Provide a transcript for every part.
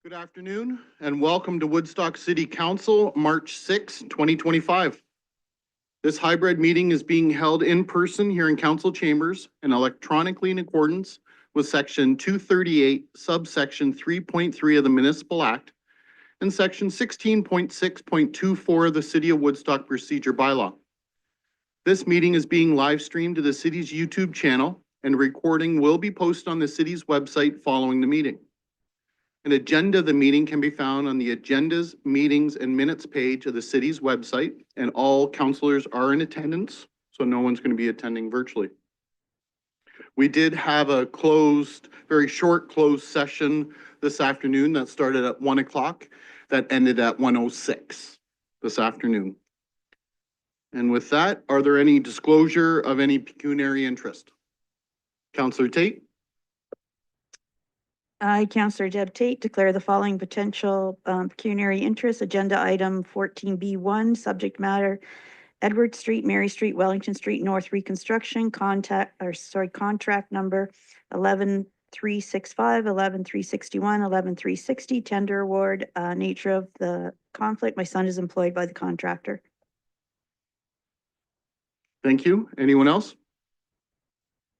Good afternoon and welcome to Woodstock City Council, March 6, 2025. This hybrid meeting is being held in person here in council chambers and electronically in accordance with section 238, subsection 3.3 of the Municipal Act and section 16.6.24 of the City of Woodstock Procedure Bylaw. This meeting is being live streamed to the city's YouTube channel and recording will be posted on the city's website following the meeting. An agenda of the meeting can be found on the agendas, meetings, and minutes page of the city's website, and all councilors are in attendance, so no one's going to be attending virtually. We did have a very short closed session this afternoon that started at 1 o'clock, that ended at 1:06 this afternoon. And with that, are there any disclosure of any pecuniary interest? Councillor Tate? I, Councillor Deb Tate, declare the following potential pecuniary interest. Agenda item 14B1, subject matter, Edward Street, Mary Street, Wellington Street North reconstruction, contract number 11365, 11361, 11360, tender award, nature of the conflict. My son is employed by the contractor. Thank you. Anyone else?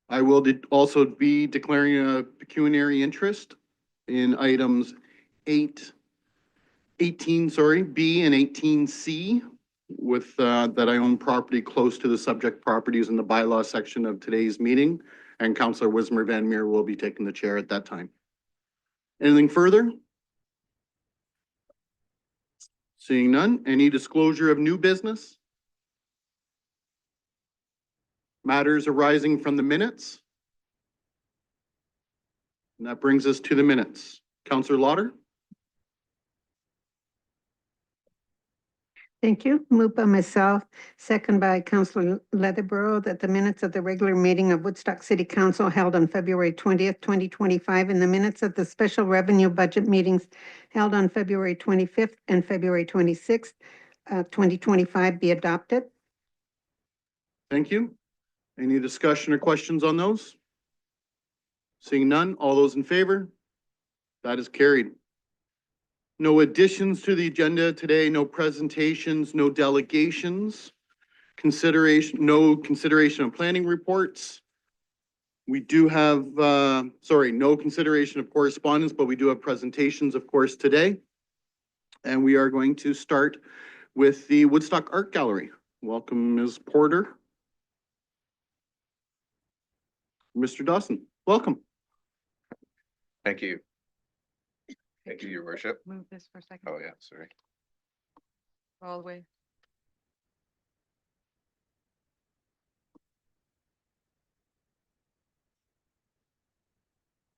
I will also be declaring a pecuniary interest in items 18, B and 18C with that I own property close to the subject properties in the bylaw section of today's meeting, and Councillor Wismer Van Meer will be taking the chair at that time. Anything further? Seeing none, any disclosure of new business? Matters arising from the minutes? And that brings us to the minutes. Councillor Lauder? Thank you. Moved by myself, second by Councillor Leatherborough, that the minutes of the regular meeting of Woodstock City Council held on February 20th, 2025, and the minutes of the special revenue budget meetings held on February 25th and February 26th, 2025 be adopted. Thank you. Any discussion or questions on those? Seeing none, all those in favor? That is carried. No additions to the agenda today, no presentations, no delegations, no consideration of planning reports. We do have, no consideration of correspondence, but we do have presentations, of course, today. And we are going to start with the Woodstock Art Gallery. Welcome, Ms. Porter. Mr. Dawson, welcome. Thank you. Thank you, Your Worship. Move this for a second. Oh, yeah, sorry. All the way.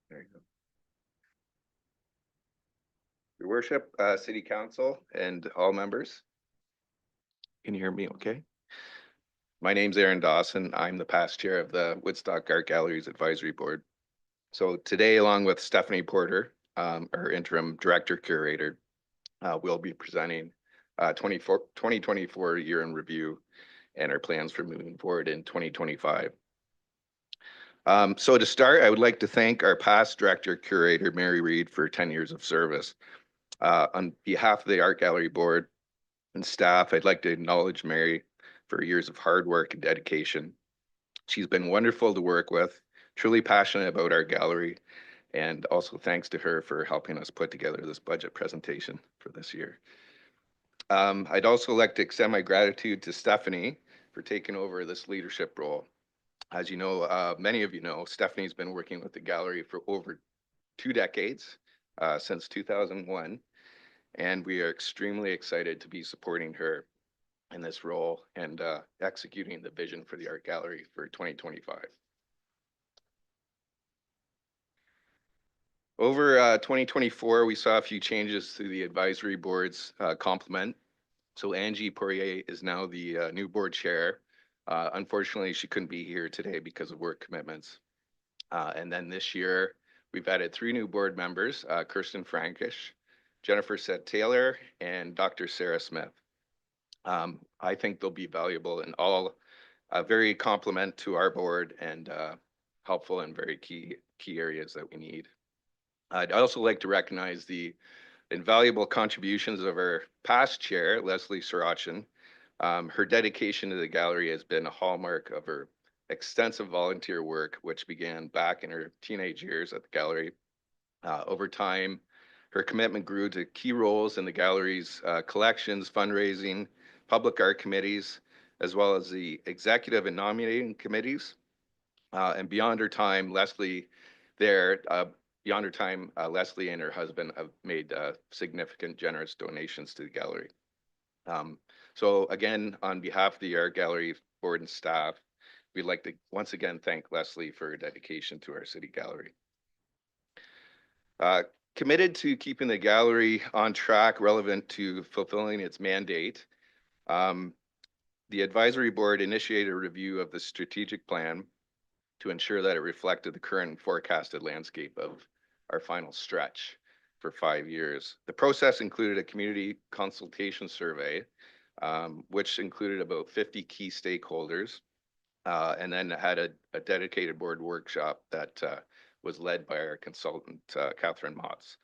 There you go. Your Worship, City Council, and all members. Can you hear me okay? My name's Aaron Dawson. I'm the past chair of the Woodstock Art Galleries Advisory Board. So today, along with Stephanie Porter, our interim director curator, we'll be presenting 2024 year in review and our plans for moving forward in 2025. So to start, I would like to thank our past director curator, Mary Reed, for 10 years of service. On behalf of the Art Gallery Board and staff, I'd like to acknowledge Mary for years of hard work and dedication. She's been wonderful to work with, truly passionate about our gallery, and also thanks to her for helping us put together this budget presentation for this year. I'd also like to extend my gratitude to Stephanie for taking over this leadership role. As you know, many of you know, Stephanie's been working with the gallery for over 2 decades, since 2001, and we are extremely excited to be supporting her in this role and executing the vision for the art gallery for 2025. Over 2024, we saw a few changes to the advisory board's complement. So Angie Poirier is now the new board chair. Unfortunately, she couldn't be here today because of work commitments. And then this year, we've added 3 new board members, Kirsten Frankish, Jennifer Sett-Taylor, and Dr. Sarah Smith. I think they'll be valuable and all very complement to our board and helpful in very key areas that we need. I'd also like to recognize the invaluable contributions of our past chair, Leslie Srirachen. Her dedication to the gallery has been a hallmark of her extensive volunteer work, which began back in her teenage years at the gallery. Over time, her commitment grew to key roles in the gallery's collections, fundraising, public art committees, as well as the executive and nominating committees. And beyond her time, there, beyond her time, Leslie and her husband have made significant generous donations to the gallery. So again, on behalf of the Art Gallery board and staff, we'd like to once again thank Leslie for her dedication to our city gallery. Committed to keeping the gallery on track relevant to fulfilling its mandate, the advisory board initiated a review of the strategic plan to ensure that it reflected the current and forecasted landscape of our final stretch for 5 years. The process included a community consultation survey, which included about 50 key stakeholders, and then had a dedicated board workshop that was led by our consultant, Catherine Motz.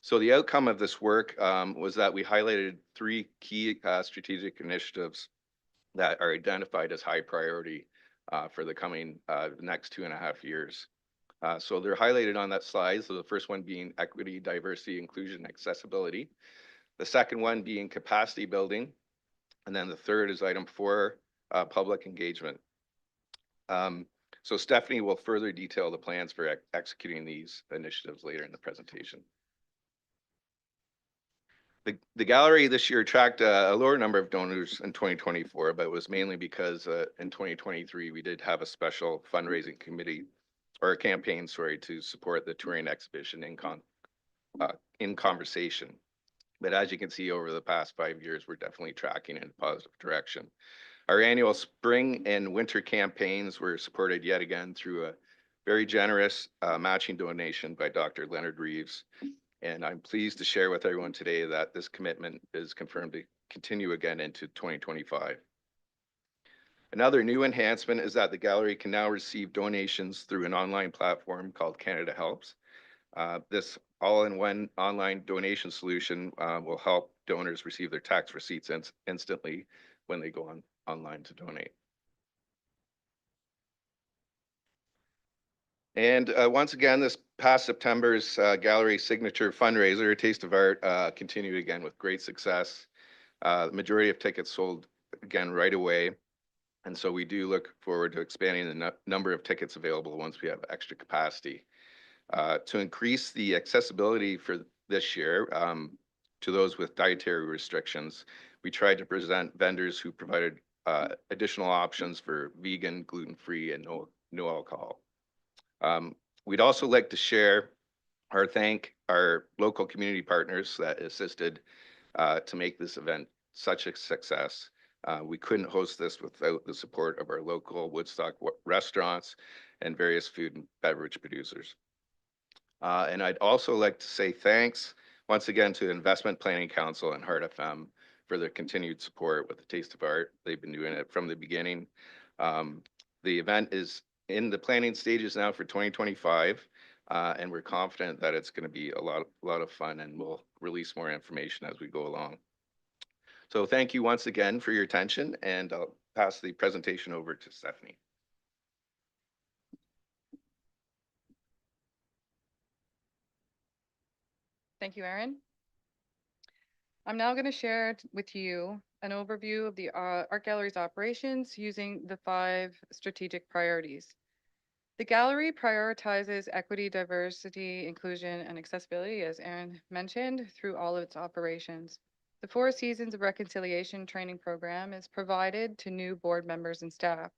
So the outcome of this work was that we highlighted 3 key strategic initiatives that are identified as high priority for the coming next 2.5 years. So they're highlighted on that slide. So the first one being equity, diversity, inclusion, accessibility. The second one being capacity building. And then the third is item 4, public engagement. So Stephanie will further detail the plans for executing these initiatives later in the presentation. The gallery this year attracted a lower number of donors in 2024, but it was mainly because in 2023 we did have a special fundraising committee or a campaign, sorry, to support the touring exhibition in conversation. But as you can see, over the past 5 years, we're definitely tracking in a positive direction. Our annual spring and winter campaigns were supported yet again through a very generous matching donation by Dr. Leonard Reeves. And I'm pleased to share with everyone today that this commitment is confirmed to continue again into 2025. Another new enhancement is that the gallery can now receive donations through an online platform called Canada Helps. This all-in-one online donation solution will help donors receive their tax receipts instantly when they go online to donate. And once again, this past September's gallery signature fundraiser, Taste of Art, continued again with great success. The majority of tickets sold again right away. And so we do look forward to expanding the number of tickets available once we have extra capacity. To increase the accessibility for this year to those with dietary restrictions, we tried to present vendors who provided additional options for vegan, gluten-free, and no alcohol. We'd also like to thank our local community partners that assisted to make this event such a success. We couldn't host this without the support of our local Woodstock restaurants and various food and beverage producers. And I'd also like to say thanks once again to Investment Planning Council and Heart FM for their continued support with the Taste of Art. They've been doing it from the beginning. The event is in the planning stages now for 2025, and we're confident that it's going to be a lot of fun, and we'll release more information as we go along. So thank you once again for your attention, and I'll pass the presentation over to Stephanie. Thank you, Aaron. I'm now going to share with you an overview of the Art Gallery's operations using the 5 strategic priorities. The gallery prioritizes equity, diversity, inclusion, and accessibility, as Aaron mentioned, through all of its operations. The 4 Seasons of Reconciliation training program is provided to new board members and staff.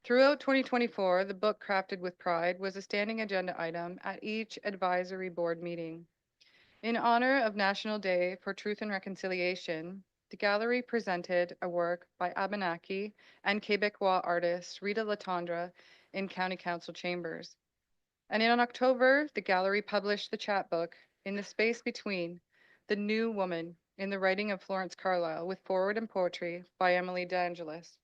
Throughout 2024, the book Crafted with Pride was a standing agenda item at each advisory board meeting. In honor of National Day for Truth and Reconciliation, the gallery presented a work by Abenaki and Quebecois artist Rita Latondra in County Council chambers. And in October, the gallery published the chapbook In the Space Between, The New Woman, in the writing of Florence Carlyle, with foreword and poetry by Emily DeAngelis.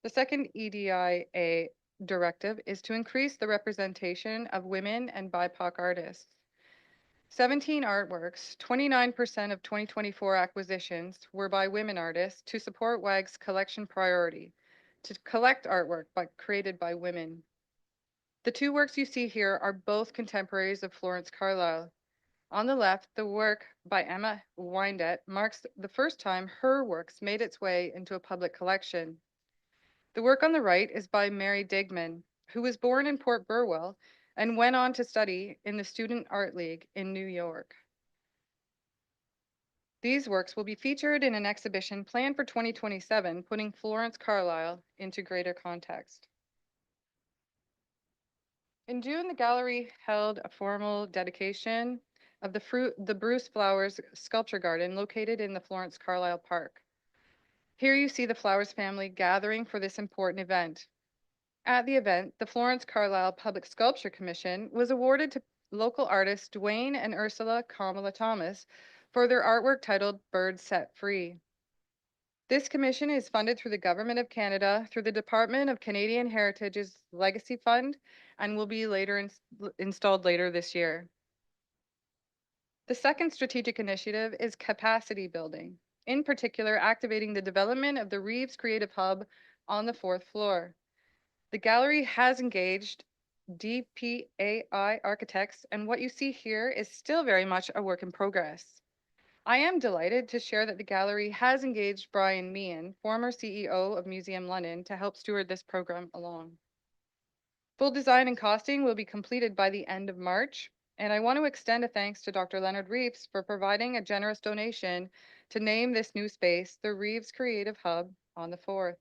The second EDIA directive is to increase the representation of women and BIPOC artists. 17 artworks, 29% of 2024 acquisitions were by women artists to support WAG's collection priority, to collect artwork created by women. The two works you see here are both contemporaries of Florence Carlyle. On the left, the work by Emma Wyndet marks the first time her works made its way into a public collection. The work on the right is by Mary Digman, who was born in Port Burwell and went on to study in the Student Art League in New York. These works will be featured in an exhibition planned for 2027, putting Florence Carlyle into greater context. In June, the gallery held a formal dedication of the Bruce Flowers Sculpture Garden located in the Florence Carlyle Park. Here you see the Flowers family gathering for this important event. At the event, the Florence Carlyle Public Sculpture Commission was awarded to local artists Dwayne and Ursula Kamala Thomas for their artwork titled Birds Set Free. This commission is funded through the Government of Canada through the Department of Canadian Heritage's Legacy Fund and will be installed later this year. The second strategic initiative is capacity building, in particular activating the development of the Reeves Creative Hub on the 4th floor. The gallery has engaged DPAI architects, and what you see here is still very much a work in progress. I am delighted to share that the gallery has engaged Brian Meehan, former CEO of Museum London, to help steward this program along. Full design and costing will be completed by the end of March, and I want to extend a thanks to Dr. Leonard Reeves for providing a generous donation to name this new space the Reeves Creative Hub on the 4th.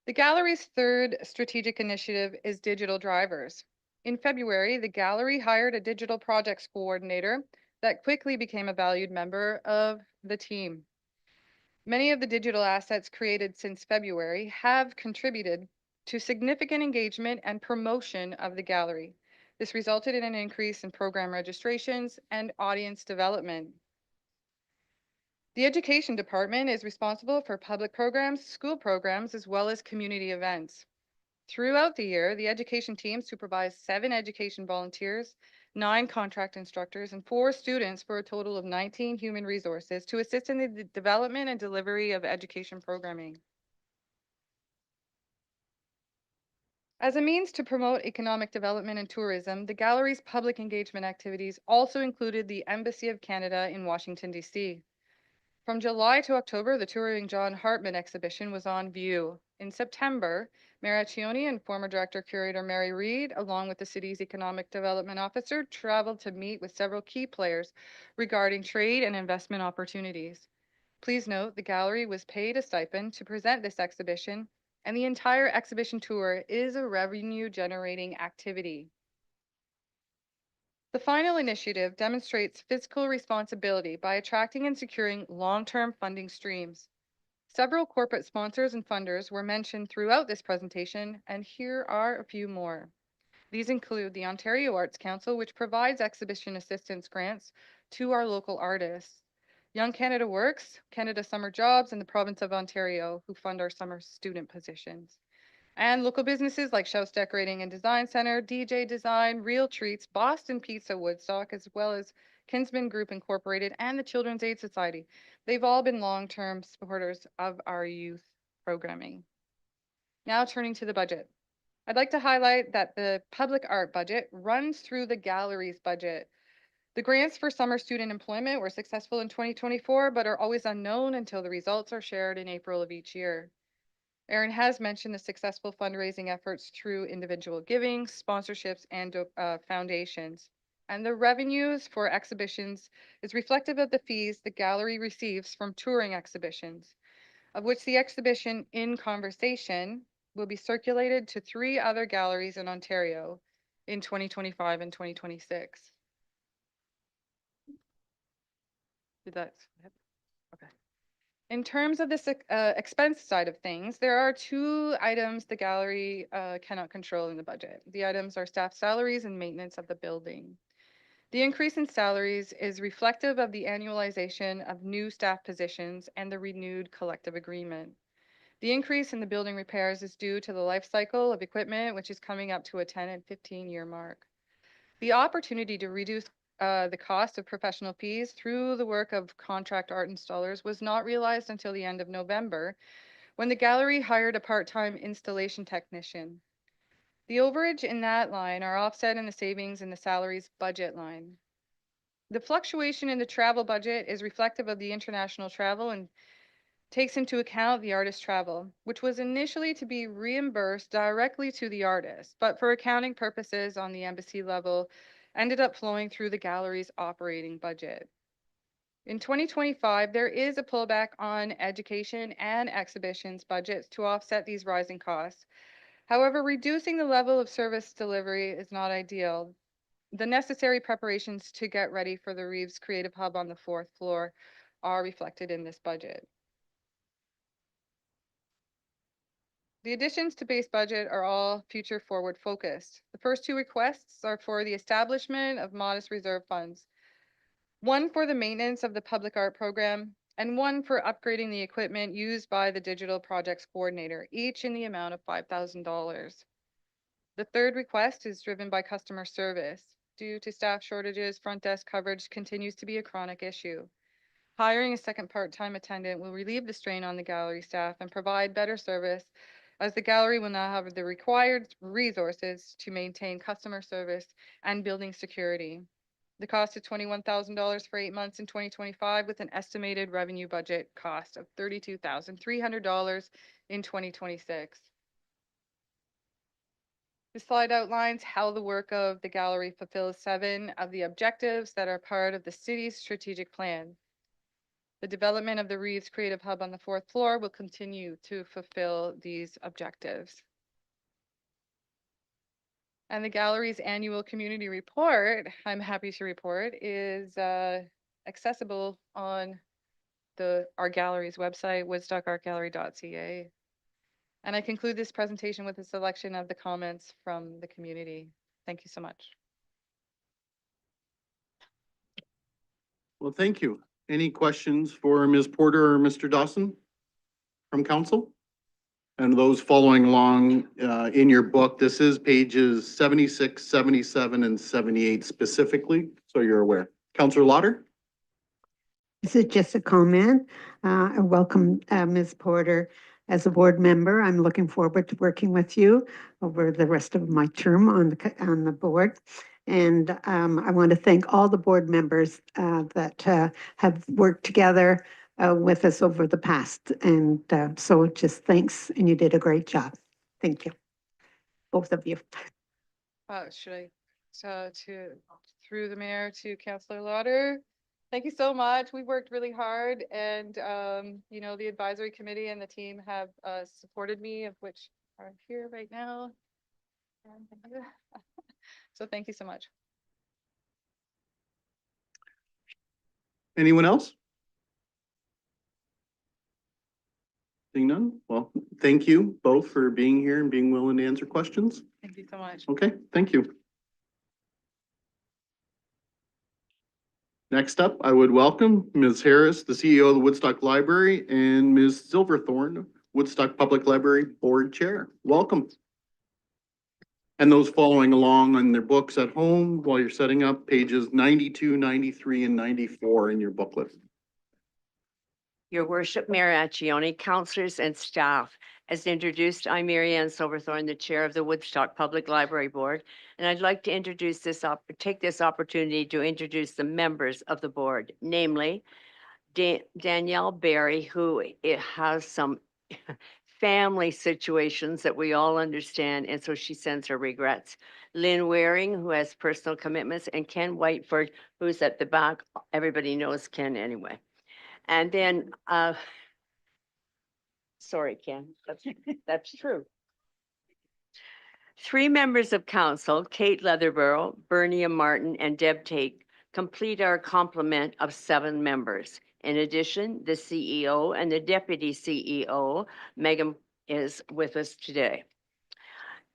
The gallery's third strategic initiative is digital drivers. In February, the gallery hired a digital projects coordinator that quickly became a valued member of the team. Many of the digital assets created since February have contributed to significant engagement and promotion of the gallery. This resulted in an increase in program registrations and audience development. The education department is responsible for public programs, school programs, as well as community events. Throughout the year, the education team supervised 7 education volunteers, 9 contract instructors, and 4 students for a total of 19 human resources to assist in the development and delivery of education programming. As a means to promote economic development and tourism, the gallery's public engagement activities also included the Embassy of Canada in Washington, D.C. From July to October, the touring John Hartman exhibition was on view. In September, Mayor Accioni and former Director-Curator Mary Reid, along with the city's Economic Development Officer, traveled to meet with several key players regarding trade and investment opportunities. Please note, the gallery was paid a stipend to present this exhibition, and the entire exhibition tour is a revenue-generating activity. The final initiative demonstrates fiscal responsibility by attracting and securing long-term funding streams. Several corporate sponsors and funders were mentioned throughout this presentation, and here are a few more. These include the Ontario Arts Council, which provides exhibition assistance grants to our local artists. Young Canada Works, Canada Summer Jobs, and the Province of Ontario, who fund our summer student positions. And local businesses like Shouse Decorating and Design Center, DJ Design, Real Treats, Boston Pizza Woodstock, as well as Kinsman Group Incorporated and the Children's Aid Society. They've all been long-term supporters of our youth programming. Now turning to the budget. I'd like to highlight that the public art budget runs through the gallery's budget. The grants for summer student employment were successful in 2024, but are always unknown until the results are shared in April of each year. Erin has mentioned the successful fundraising efforts through individual giving, sponsorships, and foundations. And the revenues for exhibitions is reflective of the fees the gallery receives from touring exhibitions, of which the exhibition In Conversation will be circulated to 3 other galleries in Ontario in 2025 and 2026. Did that? Okay. In terms of this expense side of things, there are 2 items the gallery cannot control in the budget. The items are staff salaries and maintenance of the building. The increase in salaries is reflective of the annualization of new staff positions and the renewed collective agreement. The increase in the building repairs is due to the life cycle of equipment, which is coming up to a 10 and 15-year mark. The opportunity to reduce the cost of professional fees through the work of contract art installers was not realized until the end of November, when the gallery hired a part-time installation technician. The overage in that line are offset in the savings in the salaries budget line. The fluctuation in the travel budget is reflective of the international travel and takes into account the artist travel, which was initially to be reimbursed directly to the artist, but for accounting purposes on the embassy level, ended up flowing through the gallery's operating budget. In 2025, there is a pullback on education and exhibitions budgets to offset these rising costs. However, reducing the level of service delivery is not ideal. The necessary preparations to get ready for the Reeves Creative Hub on the 4th floor are reflected in this budget. The additions to base budget are all future forward focused. The first two requests are for the establishment of modest reserve funds, one for the maintenance of the public art program and one for upgrading the equipment used by the digital projects coordinator, each in the amount of $5,000. The third request is driven by customer service. Due to staff shortages, front desk coverage continues to be a chronic issue. Hiring a second part-time attendant will relieve the strain on the gallery staff and provide better service, as the gallery will now have the required resources to maintain customer service and building security. The cost is $21,000 for 8 months in 2025, with an estimated revenue budget cost of $32,300 in 2026. The slide outlines how the work of the gallery fulfills 7 of the objectives that are part of the city's strategic plan. The development of the Reeves Creative Hub on the 4th floor will continue to fulfill these objectives. And the gallery's annual community report, I'm happy to report, is accessible on our gallery's website, woodstockartgallery.ca. And I conclude this presentation with a selection of the comments from the community. Thank you so much. Well, thank you. Any questions for Ms. Porter or Mr. Dawson from council? And those following along in your book, this is pages 76, 77, and 78 specifically, so you're aware. Councillor Lauder? This is just a comment. I welcome Ms. Porter as a board member. I'm looking forward to working with you over the rest of my term on the board. And I want to thank all the board members that have worked together with us over the past. And so just thanks, and you did a great job. Thank you, both of you. Should I, through the mayor to Councillor Lauder? Thank you so much. We worked really hard, and you know, the advisory committee and the team have supported me, of which are here right now. So thank you so much. Anyone else? Seeing none? Well, thank you both for being here and being willing to answer questions. Thank you so much. Okay, thank you. Next up, I would welcome Ms. Harris, the CEO of the Woodstock Library, and Ms. Silverthorne, Woodstock Public Library Board Chair. Welcome. And those following along on their books at home while you're setting up, pages 92, 93, and 94 in your booklet. Your Worship, Mayor Accioni, councillors and staff. As introduced, I'm Mary Ann Silverthorne, the Chair of the Woodstock Public Library Board, and I'd like to take this opportunity to introduce the members of the board, namely Danielle Berry, who has some family situations that we all understand, and so she sends her regrets. Lynn Waring, who has personal commitments, and Ken Whiteford, who's at the back. Everybody knows Ken anyway. And then, sorry, Ken, that's true. 3 members of council, Kate Leatherborough, Bernia Martin, and Deb Tate, complete our complement of 7 members. In addition, the CEO and the deputy CEO, Megan, is with us today.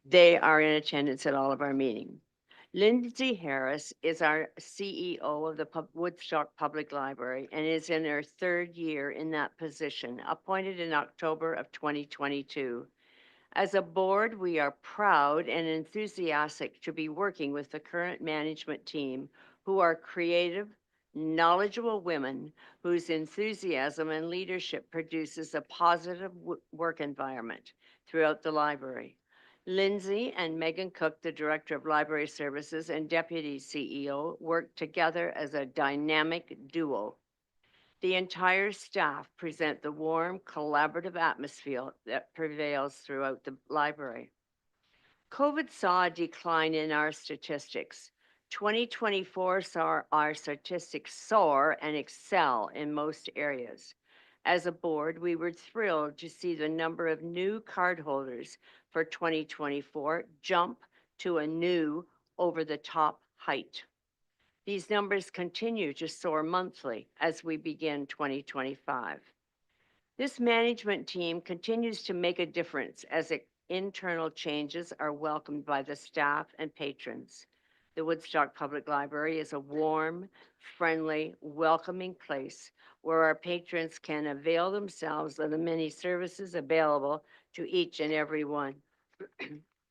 They are in attendance at all of our meetings. Lindsay Harris is our CEO of the Woodstock Public Library and is in her third year in that position, appointed in October of 2022. As a board, we are proud and enthusiastic to be working with the current management team, who are creative, knowledgeable women whose enthusiasm and leadership produces a positive work environment throughout the library. Lindsay and Megan Cook, the Director of Library Services and Deputy CEO, work together as a dynamic duo. The entire staff present the warm, collaborative atmosphere that prevails throughout the library. COVID saw a decline in our statistics. 2024 saw our statistics soar and excel in most areas. As a board, we were thrilled to see the number of new cardholders for 2024 jump to a new over-the-top height. These numbers continue to soar monthly as we begin 2025. This management team continues to make a difference as internal changes are welcomed by the staff and patrons. The Woodstock Public Library is a warm, friendly, welcoming place where our patrons can avail themselves of the many services available to each and every one.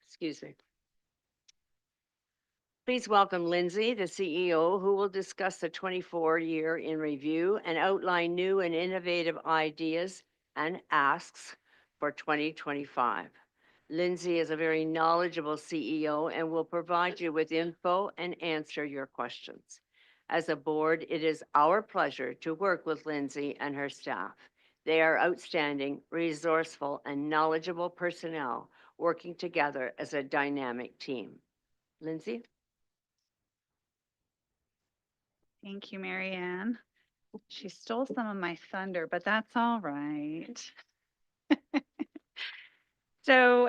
Excuse me. Please welcome Lindsay, the CEO, who will discuss the 24 year in review and outline new and innovative ideas and asks for 2025. Lindsay is a very knowledgeable CEO and will provide you with info and answer your questions. As a board, it is our pleasure to work with Lindsay and her staff. They are outstanding, resourceful, and knowledgeable personnel working together as a dynamic team. Lindsay? Thank you, Mary Ann. She stole some of my thunder, but that's all right. So,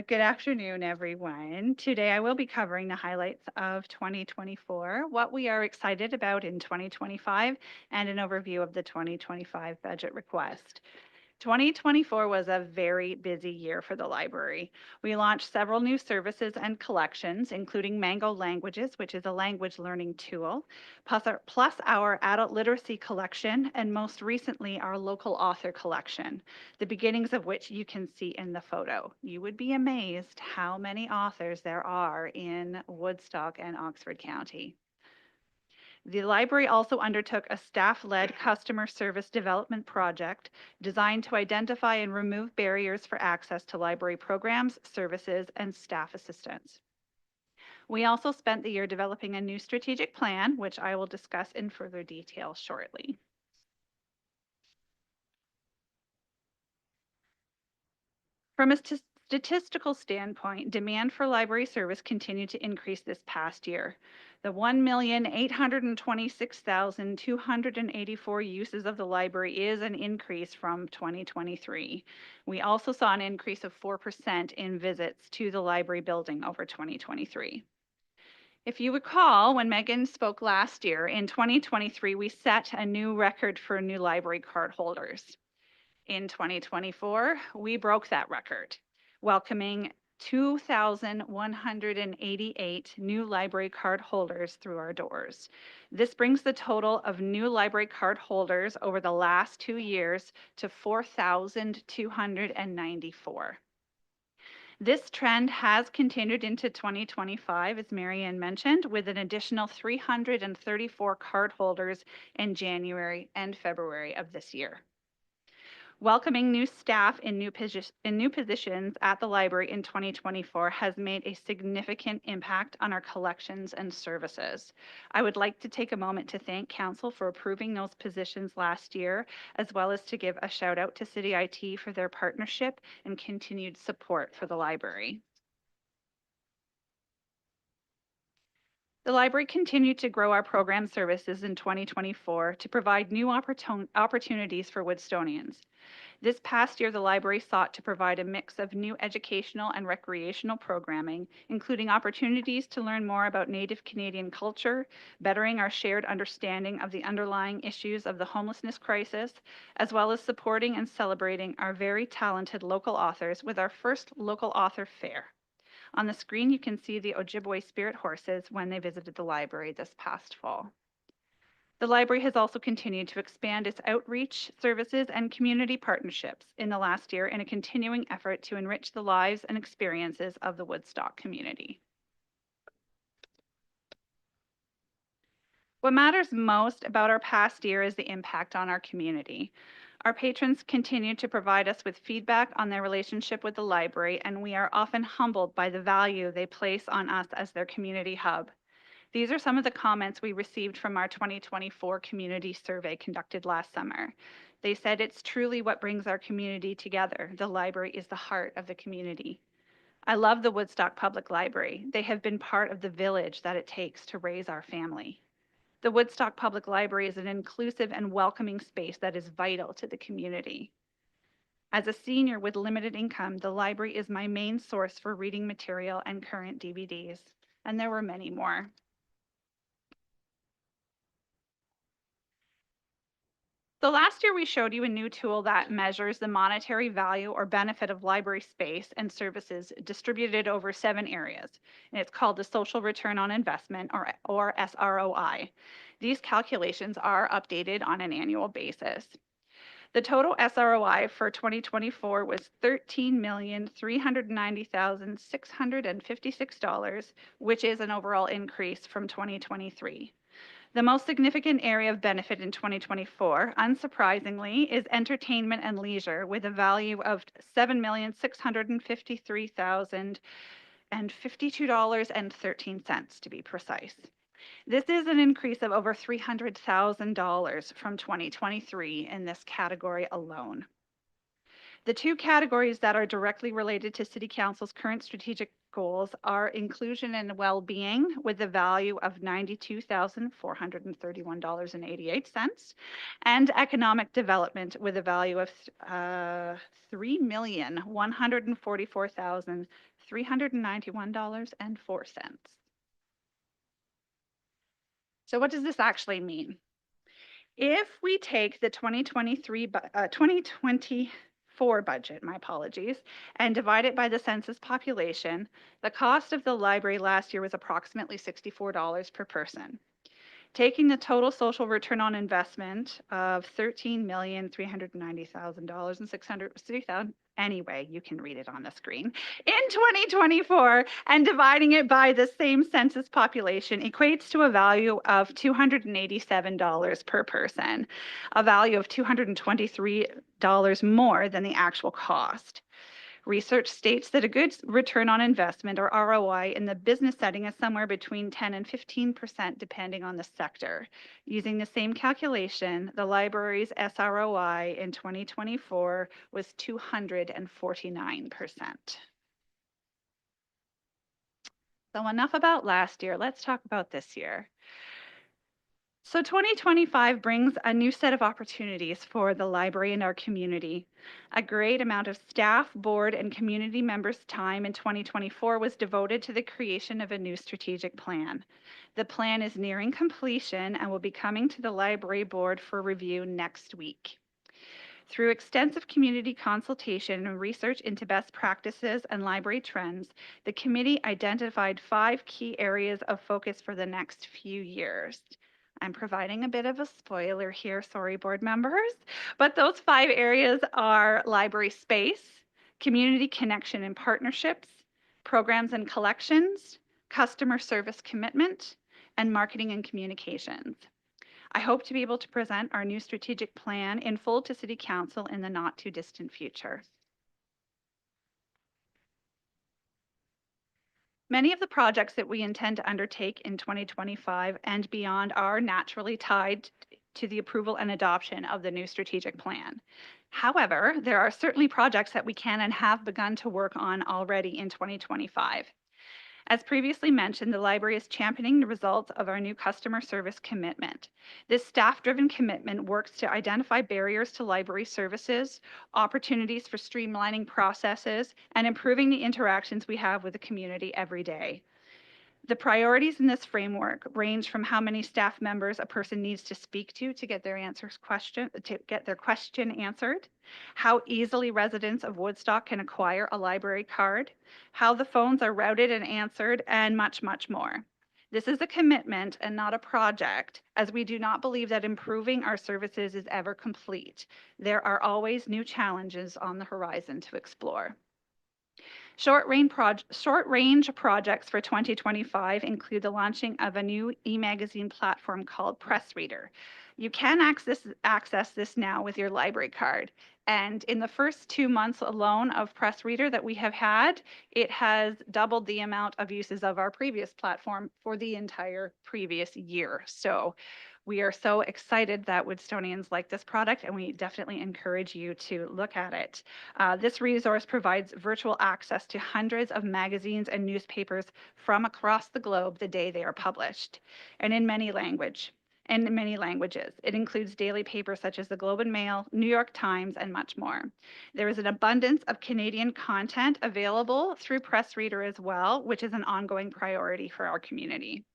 good afternoon, everyone. Today, I will be covering the highlights of 2024, what we are excited about in 2025, and an overview of the 2025 budget request. 2024 was a very busy year for the library. We launched several new services and collections, including Mango Languages, which is a language learning tool, plus our adult literacy collection, and most recently, our local author collection, the beginnings of which you can see in the photo. You would be amazed how many authors there are in Woodstock and Oxford County. The library also undertook a staff-led customer service development project designed to identify and remove barriers for access to library programs, services, and staff assistance. We also spent the year developing a new strategic plan, which I will discuss in further detail shortly. From a statistical standpoint, demand for library service continued to increase this past year. The 1,826,284 uses of the library is an increase from 2023. We also saw an increase of 4% in visits to the library building over 2023. If you recall, when Megan spoke last year, in 2023, we set a new record for new library card holders. In 2024, we broke that record, welcoming 2,188 new library card holders through our doors. This brings the total of new library card holders over the last 2 years to 4,294. This trend has continued into 2025, as Mary Ann mentioned, with an additional 334 card holders in January and February of this year. Welcoming new staff in new positions at the library in 2024 has made a significant impact on our collections and services. I would like to take a moment to thank Council for approving those positions last year, as well as to give a shout out to City IT for their partnership and continued support for the library. The library continued to grow our program services in 2024 to provide new opportunities for Woodstonians. This past year, the library sought to provide a mix of new educational and recreational programming, including opportunities to learn more about Native Canadian culture, bettering our shared understanding of the underlying issues of the homelessness crisis, as well as supporting and celebrating our very talented local authors with our first local author fair. On the screen, you can see the Ojibwe spirit horses when they visited the library this past fall. The library has also continued to expand its outreach services and community partnerships in the last year in a continuing effort to enrich the lives and experiences of the Woodstock community. What matters most about our past year is the impact on our community. Our patrons continue to provide us with feedback on their relationship with the library, and we are often humbled by the value they place on us as their community hub. These are some of the comments we received from our 2024 community survey conducted last summer. They said it's truly what brings our community together. The library is the heart of the community. I love the Woodstock Public Library. They have been part of the village that it takes to raise our family. The Woodstock Public Library is an inclusive and welcoming space that is vital to the community. As a senior with limited income, the library is my main source for reading material and current DVDs, and there were many more. So last year we showed you a new tool that measures the monetary value or benefit of library space and services distributed over 7 areas. And it's called the Social Return on Investment, or SROI. These calculations are updated on an annual basis. The total SROI for 2024 was $13,390,656, which is an overall increase from 2023. The most significant area of benefit in 2024, unsurprisingly, is entertainment and leisure, with a value of $7,653,052.13 to be precise. This is an increase of over $300,000 from 2023 in this category alone. The 2 categories that are directly related to City Council's current strategic goals are inclusion and well-being, with a value of $92,431.88, and economic development with a value of $3,144,391.04. So what does this actually mean? If we take the 2024 budget, my apologies, and divide it by the census population, the cost of the library last year was approximately $64 per person. Taking the total social return on investment of $13,390,660, anyway, you can read it on the screen, in 2024, and dividing it by the same census population equates to a value of $287 per person, a value of $223 more than the actual cost. Research states that a good return on investment, or ROI, in the business setting is somewhere between 10 and 15% depending on the sector. Using the same calculation, the library's SROI in 2024 was 249%. So enough about last year. Let's talk about this year. So 2025 brings a new set of opportunities for the library and our community. A great amount of staff, board, and community members' time in 2024 was devoted to the creation of a new strategic plan. The plan is nearing completion and will be coming to the library board for review next week. Through extensive community consultation and research into best practices and library trends, the committee identified 5 key areas of focus for the next few years. I'm providing a bit of a spoiler here, sorry, board members, but those 5 areas are library space, community connection and partnerships, programs and collections, customer service commitment, and marketing and communications. I hope to be able to present our new strategic plan in full to City Council in the not too distant future. Many of the projects that we intend to undertake in 2025 and beyond are naturally tied to the approval and adoption of the new strategic plan. However, there are certainly projects that we can and have begun to work on already in 2025. As previously mentioned, the library is championing the results of our new customer service commitment. This staff-driven commitment works to identify barriers to library services, opportunities for streamlining processes, and improving the interactions we have with the community every day. The priorities in this framework range from how many staff members a person needs to speak to get their question answered, how easily residents of Woodstock can acquire a library card, how the phones are routed and answered, and much, much more. This is a commitment and not a project, as we do not believe that improving our services is ever complete. There are always new challenges on the horizon to explore. Short-range projects for 2025 include the launching of a new e-magazine platform called Press Reader. You can access this now with your library card. And in the first 2 months alone of Press Reader that we have had, it has doubled the amount of uses of our previous platform for the entire previous year. So we are so excited that Woodstonians like this product, and we definitely encourage you to look at it. This resource provides virtual access to hundreds of magazines and newspapers from across the globe the day they are published, and in many languages. It includes daily papers such as the Globe and Mail, New York Times, and much more. There is an abundance of Canadian content available through Press Reader as well, which is an ongoing priority for our community.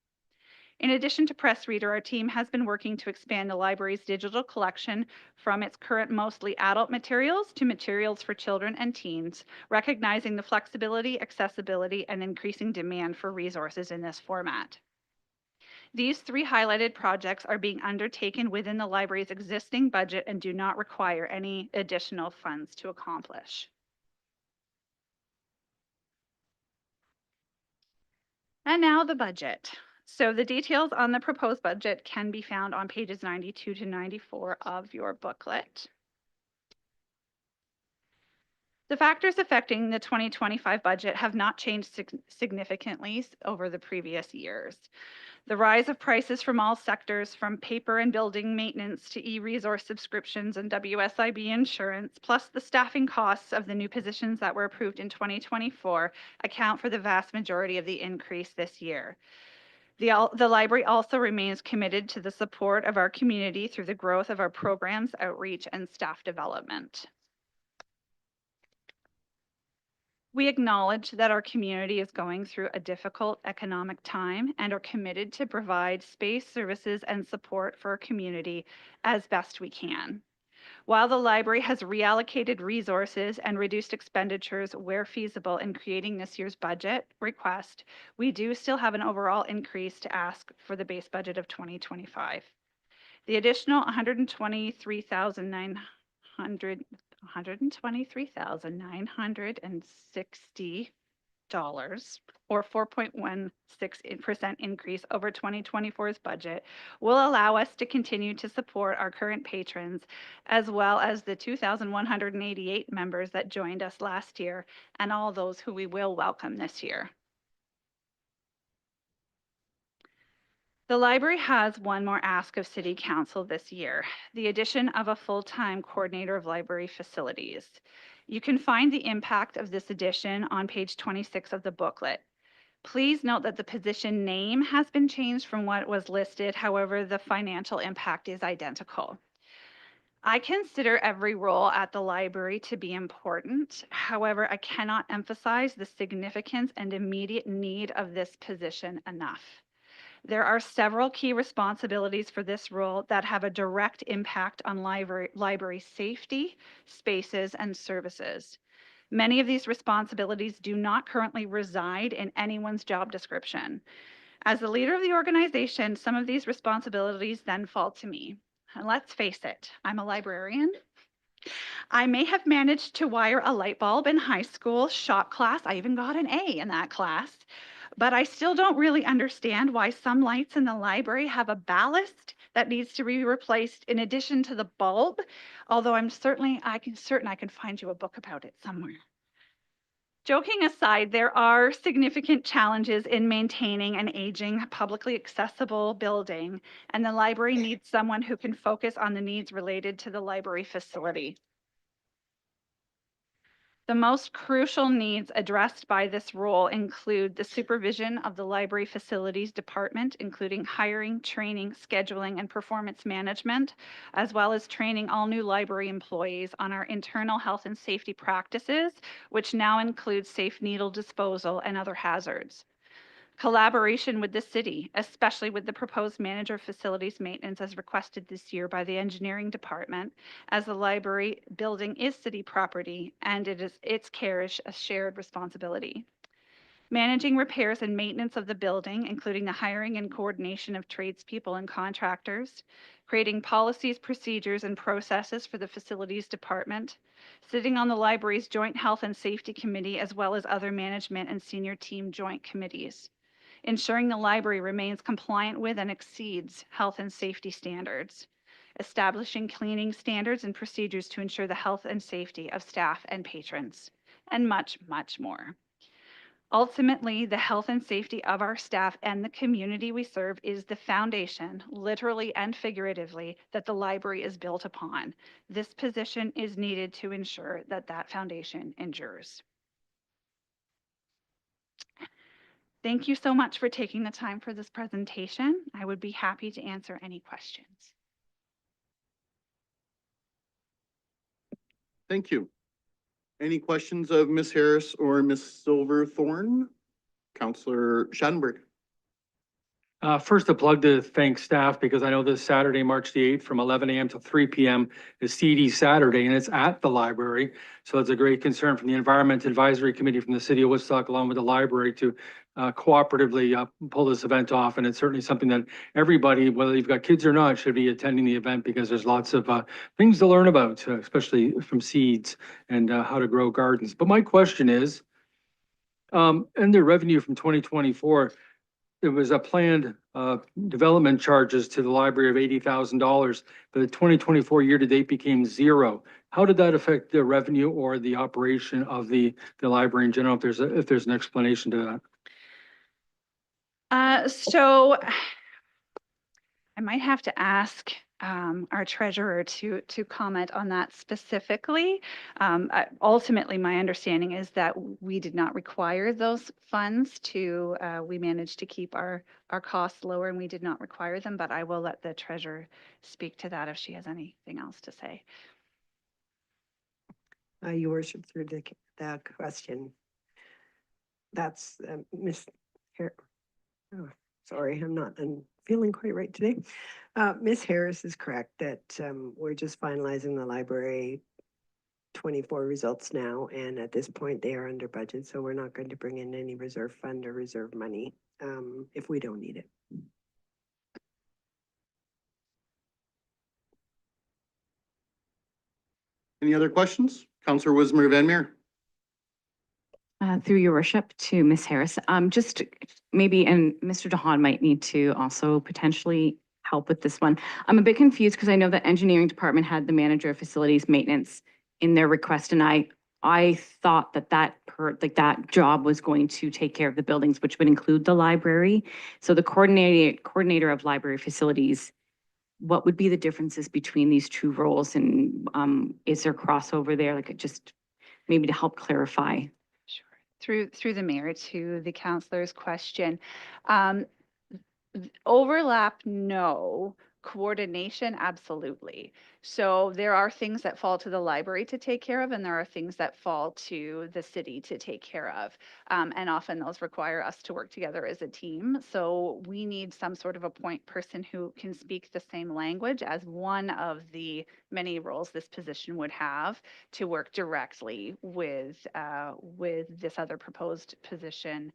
In addition to Press Reader, our team has been working to expand the library's digital collection from its current mostly adult materials to materials for children and teens, recognizing the flexibility, accessibility, and increasing demand for resources in this format. These 3 highlighted projects are being undertaken within the library's existing budget and do not require any additional funds to accomplish. And now the budget. So the details on the proposed budget can be found on pages 92 to 94 of your booklet. The factors affecting the 2025 budget have not changed significantly over the previous years. The rise of prices from all sectors, from paper and building maintenance to e-resource subscriptions and WSIB insurance, plus the staffing costs of the new positions that were approved in 2024, account for the vast majority of the increase this year. The library also remains committed to the support of our community through the growth of our programs, outreach, and staff development. We acknowledge that our community is going through a difficult economic time and are committed to provide space, services, and support for our community as best we can. While the library has reallocated resources and reduced expenditures where feasible in creating this year's budget request, we do still have an overall increase to ask for the base budget of 2025. The additional $123,960 or 4.16% increase over 2024's budget will allow us to continue to support our current patrons, as well as the 2,188 members that joined us last year and all those who we will welcome this year. The library has one more ask of City Council this year, the addition of a full-time coordinator of library facilities. You can find the impact of this addition on page 26 of the booklet. Please note that the position name has been changed from what was listed. However, the financial impact is identical. I consider every role at the library to be important. However, I cannot emphasize the significance and immediate need of this position enough. There are several key responsibilities for this role that have a direct impact on library safety, spaces, and services. Many of these responsibilities do not currently reside in anyone's job description. As the leader of the organization, some of these responsibilities then fall to me. And let's face it, I'm a librarian. I may have managed to wire a light bulb in high school shop class. I even got an A in that class. But I still don't really understand why some lights in the library have a ballast that needs to be replaced in addition to the bulb, although I'm certain I can find you a book about it somewhere. Joking aside, there are significant challenges in maintaining an aging, publicly accessible building, and the library needs someone who can focus on the needs related to the library facility. The most crucial needs addressed by this role include the supervision of the library facilities department, including hiring, training, scheduling, and performance management, as well as training all new library employees on our internal health and safety practices, which now include safe needle disposal and other hazards. Collaboration with the city, especially with the proposed manager of facilities maintenance as requested this year by the engineering department, as the library building is city property and its care is a shared responsibility. Managing repairs and maintenance of the building, including the hiring and coordination of tradespeople and contractors, creating policies, procedures, and processes for the facilities department, sitting on the library's joint health and safety committee, as well as other management and senior team joint committees, ensuring the library remains compliant with and exceeds health and safety standards, establishing cleaning standards and procedures to ensure the health and safety of staff and patrons, and much, much more. Ultimately, the health and safety of our staff and the community we serve is the foundation, literally and figuratively, that the library is built upon. This position is needed to ensure that that foundation endures. Thank you so much for taking the time for this presentation. I would be happy to answer any questions. Thank you. Any questions of Ms. Harris or Ms. Silverthorne? Counselor Schadenberg. First, a plug to thank staff because I know this Saturday, March the 8th, from 11 a.m. to 3 p.m. is CD Saturday, and it's at the library. So it's a great concern from the Environment Advisory Committee from the City of Woodstock, along with the library, to cooperatively pull this event off. And it's certainly something that everybody, whether you've got kids or not, should be attending the event because there's lots of things to learn about, especially from seeds and how to grow gardens. But my question is, and the revenue from 2024, there was a planned development charges to the library of $80,000, but the 2024 year-to-date became zero. How did that affect the revenue or the operation of the library in general? If there's an explanation to that. So I might have to ask our treasurer to comment on that specifically. Ultimately, my understanding is that we did not require those funds to, we managed to keep our costs lower and we did not require them, but I will let the treasurer speak to that if she has anything else to say. Your worship, through the question. That's Miss oh, sorry, I'm feeling quite right today. Miss Harris is correct that we're just finalizing the library 24 results now, and at this point they are under budget, so we're not going to bring in any reserve fund or reserve money if we don't need it. Any other questions? Counselor Wismer Van Meer. Through your worship to Ms. Harris, just maybe, and Mr. DeHaan might need to also potentially help with this one. I'm a bit confused because I know the engineering department had the manager of facilities maintenance in their request, and I thought that job was going to take care of the buildings, which would include the library. So the coordinator of library facilities, what would be the differences between these two roles, and is there crossover there? Like, just maybe to help clarify. Through the mayor to the counselor's question. Overlap, no. Coordination, absolutely. So there are things that fall to the library to take care of, and there are things that fall to the city to take care of. And often those require us to work together as a team. So we need some sort of a point person who can speak the same language as one of the many roles this position would have to work directly with this other proposed position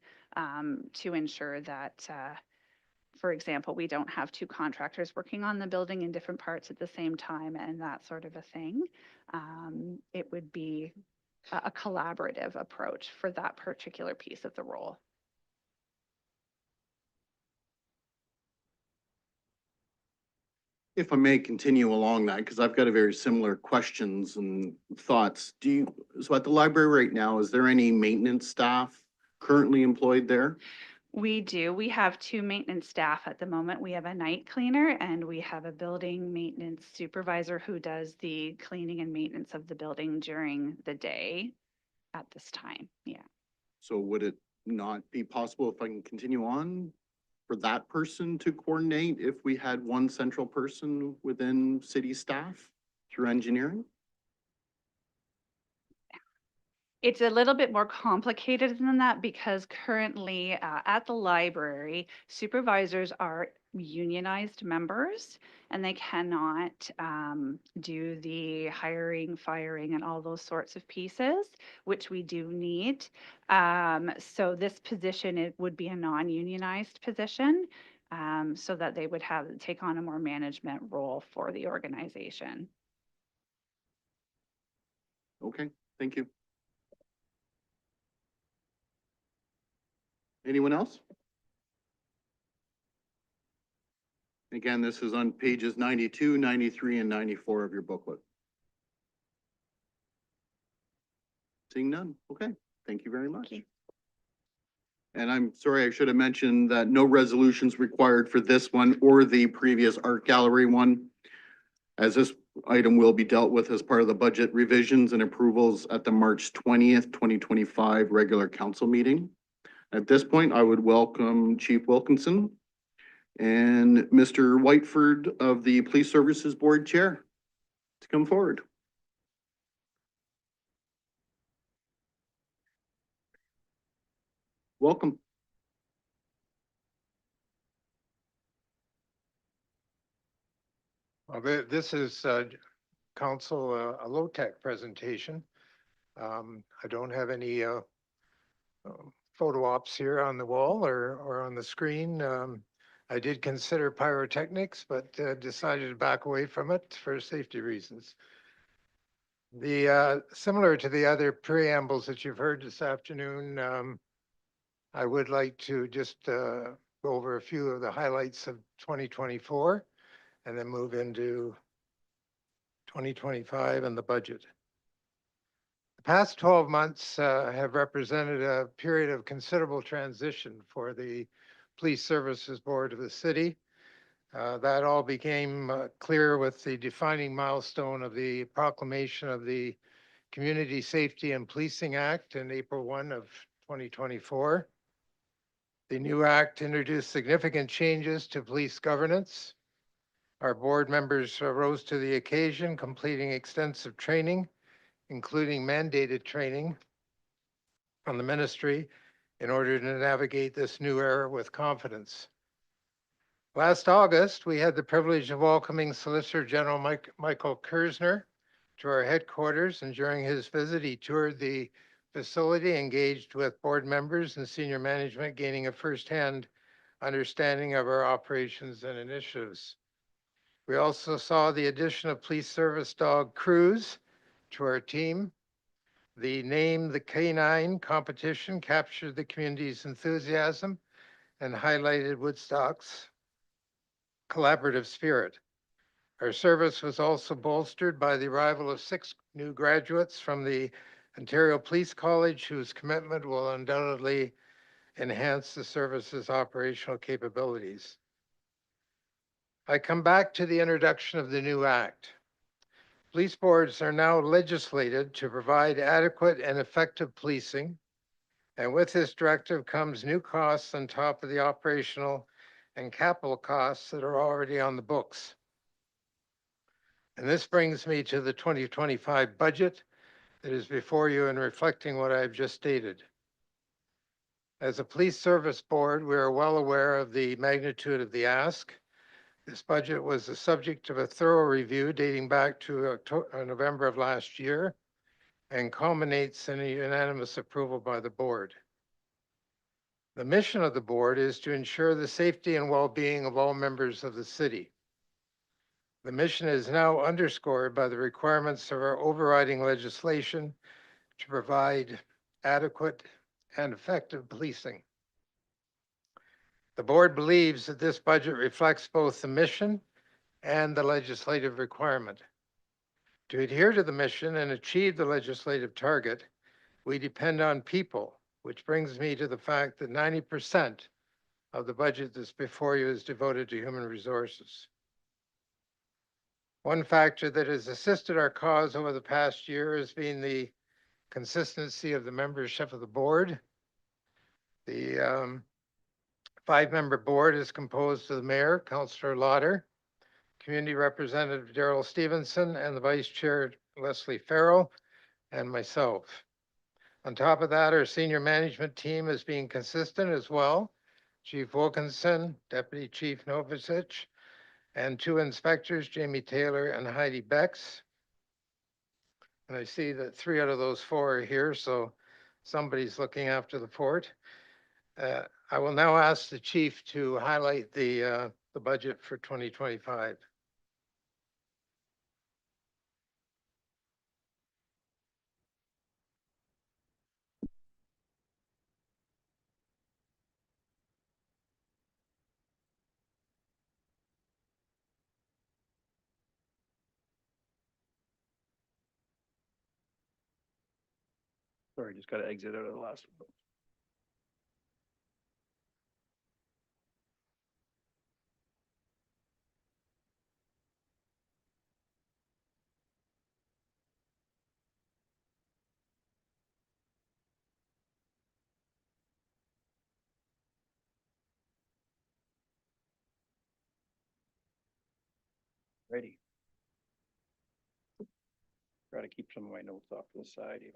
to ensure that for example, we don't have two contractors working on the building in different parts at the same time and that sort of a thing. It would be a collaborative approach for that particular piece of the role. If I may continue along that, because I've got a very similar questions and thoughts. So at the library right now, is there any maintenance staff currently employed there? We do. We have two maintenance staff at the moment. We have a night cleaner and we have a building maintenance supervisor who does the cleaning and maintenance of the building during the day at this time. Yeah. So would it not be possible, if I can continue on, for that person to coordinate if we had one central person within city staff through engineering? It's a little bit more complicated than that because currently at the library, supervisors are unionized members and they cannot do the hiring, firing, and all those sorts of pieces, which we do need. So this position, it would be a non-unionized position, so that they would take on a more management role for the organization. Okay, thank you. Anyone else? Again, this is on pages 92, 93, and 94 of your booklet. Seeing none. Okay, thank you very much. Okay. And I'm sorry, I should have mentioned that no resolutions required for this one or the previous art gallery one, as this item will be dealt with as part of the budget revisions and approvals at the March 20th, 2025 regular council meeting. At this point, I would welcome Chief Wilkinson and Mr. Whiteford of the Police Services Board Chair to come forward. Welcome. Well, this is council a low-tech presentation. I don't have any photo ops here on the wall or on the screen. I did consider pyrotechnics, but decided to back away from it for safety reasons. Similar to the other preambles that you've heard this afternoon, I would like to just go over a few of the highlights of 2024 and then move into 2025 and the budget. The past 12 months have represented a period of considerable transition for the Police Services Board of the city. That all became clear with the defining milestone of the proclamation of the Community Safety and Policing Act in April 1 of 2024. The new act introduced significant changes to police governance. Our board members rose to the occasion, completing extensive training, including mandated training from the ministry in order to navigate this new era with confidence. Last August, we had the privilege of welcoming Solicitor General Michael Kersner to our headquarters, and during his visit, he toured the facility, engaged with board members and senior management, gaining a firsthand understanding of our operations and initiatives. We also saw the addition of police service dog Cruz to our team. The Name the Canine competition captured the community's enthusiasm and highlighted Woodstock's collaborative spirit. Our service was also bolstered by the arrival of 6 new graduates from the Ontario Police College, whose commitment will undoubtedly enhance the service's operational capabilities. I come back to the introduction of the new act. Police boards are now legislated to provide adequate and effective policing, and with this directive comes new costs on top of the operational and capital costs that are already on the books. And this brings me to the 2025 budget that is before you and reflecting what I've just stated. As a police service board, we are well aware of the magnitude of the ask. This budget was the subject of a thorough review dating back to November of last year and culminates in a unanimous approval by the board. The mission of the board is to ensure the safety and well-being of all members of the city. The mission is now underscored by the requirements of our overriding legislation to provide adequate and effective policing. The board believes that this budget reflects both the mission and the legislative requirement. To adhere to the mission and achieve the legislative target, we depend on people, which brings me to the fact that 90% of the budget that's before you is devoted to human resources. One factor that has assisted our cause over the past year has been the consistency of the membership of the board. The 5-member board is composed of the mayor, Councillor Lauder, Community Representative Daryl Stevenson, and the Vice Chair, Leslie Farrell, and myself. On top of that, our senior management team is being consistent as well. Chief Wilkinson, Deputy Chief Novicic, and 2 inspectors, Jamie Taylor and Heidi Becks. And I see that 3 out of those 4 are here, so somebody's looking after the fort. I will now ask the chief to highlight the budget for 2025. Sorry, just got to exit out of the last one. Ready. Try to keep some of my notes off to the side here.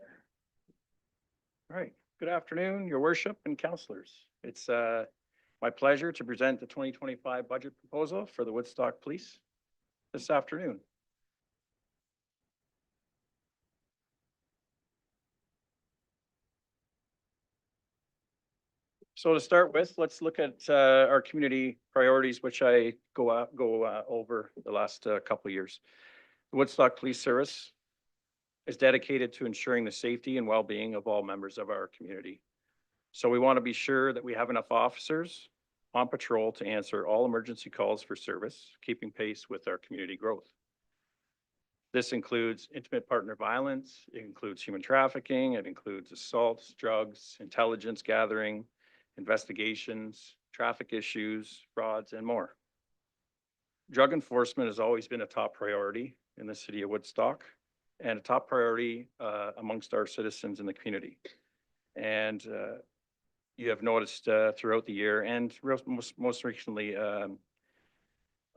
All right, good afternoon, your worship and councilors. It's my pleasure to present the 2025 budget proposal for the Woodstock Police this afternoon. So to start with, let's look at our community priorities, which I go over the last couple of years. The Woodstock Police Service is dedicated to ensuring the safety and well-being of all members of our community. So we want to be sure that we have enough officers on patrol to answer all emergency calls for service, keeping pace with our community growth. This includes intimate partner violence, it includes human trafficking, it includes assaults, drugs, intelligence gathering, investigations, traffic issues, frauds, and more. Drug enforcement has always been a top priority in the city of Woodstock and a top priority amongst our citizens in the community. And you have noticed throughout the year and most recently, a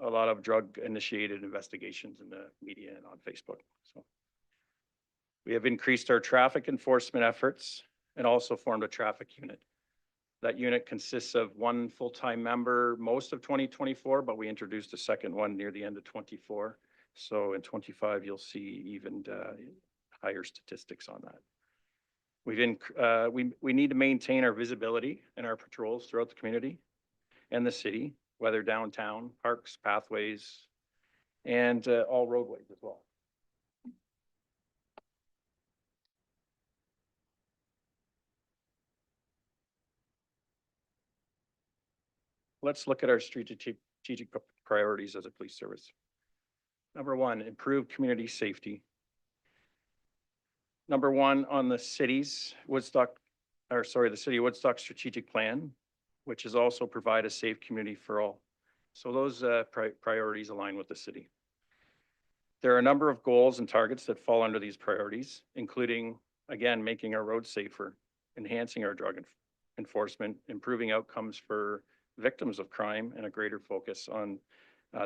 lot of drug initiated investigations in the media and on Facebook. So we have increased our traffic enforcement efforts and also formed a traffic unit. That unit consists of 1 full-time member most of 2024, but we introduced a second one near the end of 24. So in 25, you'll see even higher statistics on that. We need to maintain our visibility and our patrols throughout the community and the city, whether downtown, parks, pathways, and all roadways as well. Let's look at our strategic priorities as a police service. Number 1, improve community safety. Number 1 on the city of Woodstock strategic plan, which is also provide a safe community for all. So those priorities align with the city. There are a number of goals and targets that fall under these priorities, including, again, making our roads safer, enhancing our drug enforcement, improving outcomes for victims of crime, and a greater focus on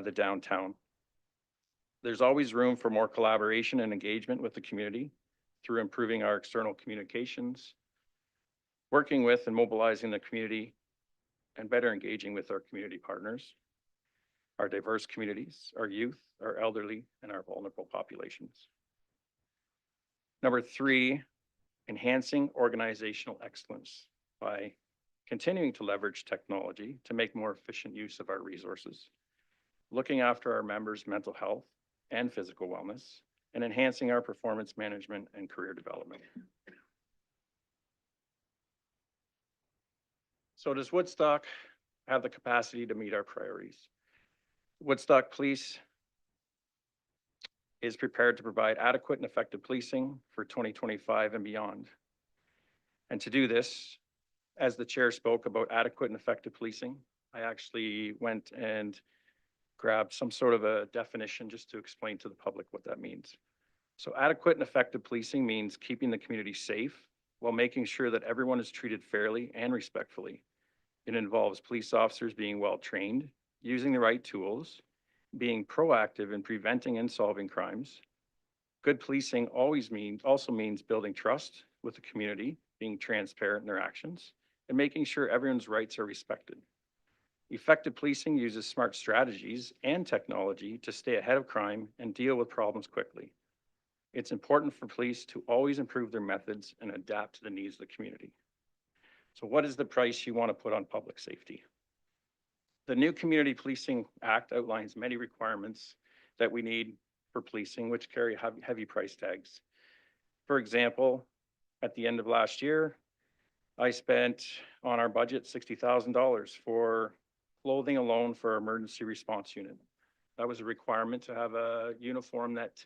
the downtown. There's always room for more collaboration and engagement with the community through improving our external communications, working with and mobilizing the community, and better engaging with our community partners, our diverse communities, our youth, our elderly, and our vulnerable populations. Number 3, enhancing organizational excellence by continuing to leverage technology to make more efficient use of our resources, looking after our members' mental health and physical wellness, and enhancing our performance management and career development. So does Woodstock have the capacity to meet our priorities? Woodstock Police is prepared to provide adequate and effective policing for 2025 and beyond. And to do this, as the chair spoke about adequate and effective policing, I actually went and grabbed some sort of a definition just to explain to the public what that means. So adequate and effective policing means keeping the community safe while making sure that everyone is treated fairly and respectfully. It involves police officers being well trained, using the right tools, being proactive in preventing and solving crimes. Good policing also means building trust with the community, being transparent in their actions, and making sure everyone's rights are respected. Effective policing uses smart strategies and technology to stay ahead of crime and deal with problems quickly. It's important for police to always improve their methods and adapt to the needs of the community. So what is the price you want to put on public safety? The new Community Policing Act outlines many requirements that we need for policing, which carry heavy price tags. For example, at the end of last year, I spent on our budget $60,000 for clothing alone for our emergency response unit. That was a requirement to have a uniform that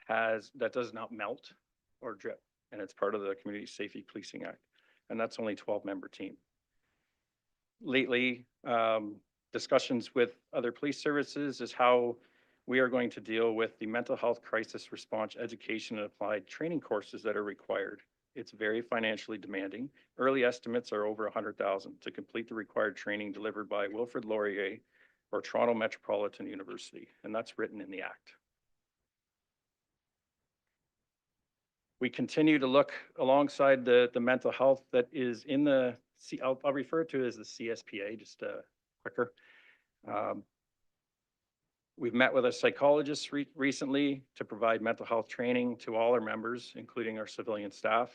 does not melt or drip, and it's part of the Community Safety Policing Act, and that's only 12-member team. Lately, discussions with other police services is how we are going to deal with the mental health crisis response education and applied training courses that are required. It's very financially demanding. Early estimates are over $100,000 to complete the required training delivered by Wilfrid Laurier or Toronto Metropolitan University, and that's written in the Act. We continue to look alongside the mental health that is in the, I'll refer to it as the CSPA, just quicker. We've met with a psychologist recently to provide mental health training to all our members, including our civilian staff.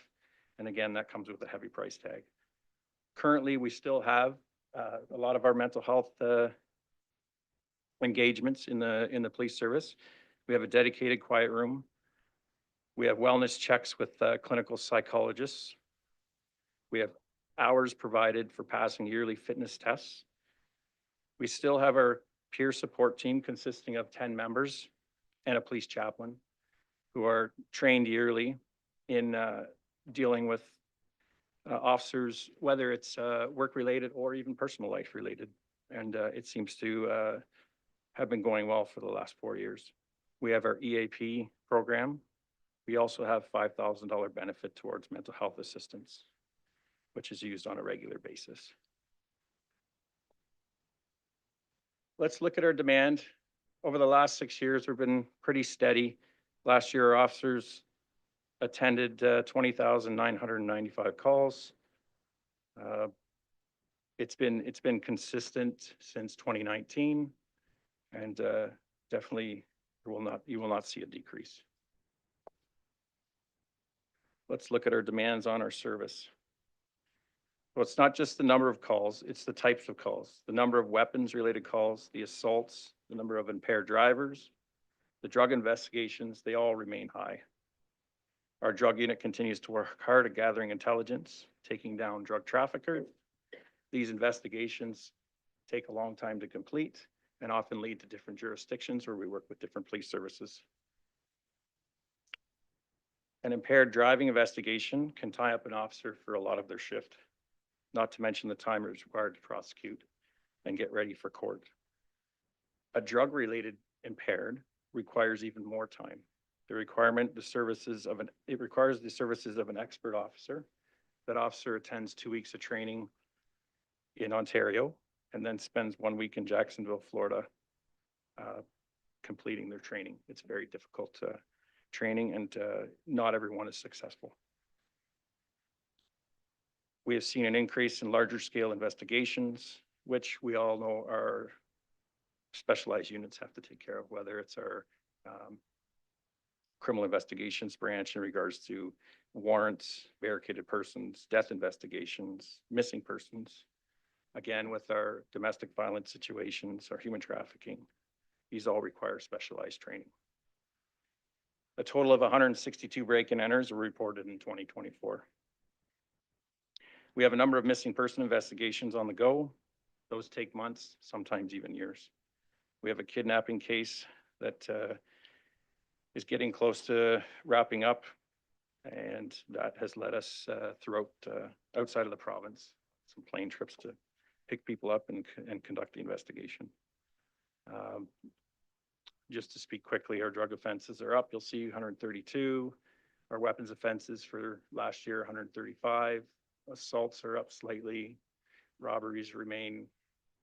And again, that comes with a heavy price tag. Currently, we still have a lot of our mental health engagements in the police service. We have a dedicated quiet room. We have wellness checks with clinical psychologists. We have hours provided for passing yearly fitness tests. We still have our peer support team consisting of 10 members and a police chaplain who are trained yearly in dealing with officers, whether it's work-related or even personal life-related. And it seems to have been going well for the last 4 years. We have our EAP program. We also have $5,000 benefit towards mental health assistance, which is used on a regular basis. Let's look at our demand. Over the last 6 years, we've been pretty steady. Last year, our officers attended 20,995 calls. It's been consistent since 2019, and definitely you will not see a decrease. Let's look at our demands on our service. Well, it's not just the number of calls, it's the types of calls, the number of weapons-related calls, the assaults, the number of impaired drivers, the drug investigations, they all remain high. Our drug unit continues to work hard at gathering intelligence, taking down drug traffickers. These investigations take a long time to complete and often lead to different jurisdictions where we work with different police services. An impaired driving investigation can tie up an officer for a lot of their shift, not to mention the time it is required to prosecute and get ready for court. A drug-related impaired requires even more time. It requires the services of an expert officer. That officer attends 2 weeks of training in Ontario and then spends 1 week in Jacksonville, Florida, completing their training. It's very difficult training, and not everyone is successful. We have seen an increase in larger scale investigations, which we all know our specialized units have to take care of, whether it's our criminal investigations branch in regards to warrants, barricaded persons, death investigations, missing persons. Again, with our domestic violence situations, our human trafficking, these all require specialized training. A total of 162 break-in enters were reported in 2024. We have a number of missing person investigations on the go. Those take months, sometimes even years. We have a kidnapping case that is getting close to wrapping up, and that has led us throughout outside of the province, some plane trips to pick people up and conduct the investigation. Just to speak quickly, our drug offenses are up. You'll see 132. Our weapons offenses for last year, 135. Assaults are up slightly. Robberies remain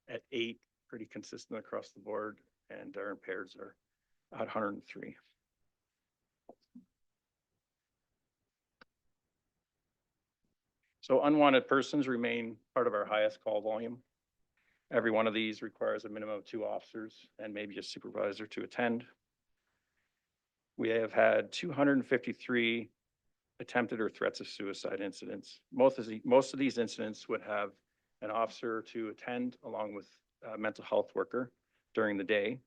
at 8, pretty consistent across the board, and our impaireds are at 103. So unwanted persons remain part of our highest call volume. Every one of these requires a minimum of 2 officers and maybe a supervisor to attend. We have had 253 attempted or threats of suicide incidents. Most of these incidents would have an officer to attend along with a mental health worker during the day.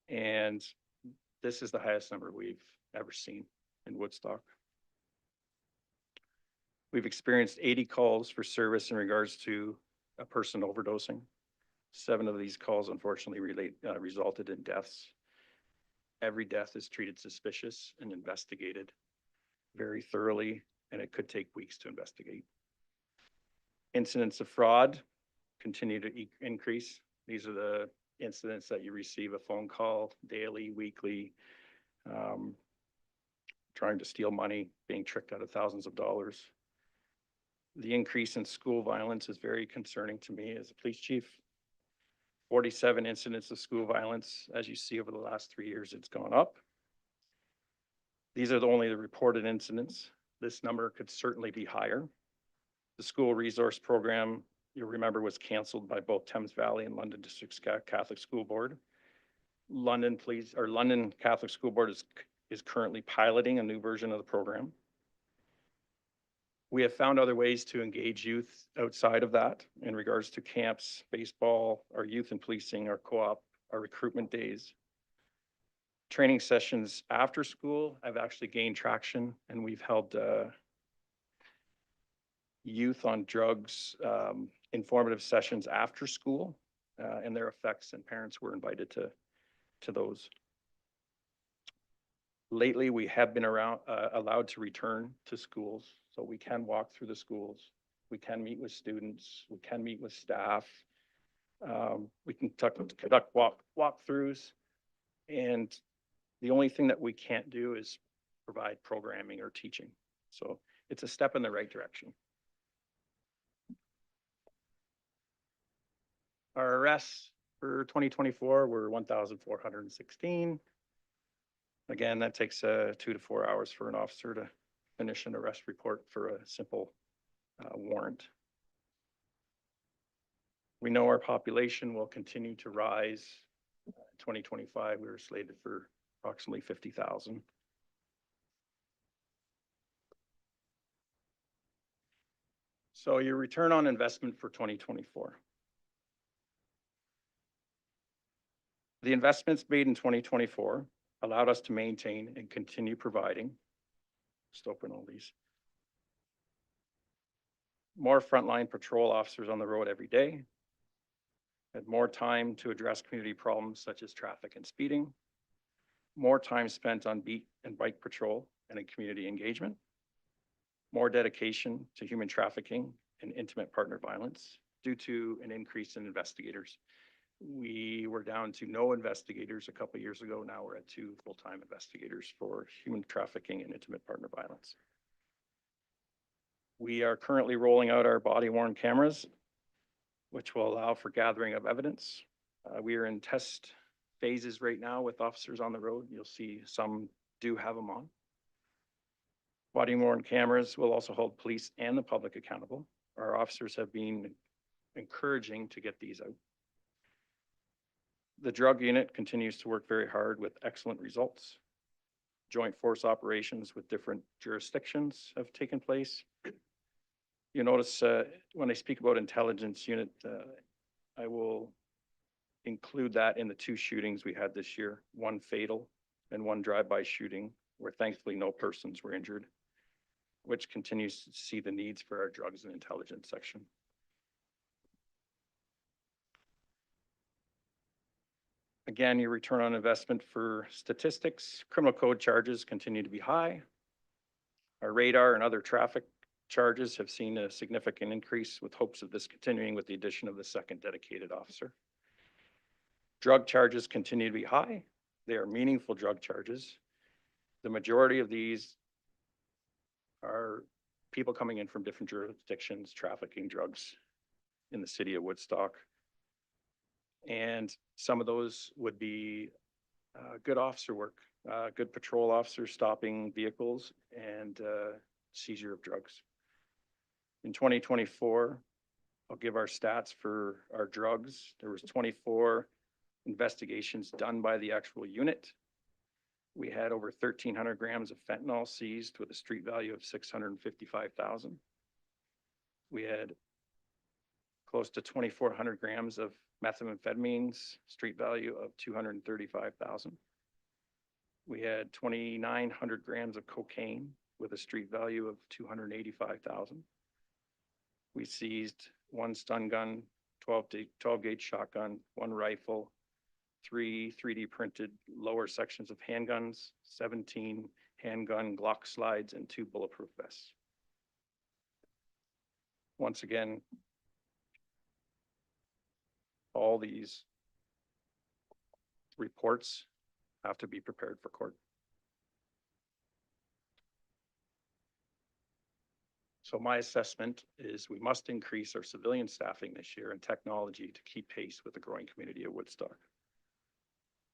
And this is the highest number we've ever seen in Woodstock. We've experienced 80 calls for service in regards to a person overdosing. 7 of these calls unfortunately resulted in deaths. Every death is treated suspicious and investigated very thoroughly, and it could take weeks to investigate. Incidents of fraud continue to increase. These are the incidents that you receive a phone call daily, weekly, trying to steal money, being tricked out of thousands of dollars. The increase in school violence is very concerning to me as a police chief. 47 incidents of school violence. As you see over the last 3 years, it's gone up. These are only the reported incidents. This number could certainly be higher. The school resource program, you'll remember, was canceled by both Thames Valley and London District Catholic School Board. London Catholic School Board is currently piloting a new version of the program. We have found other ways to engage youth outside of that in regards to camps, baseball, our youth and policing, our co-op, our recruitment days. Training sessions after school have actually gained traction, and we've held youth on drugs informative sessions after school and their effects, and parents were invited to those. Lately, we have been allowed to return to schools, so we can walk through the schools. We can meet with students. We can meet with staff. We can conduct walkthroughs. And the only thing that we can't do is provide programming or teaching. So it's a step in the right direction. Our arrests for 2024 were 1,416. Again, that takes 2 to 4 hours for an officer to finish an arrest report for a simple warrant. We know our population will continue to rise. In 2025, we were slated for approximately 50,000. So your return on investment for 2024. The investments made in 2024 allowed us to maintain and continue providing, just open all these, more frontline patrol officers on the road every day, had more time to address community problems such as traffic and speeding, more time spent on beat and bike patrol and in community engagement, more dedication to human trafficking and intimate partner violence due to an increase in investigators. We were down to no investigators a couple of years ago. Now we're at 2 full-time investigators for human trafficking and intimate partner violence. We are currently rolling out our body-worn cameras, which will allow for gathering of evidence. We are in test phases right now with officers on the road. You'll see some do have them on. Body-worn cameras will also hold police and the public accountable. Our officers have been encouraging to get these out. The drug unit continues to work very hard with excellent results. Joint force operations with different jurisdictions have taken place. You notice when I speak about intelligence unit, I will include that in the 2 shootings we had this year, 1 fatal and 1 drive-by shooting, where thankfully no persons were injured, which continues to see the needs for our drugs and intelligence section. Again, your return on investment for statistics, criminal code charges continue to be high. Our radar and other traffic charges have seen a significant increase, with hopes of this continuing with the addition of the 2nd dedicated officer. Drug charges continue to be high. They are meaningful drug charges. The majority of these are people coming in from different jurisdictions, trafficking drugs in the city of Woodstock. And some of those would be good officer work, good patrol officers stopping vehicles and seizure of drugs. In 2024, I'll give our stats for our drugs. There was 24 investigations done by the actual unit. We had over 1,300 grams of fentanyl seized with a street value of 655,000. We had close to 2,400 grams of methamphetamines, street value of 235,000. We had 2,900 grams of cocaine with a street value of 285,000. We seized one stun gun, 12 gauge shotgun, one rifle, 3 3D printed lower sections of handguns, 17 handgun Glock slides, and 2 bulletproof vests. Once again, all these reports have to be prepared for court. So my assessment is we must increase our civilian staffing this year and technology to keep pace with the growing community of Woodstock.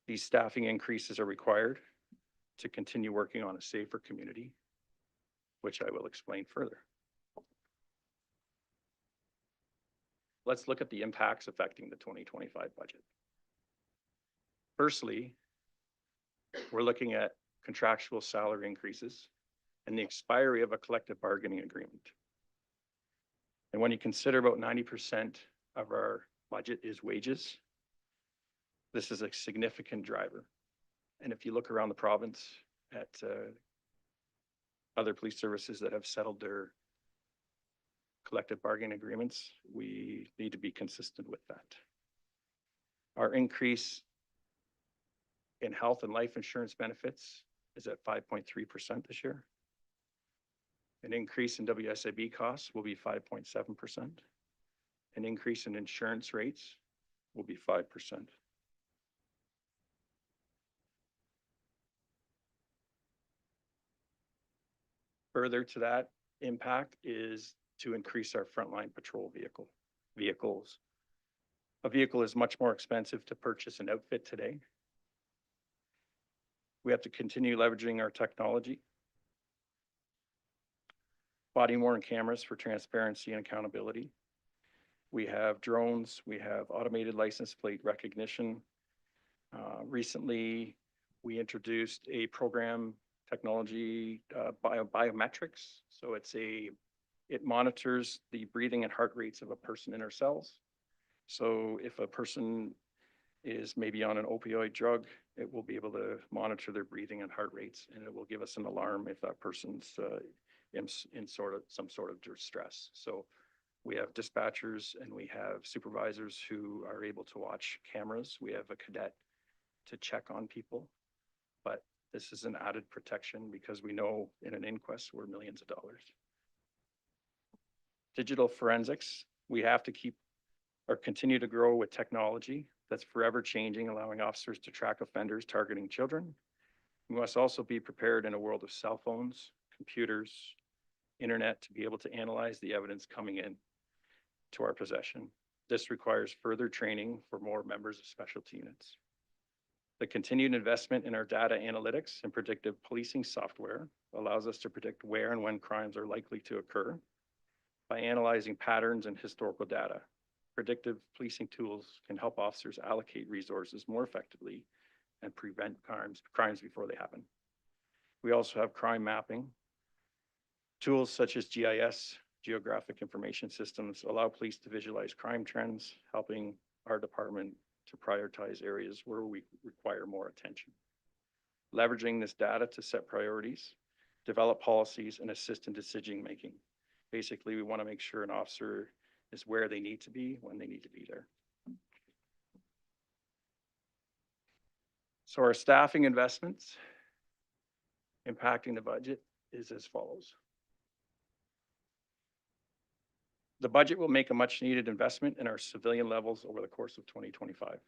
These staffing increases are required to continue working on a safer community, which I will explain further. Let's look at the impacts affecting the 2025 budget. Firstly, we're looking at contractual salary increases and the expiry of a collective bargaining agreement. And when you consider about 90% of our budget is wages, this is a significant driver. And if you look around the province at other police services that have settled their collective bargaining agreements, we need to be consistent with that. Our increase in health and life insurance benefits is at 5.3% this year. An increase in WSIB costs will be 5.7%. An increase in insurance rates will be 5%. Further to that impact is to increase our frontline patrol vehicles. A vehicle is much more expensive to purchase and outfit today. We have to continue leveraging our technology. Body-worn cameras for transparency and accountability. We have drones, we have automated license plate recognition. Recently, we introduced a program technology, biometrics. So it monitors the breathing and heart rates of a person in our cells. So if a person is maybe on an opioid drug, it will be able to monitor their breathing and heart rates, and it will give us an alarm if that person's in some sort of distress. So we have dispatchers and we have supervisors who are able to watch cameras. We have a cadet to check on people, but this is an added protection because we know in an inquest we're millions of dollars. Digital forensics, we have to keep or continue to grow with technology that's forever changing, allowing officers to track offenders targeting children. We must also be prepared in a world of cell phones, computers, internet to be able to analyze the evidence coming in to our possession. This requires further training for more members of specialty units. The continued investment in our data analytics and predictive policing software allows us to predict where and when crimes are likely to occur by analyzing patterns and historical data. Predictive policing tools can help officers allocate resources more effectively and prevent crimes before they happen. We also have crime mapping. Tools such as GIS, Geographic Information Systems, allow police to visualize crime trends, helping our department to prioritize areas where we require more attention. Leveraging this data to set priorities, develop policies, and assist in decision making. Basically, we want to make sure an officer is where they need to be when they need to be there. So our staffing investments impacting the budget is as follows. The budget will make a much needed investment in our civilian levels over the course of 2025.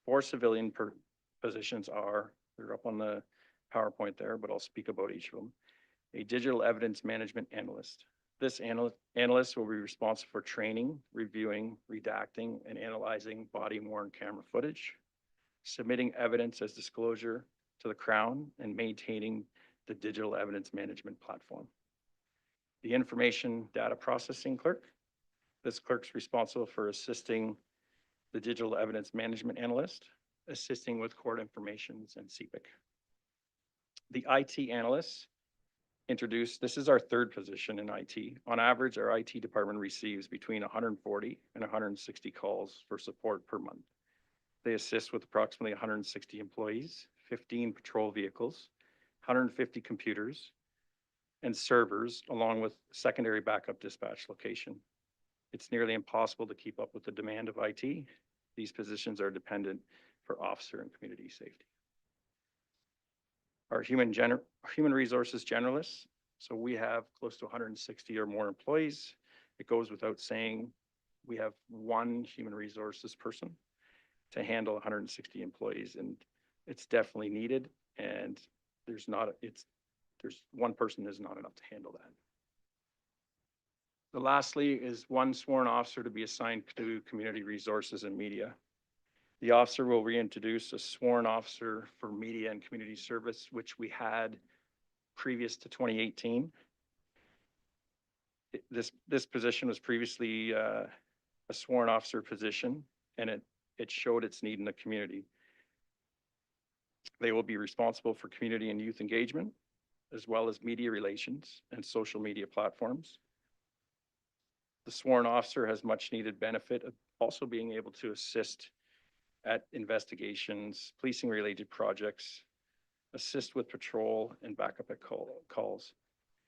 4 civilian positions are, they're up on the PowerPoint there, but I'll speak about each of them. A digital evidence management analyst. This analyst will be responsible for training, reviewing, redacting, and analyzing body-worn camera footage, submitting evidence as disclosure to the Crown, and maintaining the digital evidence management platform. The information data processing clerk. This clerk's responsible for assisting the digital evidence management analyst, assisting with court informations and CPIC. The IT analyst introduced, this is our third position in IT. On average, our IT department receives between 140 and 160 calls for support per month. They assist with approximately 160 employees, 15 patrol vehicles, 150 computers and servers, along with secondary backup dispatch location. It's nearly impossible to keep up with the demand of IT. These positions are dependent for officer and community safety. Our human resources generalists. So we have close to 160 or more employees. It goes without saying, we have one human resources person to handle 160 employees, and it's definitely needed. And there's one person is not enough to handle that. The lastly is one sworn officer to be assigned to community resources and media. The officer will reintroduce a sworn officer for media and community service, which we had previous to 2018. This position was previously a sworn officer position, and it showed its need in the community. They will be responsible for community and youth engagement, as well as media relations and social media platforms. The sworn officer has much needed benefit of also being able to assist at investigations, policing related projects, assist with patrol and backup at calls.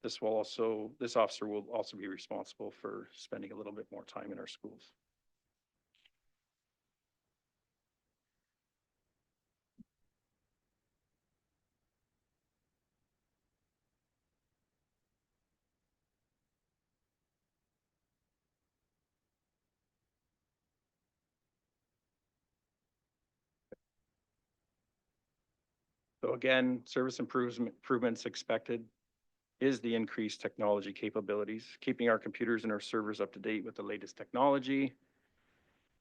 This officer will also be responsible for spending a little bit more time in our schools. So again, service improvements expected is the increased technology capabilities, keeping our computers and our servers up to date with the latest technology,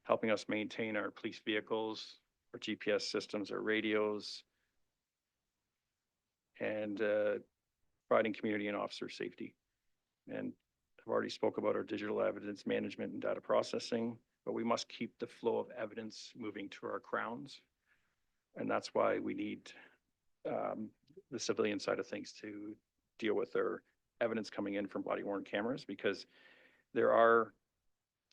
helping us maintain our police vehicles, our GPS systems, our radios, and providing community and officer safety. And I've already spoke about our digital evidence management and data processing, but we must keep the flow of evidence moving to our crowns. And that's why we need the civilian side of things to deal with their evidence coming in from body worn cameras, because there are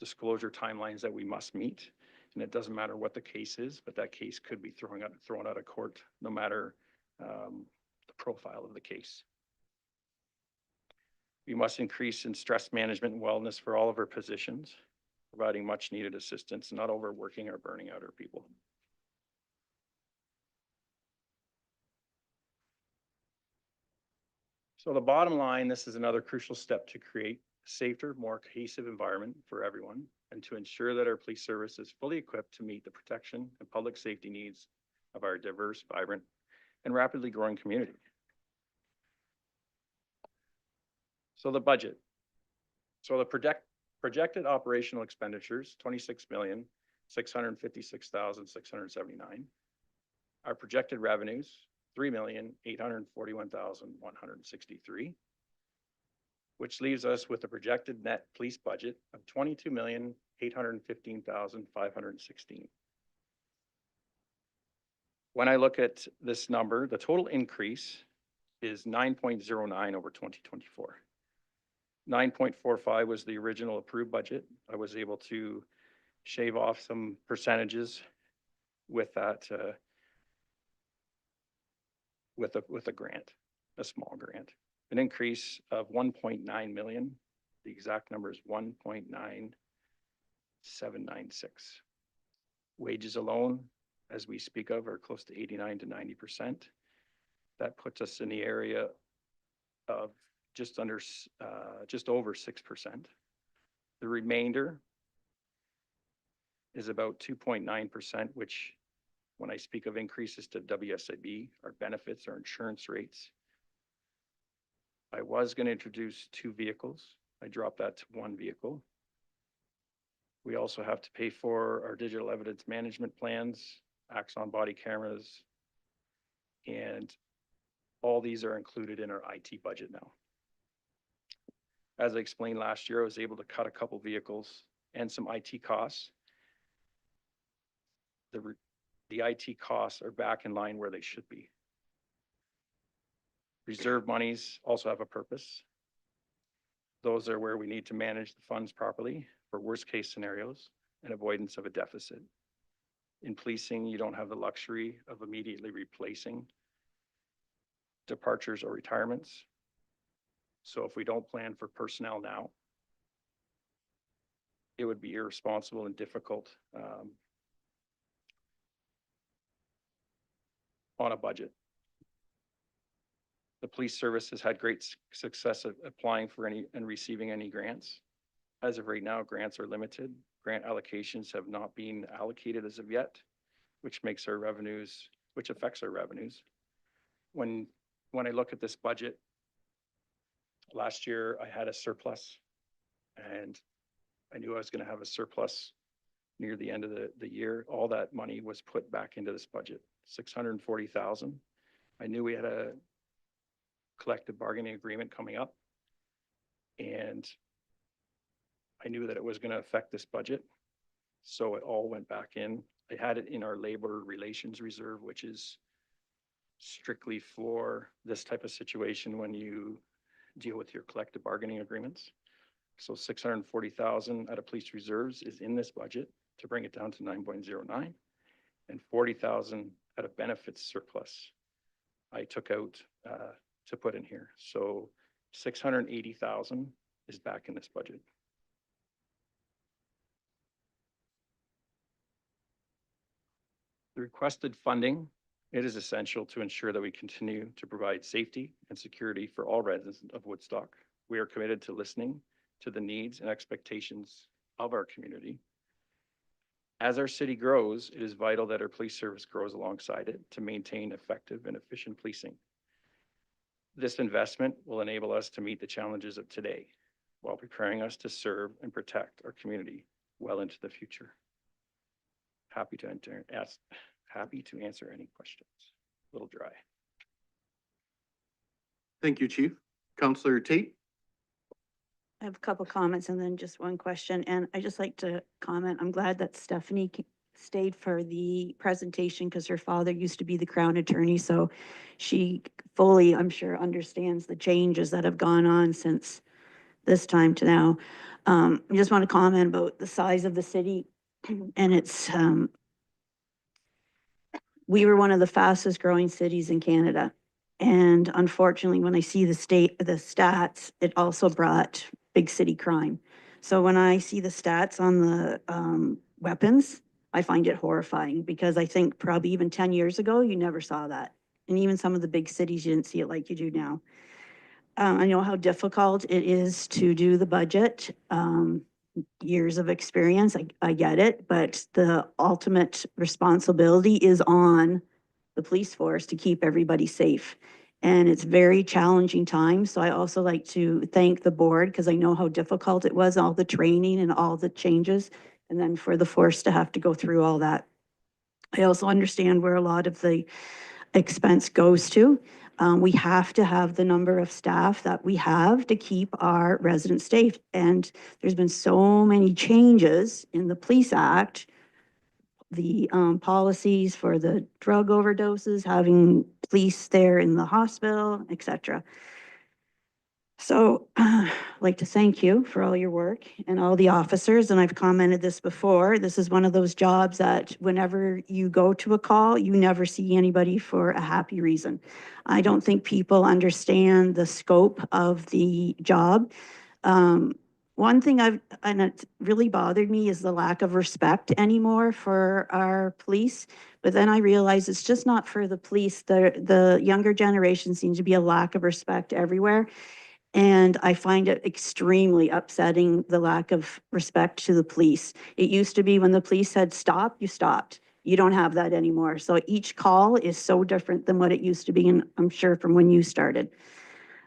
disclosure timelines that we must meet. And it doesn't matter what the case is, but that case could be thrown out of court, no matter the profile of the case. We must increase in stress management and wellness for all of our positions, providing much needed assistance, not overworking or burning out our people. So the bottom line, this is another crucial step to create a safer, more cohesive environment for everyone, and to ensure that our police service is fully equipped to meet the protection and public safety needs of our diverse, vibrant, and rapidly growing community. So the budget. So the projected operational expenditures, 26,656,679. Our projected revenues, 3,841,163, which leaves us with a projected net police budget of 22,815,516. When I look at this number, the total increase is 9.09 over 2024. 9.45 was the original approved budget. I was able to shave off some percentages with that, with a grant, a small grant. An increase of 1.9 million. The exact number is 1.9796. Wages alone, as we speak of, are close to 89 to 90%. That puts us in the area of just over 6%. The remainder is about 2.9%, which, when I speak of increases to WSIB, our benefits, our insurance rates. I was going to introduce 2 vehicles. I dropped that to 1 vehicle. We also have to pay for our digital evidence management plans, Axon body cameras, and all these are included in our IT budget now. As I explained last year, I was able to cut a couple vehicles and some IT costs. The IT costs are back in line where they should be. Reserve monies also have a purpose. Those are where we need to manage the funds properly for worst case scenarios and avoidance of a deficit. In policing, you don't have the luxury of immediately replacing departures or retirements. So if we don't plan for personnel now, it would be irresponsible and difficult on a budget. The police service has had great success at applying for any and receiving any grants. As of right now, grants are limited. Grant allocations have not been allocated as of yet, which makes our revenues, which affects our revenues. When I look at this budget, last year I had a surplus and I knew I was going to have a surplus near the end of the year. All that money was put back into this budget, 640,000. I knew we had a collective bargaining agreement coming up, and I knew that it was going to affect this budget. So it all went back in. I had it in our labor relations reserve, which is strictly for this type of situation when you deal with your collective bargaining agreements. So 640,000 out of police reserves is in this budget to bring it down to 9.09, and 40,000 out of benefits surplus I took out to put in here. So 680,000 is back in this budget. The requested funding, it is essential to ensure that we continue to provide safety and security for all residents of Woodstock. We are committed to listening to the needs and expectations of our community. As our city grows, it is vital that our police service grows alongside it to maintain effective and efficient policing. This investment will enable us to meet the challenges of today while preparing us to serve and protect our community well into the future. Happy to answer any questions. A little dry. Thank you, Chief. Counselor Tate? I have a couple comments and then just one question. And I just like to comment, I'm glad that Stephanie stayed for the presentation because her father used to be the Crown Attorney. So she fully, I'm sure, understands the changes that have gone on since this time to now. I just want to comment about the size of the city, and it's, we were one of the fastest growing cities in Canada. And unfortunately, when I see the stats, it also brought big city crime. So when I see the stats on the weapons, I find it horrifying because I think probably even 10 years ago, you never saw that. And even some of the big cities, you didn't see it like you do now. I know how difficult it is to do the budget. Years of experience, I get it, but the ultimate responsibility is on the police force to keep everybody safe. And it's very challenging times. So I also like to thank the board because I know how difficult it was, all the training and all the changes, and then for the force to have to go through all that. I also understand where a lot of the expense goes to. We have to have the number of staff that we have to keep our residents safe. And there's been so many changes in the Police Act, the policies for the drug overdoses, having police there in the hospital, etc. So I'd like to thank you for all your work and all the officers. And I've commented this before. This is one of those jobs that whenever you go to a call, you never see anybody for a happy reason. I don't think people understand the scope of the job. One thing and it really bothered me is the lack of respect anymore for our police. But then I realized it's just not for the police. The younger generation seems to be a lack of respect everywhere. And I find it extremely upsetting, the lack of respect to the police. It used to be when the police said stop, you stopped. You don't have that anymore. So each call is so different than what it used to be, and I'm sure from when you started.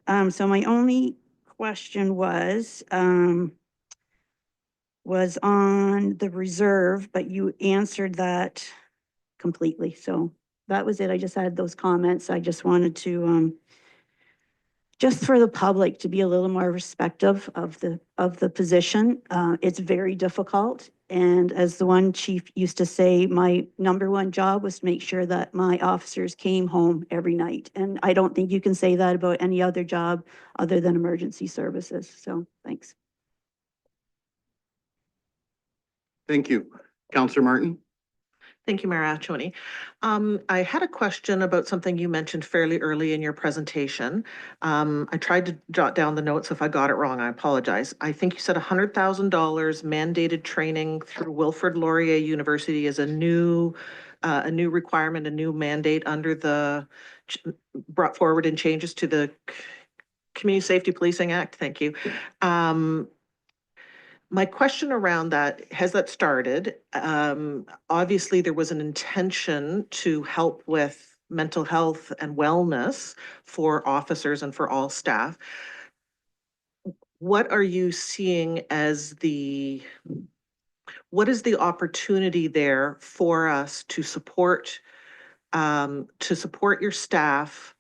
So my only question was on the reserve, but you answered that completely. So that was it. I just had those comments. I just wanted to just for the public to be a little more respectful of the position. It's very difficult. And as the one chief used to say, my number one job was to make sure that my officers came home every night. And I don't think you can say that about any other job other than emergency services. So thanks. Thank you. Counselor Martin? Thank you, Mayor Achoni. I had a question about something you mentioned fairly early in your presentation. I tried to jot down the notes. If I got it wrong, I apologize. I think you said $100,000 mandated training through Wilfrid Laurier University is a new requirement, a new mandate under the brought forward in changes to the Community Safety Policing Act. Thank you. My question around that, has that started? Obviously, there was an intention to help with mental health and wellness for officers and for all staff. What are you seeing as what is the opportunity there for us to support your staff?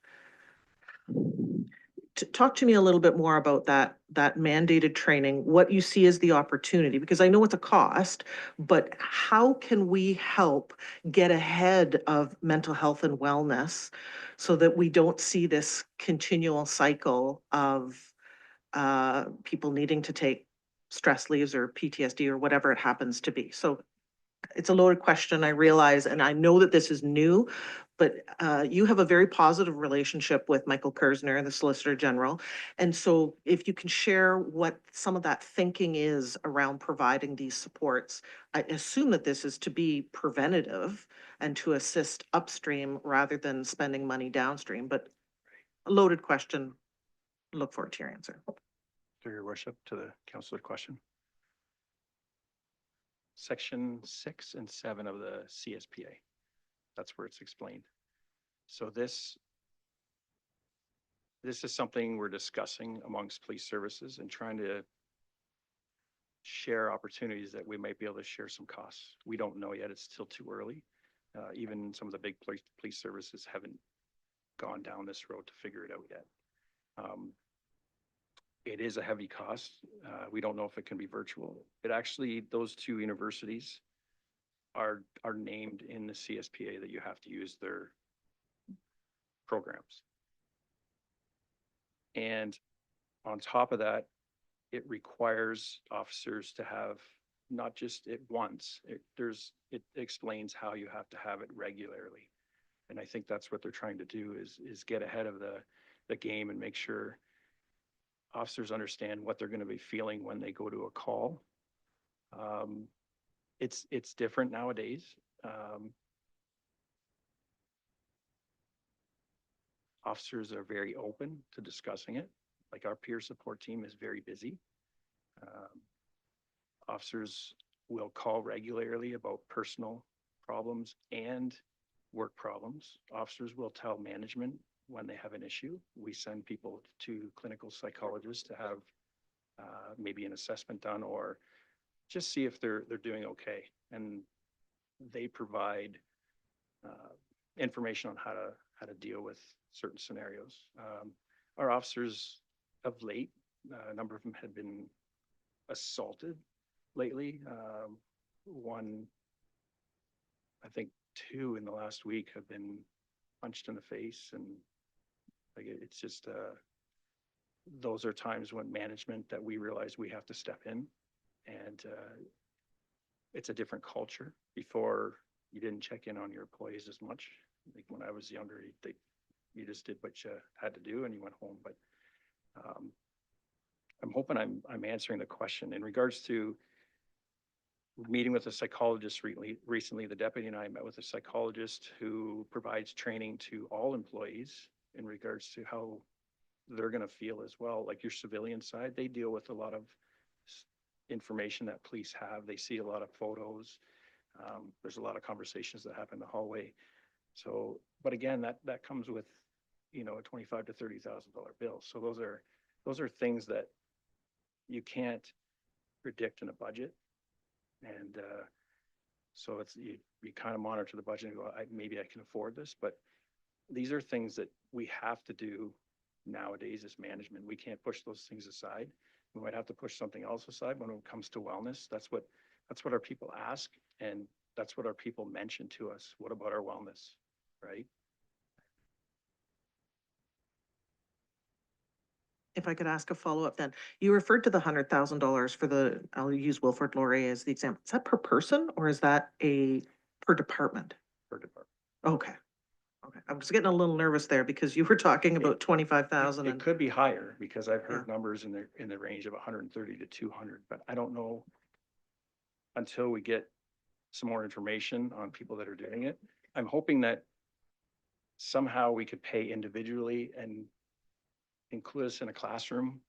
Talk to me a little bit more about that mandated training, what you see as the opportunity, because I know it's a cost, but how can we help get ahead of mental health and wellness so that we don't see this continual cycle of people needing to take stress leaves or PTSD or whatever it happens to be? So it's a loaded question, I realize, and I know that this is new, but you have a very positive relationship with Michael Kersner, the Solicitor General. And so if you can share what some of that thinking is around providing these supports, I assume that this is to be preventative and to assist upstream rather than spending money downstream, but a loaded question. Look forward to your answer. Through your worship, to the councillor question. Section 6 and 7 of the CSPA. That's where it's explained. So this is something we're discussing amongst police services and trying to share opportunities that we might be able to share some costs. We don't know yet. It's still too early. Even some of the big police services haven't gone down this road to figure it out yet. It is a heavy cost. We don't know if it can be virtual. It actually, those two universities are named in the CSPA that you have to use their programs. And on top of that, it requires officers to have not just it once, it explains how you have to have it regularly. And I think that's what they're trying to do is get ahead of the game and make sure officers understand what they're going to be feeling when they go to a call. It's different nowadays. Officers are very open to discussing it. Like our peer support team is very busy. Officers will call regularly about personal problems and work problems. Officers will tell management when they have an issue. We send people to clinical psychologists to have maybe an assessment done or just see if they're doing okay. And they provide information on how to deal with certain scenarios. Our officers of late, a number of them had been assaulted lately. One, I think 2 in the last week have been punched in the face, and like it's just those are times when management that we realize we have to step in, and it's a different culture. Before, you didn't check in on your employees as much. Like when I was younger, you just did what you had to do and you went home. But I'm hoping I'm answering the question in regards to meeting with a psychologist recently. The deputy and I met with a psychologist who provides training to all employees in regards to how they're going to feel as well. Like your civilian side, they deal with a lot of information that police have. They see a lot of photos. There's a lot of conversations that happen in the hallway. So, but again, that comes with, a $25,000 to $30,000 bill. So those are things that you can't predict in a budget. And so it's you kind of monitor the budget and go, maybe I can afford this, but these are things that we have to do nowadays is management. We can't push those things aside. We might have to push something else aside when it comes to wellness. That's what our people ask, and that's what our people mention to us. What about our wellness, right? If I could ask a follow-up then, you referred to the $100,000 for the, I'll use Wilford Laurier as the example. Is that per person or is that a per department? Per department. Okay. Okay. I'm just getting a little nervous there because you were talking about 25,000 It and, could be higher because I've heard numbers in the range of 130 to 200, but I don't know until we get some more information on people that are doing it. I'm hoping that somehow we could pay individually and include us in a classroom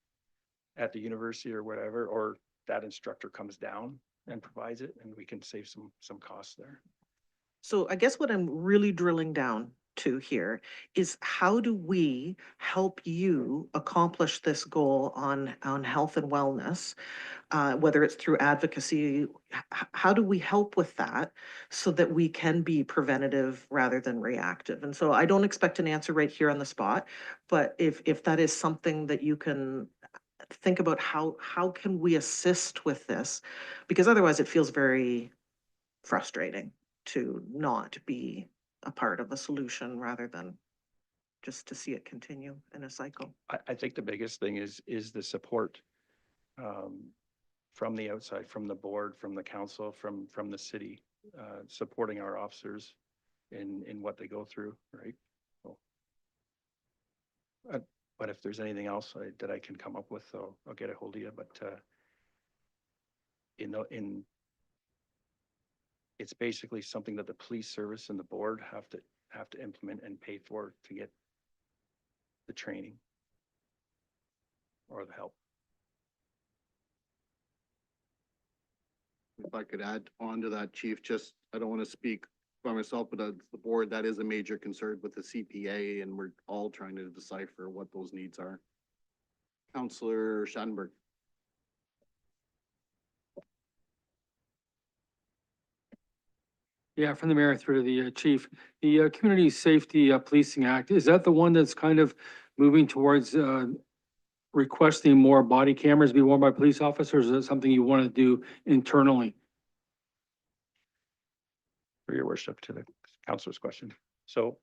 at the university or whatever, or that instructor comes down and provides it and we can save some costs there. so I guess what I'm really drilling down to here is how do we help you accomplish this goal on health and wellness? Whether it's through advocacy, how do we help with that so that we can be preventative rather than reactive? And so I don't expect an answer right here on the spot, but if that is something that you can think about, how can we assist with this? Because otherwise it feels very frustrating to not be a part of a solution rather than just to see it continue in a cycle. I think the biggest thing is the support from the outside, from the board, from the council, from the city, supporting our officers in what they go through, right? So, but if there's anything else that I can come up with, I'll get a hold of you. But it's basically something that the police service and the board have to implement and pay for to get the training or the help. If I could add on to that, Chief, just, I don't want to speak by myself, but the board, that is a major concern with the CPA, and we're all trying to decipher what those needs are. Counselor Schattenberg. Yeah, from the mayor through the chief, the Community Safety Policing Act, is that the one that's kind of moving towards requesting more body cameras be worn by police officers? Or is that something you want to do internally? For your worship, to the councilor's question. So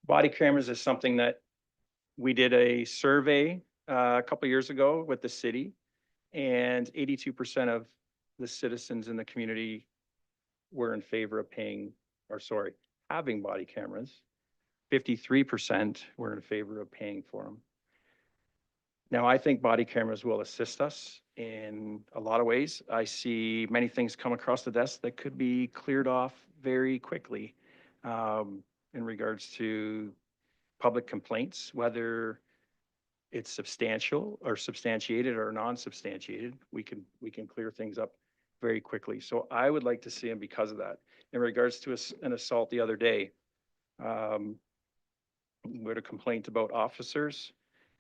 body cameras is something that we did a survey a couple of years ago with the city, and 82% of the citizens in the community were in favor of having body cameras. 53% were in favor of paying for them. Now, I think body cameras will assist us in a lot of ways. I see many things come across the desk that could be cleared off very quickly in regards to public complaints, whether it's substantial or substantiated or non-substantiated. We can clear things up very quickly. So I would like to see them because of that. In regards to an assault the other day, we had a complaint about officers,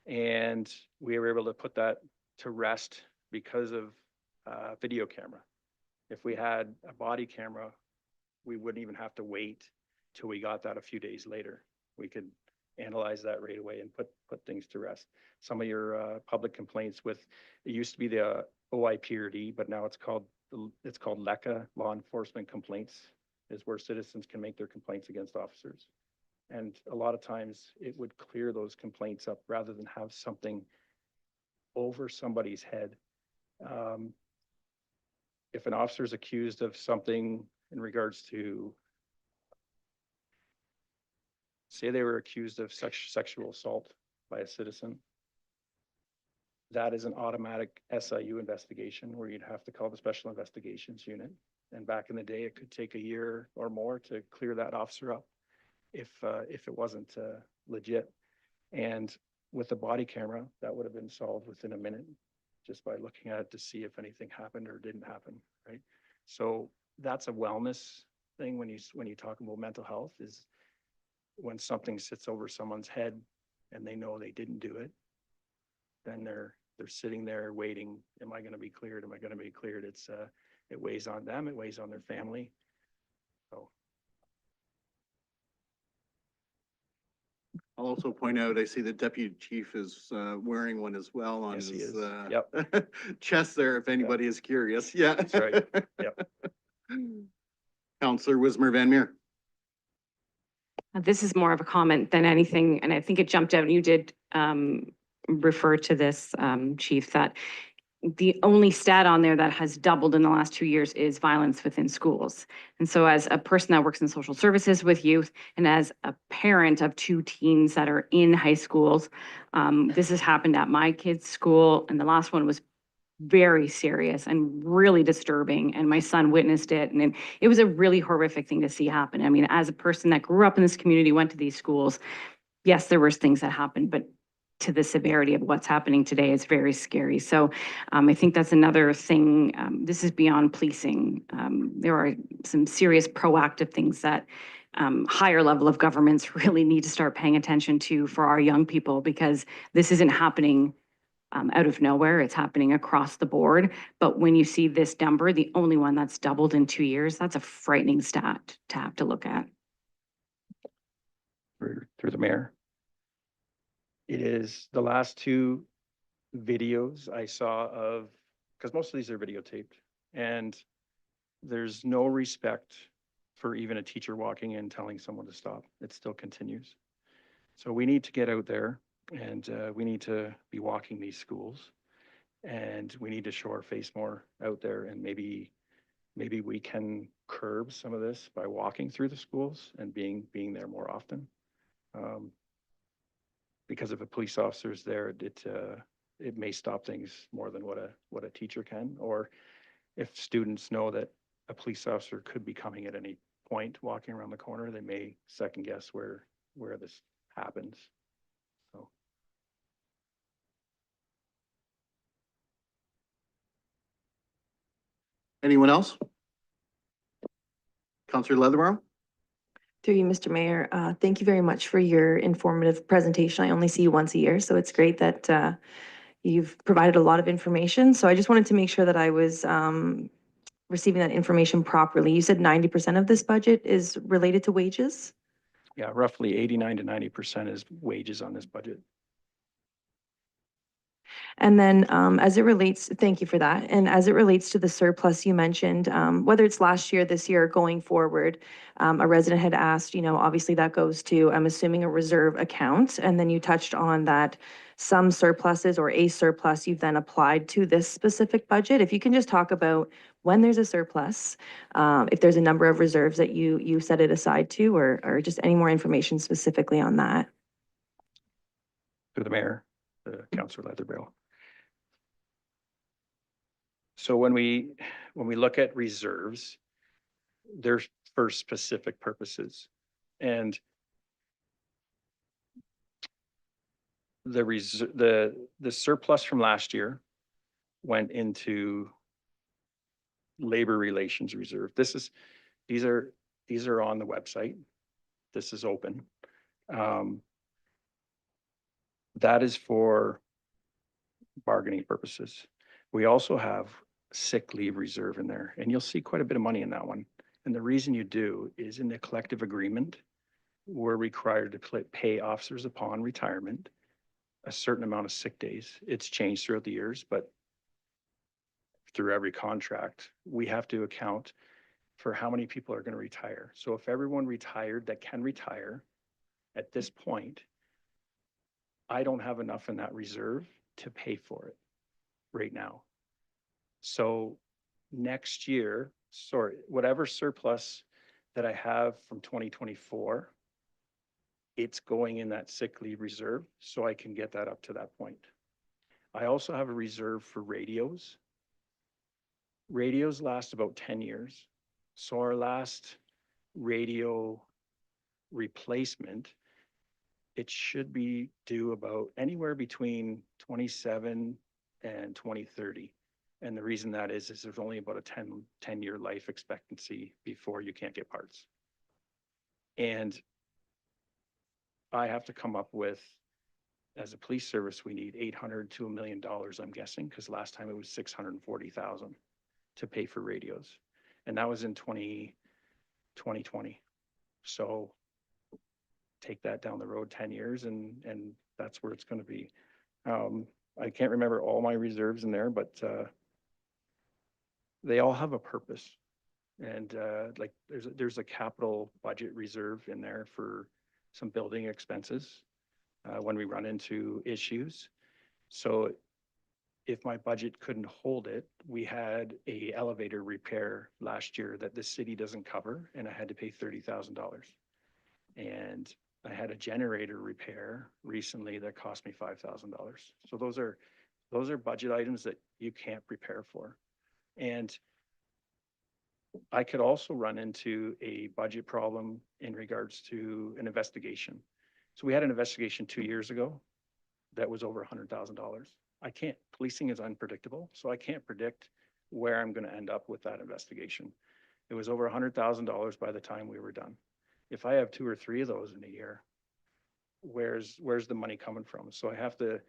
and we were able to put that to rest because of video camera. If we had a body camera, we wouldn't even have to wait till we got that a few days later. We could analyze that right away and put things to rest. Some of your public complaints with, it used to be the OIPRD, but now it's called LECA, Law Enforcement Complaints, is where citizens can make their complaints against officers. And a lot of times it would clear those complaints up rather than have something over somebody's head. If an officer is accused of something in regards to, say they were accused of sexual assault by a citizen, that is an automatic SIU investigation where you'd have to call the Special Investigations Unit. And back in the day, it could take a year or more to clear that officer up if it wasn't legit. And with the body camera, that would have been solved within a minute just by looking at it to see if anything happened or didn't happen, right? So that's a wellness thing when you talk about mental health, is when something sits over someone's head and they know they didn't do it, then they're sitting there waiting. Am I going to be cleared? Am I going to be cleared? It weighs on them. It weighs on their family. So I'll also point out, I see the deputy chief is wearing one as well on Yes, he his is. Yep. chest there, if anybody is curious. Yeah. That's right. Yep. Counselor Wismer Van Meer. This is more of a comment than anything, and I think it jumped out, and you did refer to this, Chief, that the only stat on there that has doubled in the last 2 years is violence within schools. And so as a person that works in social services with youth and as a parent of 2 teens that are in high schools, this has happened at my kids' school, and the last one was very serious and really disturbing, and my son witnessed it, and it was a really horrific thing to see happen. I mean, as a person that grew up in this community, went to these schools, yes, there was things that happened, but to the severity of what's happening today is very scary. So I think that's another thing. This is beyond policing. There are some serious proactive things that higher level of governments really need to start paying attention to for our young people, because this isn't happening out of nowhere. It's happening across the board. But when you see this number, the only one that's doubled in 2 years, that's a frightening stat to have to look at. Through the mayor. It is the last 2 videos I saw of, because most of these are videotaped, and there's no respect for even a teacher walking in telling someone to stop. It still continues. So we need to get out there, and we need to be walking these schools, and we need to show our face more out there, and maybe we can curb some of this by walking through the schools and being there more often. Because if a police officer is there, it may stop things more than what a teacher can. Or if students know that a police officer could be coming at any point, walking around the corner, they may second guess where this happens. So. Anyone else? Counselor Leatherborough? Through you, Mr. Mayor, thank you very much for your informative presentation. I only see you once a year, so it's great that you've provided a lot of information. So I just wanted to make sure that I was receiving that information properly. You said 90% of this budget is related to wages? Yeah, roughly 89 to 90% is wages on this budget. And then as it relates, thank you for that. And as it relates to the surplus you mentioned, whether it's last year, this year, or going forward, a resident had asked, obviously that goes to, I'm assuming, a reserve account. And then you touched on that some surpluses or a surplus you've then applied to this specific budget. If you can just talk about when there's a surplus, if there's a number of reserves that you set it aside to, or just any more information specifically on that. Through the mayor, Councillor Leatherbill. So when we look at reserves, they're for specific purposes. And the surplus from last year went into labor relations reserve. These are on the website. This is open. That is for bargaining purposes. We also have sick leave reserve in there, and you'll see quite a bit of money in that one. And the reason you do is in the collective agreement, we're required to pay officers upon retirement a certain amount of sick days. It's changed throughout the years, but through every contract, we have to account for how many people are going to retire. So if everyone retired that can retire at this point, I don't have enough in that reserve to pay for it right now. So next year, whatever surplus that I have from 2024, it's going in that sick leave reserve so I can get that up to that point. I also have a reserve for radios. Radios last about 10 years. So our last radio replacement, it should be due about anywhere between 27 and 2030. And the reason that is there's only about a 10-year life expectancy before you can't get parts. And I have to come up with, as a police service, we need $800 to $1 million, I'm guessing, because last time it was 640,000 to pay for radios. And that was in 2020. So take that down the road 10 years and that's where it's going to be. I can't remember all my reserves in there, but they all have a purpose. And like there's a capital budget reserve in there for some building expenses when we run into issues. So if my budget couldn't hold it, we had a elevator repair last year that the city doesn't cover, and I had to pay $30,000. And I had a generator repair recently that cost me $5,000. So those are budget items that you can't prepare for. And I could also run into a budget problem in regards to an investigation. So we had an investigation 2 years ago that was over $100,000. Policing is unpredictable, so I can't predict where I'm going to end up with that investigation. It was over $100,000 by the time we were done. If I have 2 or 3 of those in a year, where's the money coming from? So I have to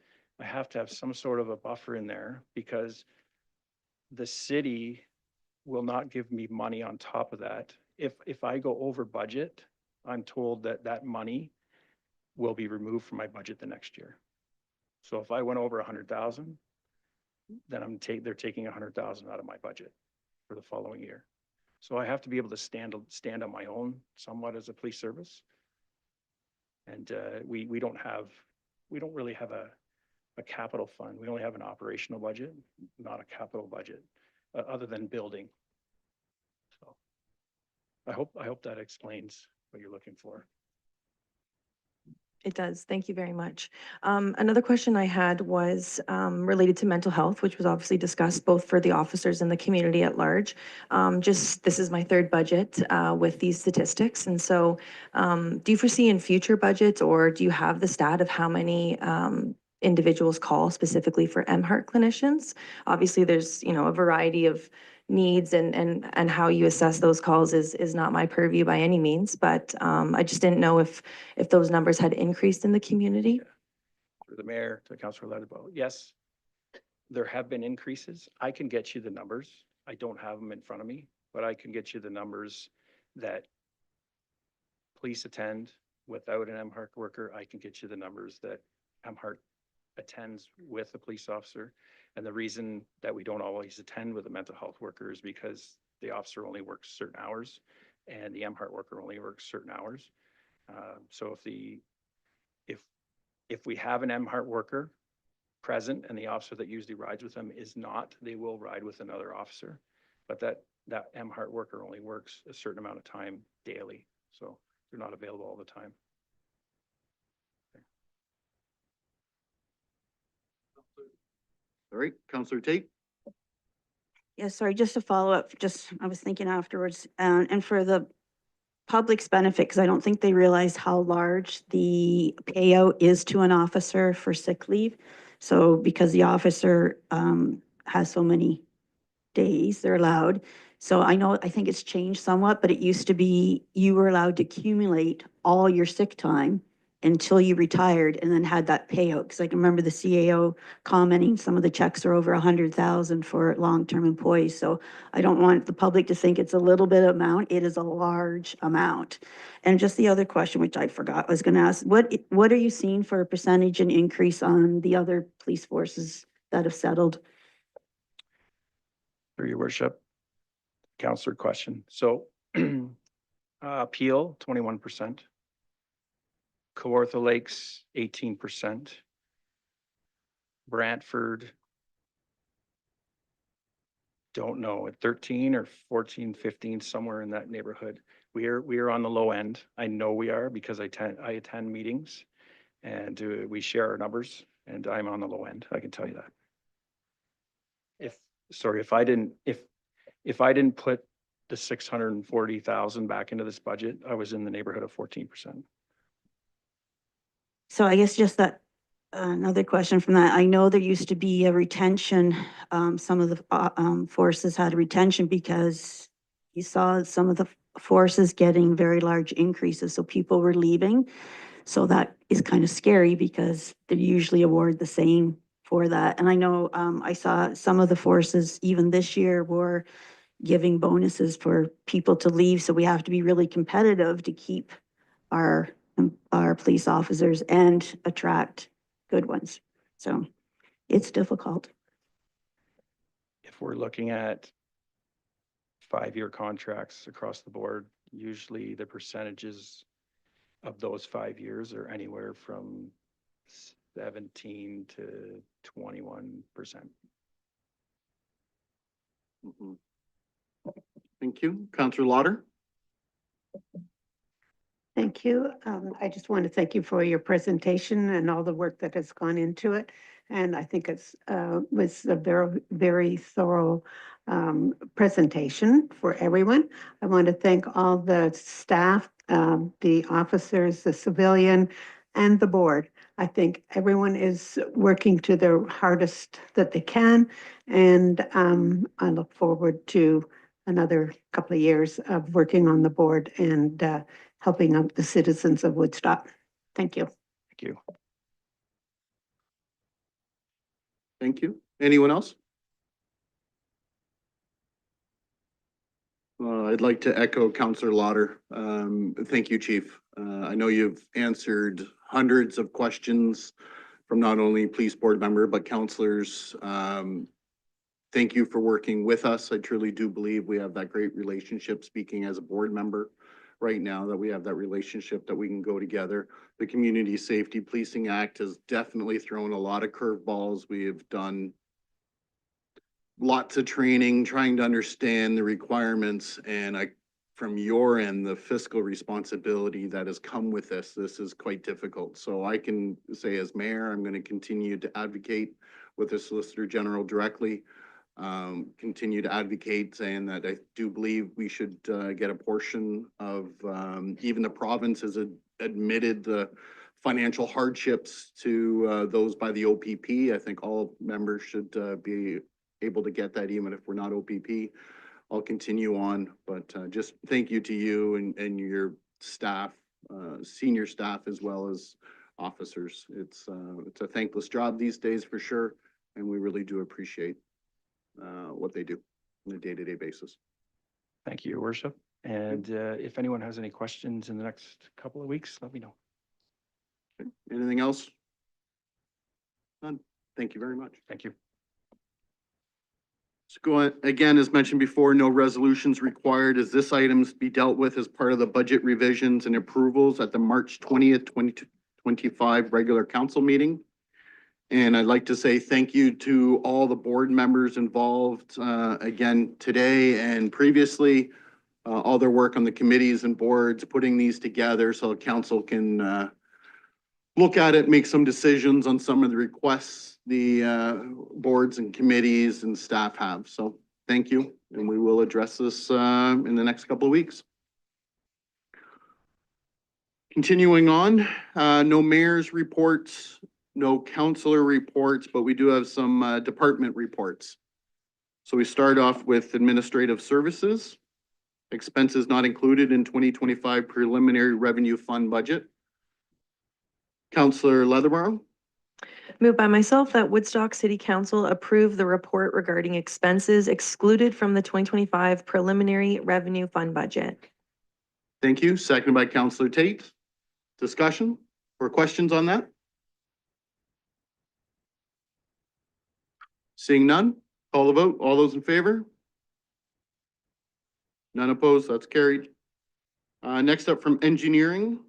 have some sort of a buffer in there, because the city will not give me money on top of that. If I go over budget, I'm told that money will be removed from my budget the next year. So if I went over 100,000, then they're taking 100,000 out of my budget for the following year. So I have to be able to stand on my own somewhat as a police service. And we don't really have a capital fund. We only have an operational budget, not a capital budget, other than building. So I hope that explains what you're looking for. It does. Thank you very much. Another question I had was related to mental health, which was obviously discussed both for the officers and the community at large. This is my third budget with these statistics. And so do you foresee in future budgets, or do you have the stat of how many individuals call specifically for MHeart clinicians? Obviously, there's, a variety of needs, and how you assess those calls is not my purview by any means, but I just didn't know if those numbers had increased in the community. Through the mayor to Councilor Leatherbow, yes, there have been increases. I can get you the numbers. I don't have them in front of me, but I can get you the numbers that police attend without an MHeart worker. I can get you the numbers that MHeart attends with a police officer. And the reason that we don't always attend with a mental health worker is because the officer only works certain hours and the MHeart worker only works certain hours. So if we have an MHeart worker present and the officer that usually rides with them is not, they will ride with another officer. But that MHeart worker only works a certain amount of time daily. So they're not available all the time. All right, Councillor Tate. Yeah, sorry, just to follow up, I was thinking afterwards, and for the public's benefit, because I don't think they realize how large the payout is to an officer for sick leave. So because the officer has so many days they're allowed. So I think it's changed somewhat, but it used to be you were allowed to accumulate all your sick time until you retired and then had that payout. Because I can remember the CAO commenting some of the checks are over 100,000 for long-term employees. So I don't want the public to think it's a little bit of amount. It is a large amount. And just the other question, which I forgot, I was going to ask, what are you seeing for a percentage and increase on the other police forces that have settled? Through your worship, Councillor question. So Peel, 21%. Kawartha Lakes, 18%. Brantford, don't know, at 13 or 14, 15, somewhere in that neighborhood. We are on the low end. I know we are because I attend meetings and we share our numbers, and I'm on the low end. I can tell you that. If I didn't put the 640,000 back into this budget, I was in the neighborhood of 14%. So I guess just that, another question from that. I know there used to be a retention. Some of the forces had a retention because you saw some of the forces getting very large increases. So people were leaving. So that is kind of scary because they usually award the same for that. And I know I saw some of the forces even this year were giving bonuses for people to leave. So we have to be really competitive to keep our our police officers and attract good ones. So it's difficult. If we're looking at 5-year contracts across the board, usually the percentages of those 5 years are anywhere from 17 to 21%. Mhm. Thank you. Counselor Lauder? Thank you. I just want to thank you for your presentation and all the work that has gone into it. And I think it's was a very, very thorough presentation for everyone. I want to thank all the staff, the officers, the civilian, and the board. I think everyone is working to their hardest that they can. And I look forward to another couple of years of working on the board and helping out the citizens of Woodstock. Thank you. Thank you. Thank you. Anyone else? I'd like to echo Counselor Lauder. Thank you, Chief. I know you've answered hundreds of questions from not only police board member, but counselors. Thank you for working with us. I truly do believe we have that great relationship, speaking as a board member right now, that we have that relationship that we can go together. The Community Safety Policing Act has definitely thrown a lot of curveballs. We have done lots of training, trying to understand the requirements, and from your end, the fiscal responsibility that has come with this is quite difficult. So I can say as mayor, I'm going to continue to advocate with the Solicitor General directly, continue to advocate, saying that I do believe we should get a portion of, even the province has admitted the financial hardships to those by the OPP. I think all members should be able to get that, even if we're not OPP. I'll continue on, but just thank you to you and your staff, senior staff, as well as officers. It's a thankless job these days for sure, and we really do appreciate what they do on a day-to-day basis. Thank you, Your Worship. And if anyone has any questions in the next couple of weeks, let me know. Okay. Anything else? None. Thank you very much. Thank you. So go on, again, as mentioned before, no resolutions required as this items be dealt with as part of the budget revisions and approvals at the March 20th, 2025 regular council meeting. And I'd like to say thank you to all the board members involved, again, today and previously, all their work on the committees and boards, putting these together so council can look at it, make some decisions on some of the requests the boards and committees and staff have. So thank you, and we will address this in the next couple of weeks. Continuing on, no mayor's reports, no councilor reports, but we do have some department reports. So we start off with administrative services. Expenses not included in 2025 preliminary revenue fund budget. Councilor Leatherborough. Moved by myself that Woodstock City Council approve the report regarding expenses excluded from the 2025 preliminary revenue fund budget. Thank you. Seconded by Councilor Tate. Discussion or questions on that? Seeing none, call the vote. All those in favor? None opposed, that's carried. Next up from engineering.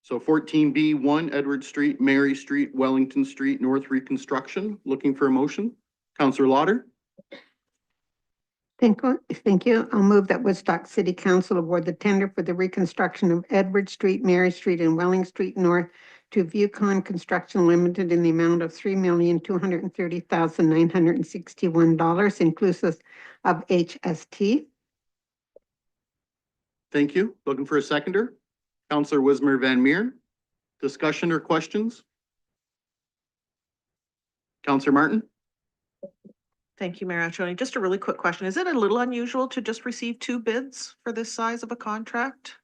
So 14B1, Edward Street, Mary Street, Wellington Street, North Reconstruction. Looking for a motion. Councilor Lauder. Thank you. I'll move that Woodstock City Council award the tender for the reconstruction of Edward Street, Mary Street, and Welling Street North to Viewcon Construction Limited in the amount of $3,230,961, inclusive of HST. Thank you. Looking for a seconder. Councilor Wismer Van Meer. Discussion or questions? Councilor Martin. Thank you, Mayor Angeloni. Just a really quick question. Is it a little unusual to just receive 2 bids for this size of a contract?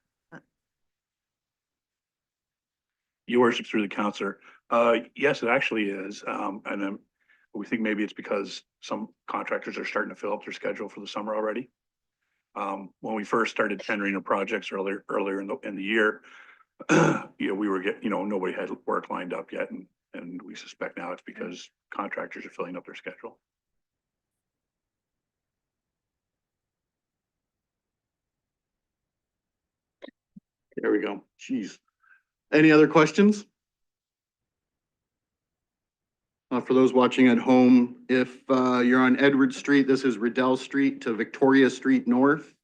Your worship, through the counselor. Yes, it actually is. And we think maybe it's because some contractors are starting to fill up their schedule for the summer already. When we first started tendering the projects earlier in the year, we were nobody had work lined up yet, and we suspect now it's because contractors are filling up their schedule. There we go. Jeez. Any other questions? For those watching at home, if you're on Edward Street, this is Riddell Street to Victoria Street North.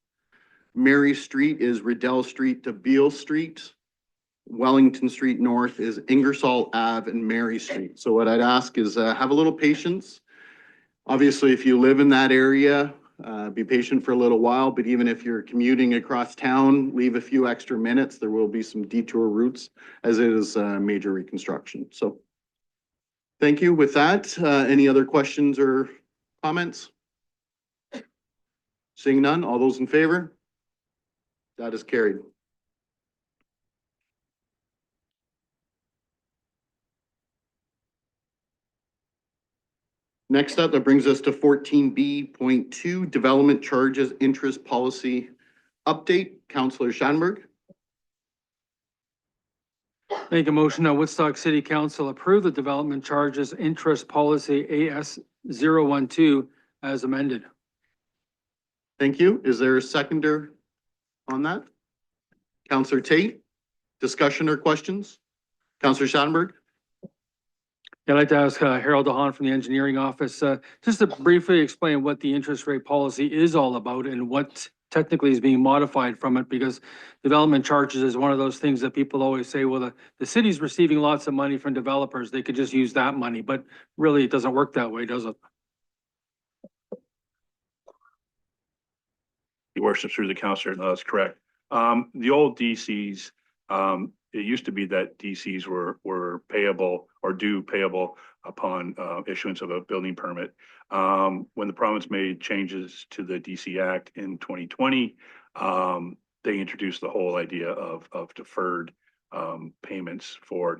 Mary Street is Riddell Street to Beale Street. Wellington Street North is Ingersoll Ave and Mary Street. So what I'd ask is have a little patience. Obviously, if you live in that area, be patient for a little while, but even if you're commuting across town, leave a few extra minutes. There will be some detour routes as it is major reconstruction. So thank you. With that, any other questions or comments? Seeing none, all those in favor? That is carried. Next up, that brings us to 14B.2, Development Charges Interest Policy Update. Councillor Schanberg. Make a motion that Woodstock City Council approve the development charges interest policy AS 012 as amended. Thank you. Is there a seconder on that? Councillor Tate, discussion or questions? Councillor Schanberg. I'd like to ask Harold DeHaan from the engineering office, just to briefly explain what the interest rate policy is all about and what technically is being modified from it, because development charges is one of those things that people always say, well, the city's receiving lots of money from developers. They could just use that money, but really it doesn't work that way, does it? Your worship, through the councillor, no, that's correct. The old DCs, it used to be that DCs were payable or due payable upon issuance of a building permit. When the province made changes to the DC Act in 2020, they introduced the whole idea of deferred payments for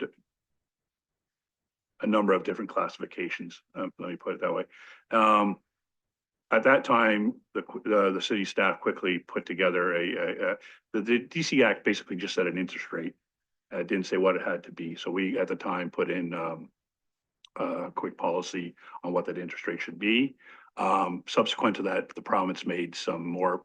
a number of different classifications. Let me put it that way. At that time, the city staff quickly put together the DC Act basically just set an interest rate. It didn't say what it had to be. So we, at the time, put in a quick policy on what that interest rate should be. Subsequent to that, the province made some more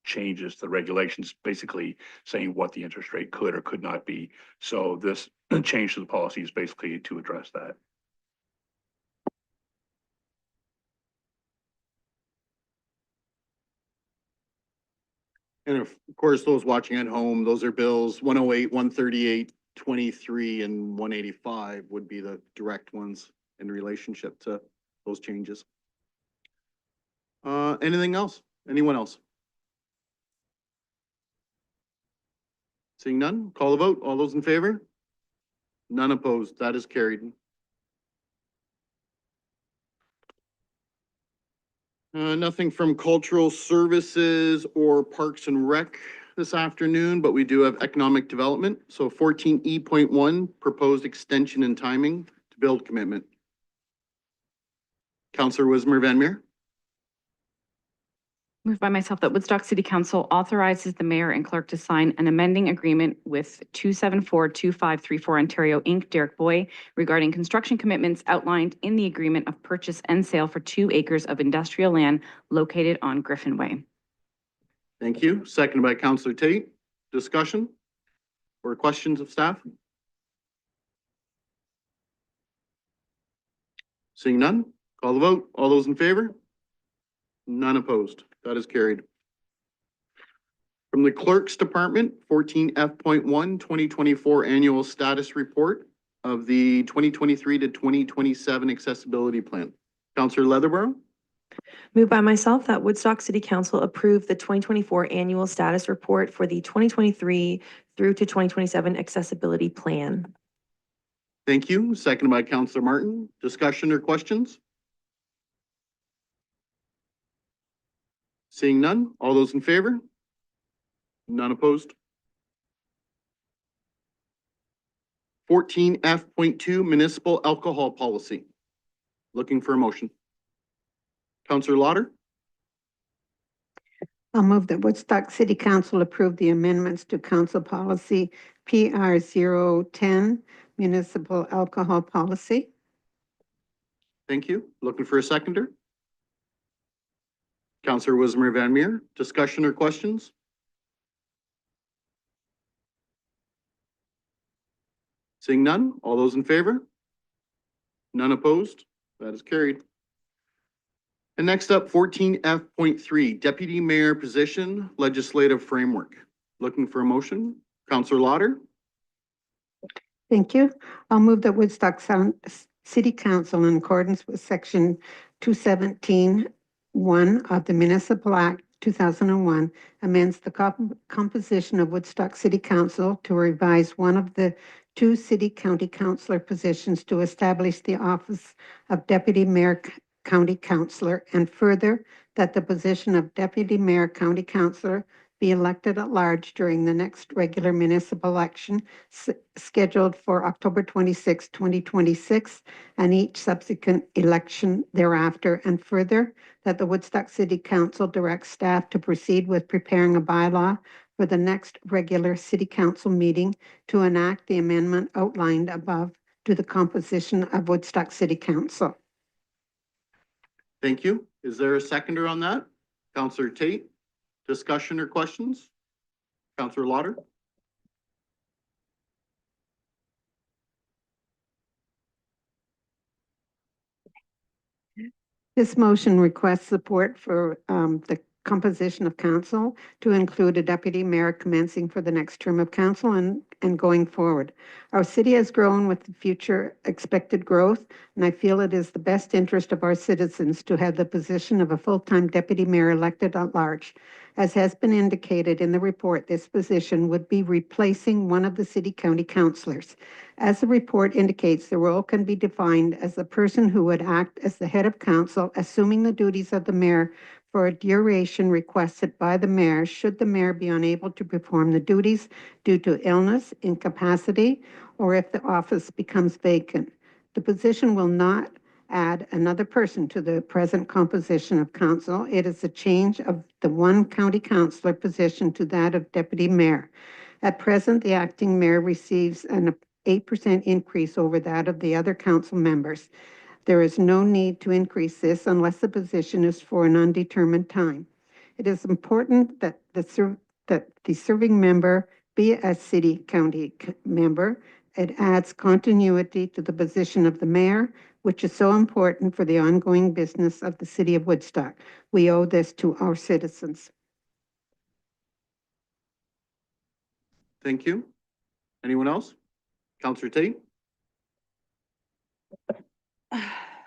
changes to the regulations, basically saying what the interest rate could or could not be. So this change to the policy is basically to address that. And of course, those watching at home, those are bills 108, 138, 23, and 185 would be the direct ones in relationship to those changes. Anything else? Anyone else? Seeing none, call the vote. All those in favor? None opposed. That is carried. Nothing from cultural services or parks and rec this afternoon, but we do have economic development. So 14E.1, proposed extension and timing to build commitment. Councillor Wismer Van Meer. Moved by myself that Woodstock City Council authorizes the mayor and clerk to sign an amending agreement with 2742534 Ontario Inc., Derek Boy, regarding construction commitments outlined in the agreement of purchase and sale for 2 acres of industrial land located on Griffin Way. Thank you. Seconded by Councillor Tate. Discussion or questions of staff? Seeing none, call the vote. All those in favor? None opposed. That is carried. From the Clerk's Department, 14F.1, 2024 Annual Status Report of the 2023 to 2027 Accessibility Plan. Councillor Leatherborough. Moved by myself that Woodstock City Council approve the 2024 Annual Status Report for the 2023 through to 2027 Accessibility Plan. Thank you. Seconded by Councillor Martin. Discussion or questions? Seeing none, all those in favor? None opposed. 14F.2 Municipal Alcohol Policy. Looking for a motion. Councillor Lauder. I'll move that Woodstock City Council approve the amendments to Council Policy PR 010, Municipal Alcohol Policy. Thank you. Looking for a seconder? Counselor Wismer Van Meer, discussion or questions? Seeing none, all those in favor? None opposed? That is carried. And next up, 14F.3, Deputy Mayor Position Legislative Framework. Looking for a motion? Counselor Lauder? Thank you. I'll move that Woodstock City Council, in accordance with Section 217(1) of the Municipal Act 2001, amends the composition of Woodstock City Council to revise one of the two city-county councillor positions to establish the office of Deputy Mayor County Councillor, and further, that the position of Deputy Mayor County Councillor be elected at large during the next regular municipal election scheduled for October 26, 2026, and each subsequent election thereafter. And further, that the Woodstock City Council directs staff to proceed with preparing a bylaw for the next regular city council meeting to enact the amendment outlined above to the composition of Woodstock City Council. Thank you. Is there a seconder on that? Counselor Tate, discussion or questions? Counselor Lauder? This motion requests support for the composition of council to include a deputy mayor commencing for the next term of council and going forward. Our city has grown with the future expected growth, and I feel it is the best interest of our citizens to have the position of a full-time deputy mayor elected at large. As has been indicated in the report, this position would be replacing one of the city-county councillors. As the report indicates, the role can be defined as the person who would act as the head of council, assuming the duties of the mayor for a duration requested by the mayor, should the mayor be unable to perform the duties due to illness, incapacity, or if the office becomes vacant. The position will not add another person to the present composition of council. It is a change of the one county councillor position to that of deputy mayor. At present, the acting mayor receives an 8% increase over that of the other council members. There is no need to increase this unless the position is for an undetermined time. It is important that the serving member be a city-county member. It adds continuity to the position of the mayor, which is so important for the ongoing business of the city of Woodstock. We owe this to our citizens. Thank you. Anyone else? Counselor Tate?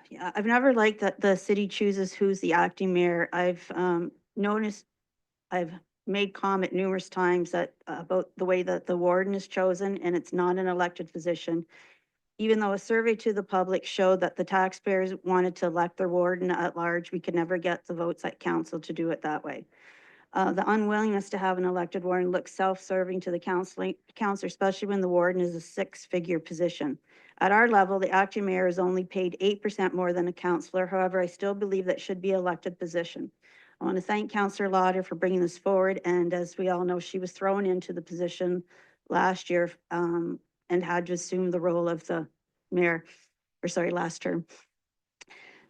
Yeah, I've never liked that the city chooses who's the acting mayor. I've noticed, I've made comment numerous times that about the way that the warden is chosen, and it's not an elected position. Even though a survey to the public showed that the taxpayers wanted to elect their warden at large, we could never get the votes at council to do it that way. The unwillingness to have an elected warden looks self-serving to the counselor, especially when the warden is a six-figure position. At our level, the acting mayor is only paid 8% more than a councillor. However, I still believe that should be an elected position. I want to thank Councillor Lauder for bringing this forward. And as we all know, she was thrown into the position last year and had to assume the role of the mayor, last term.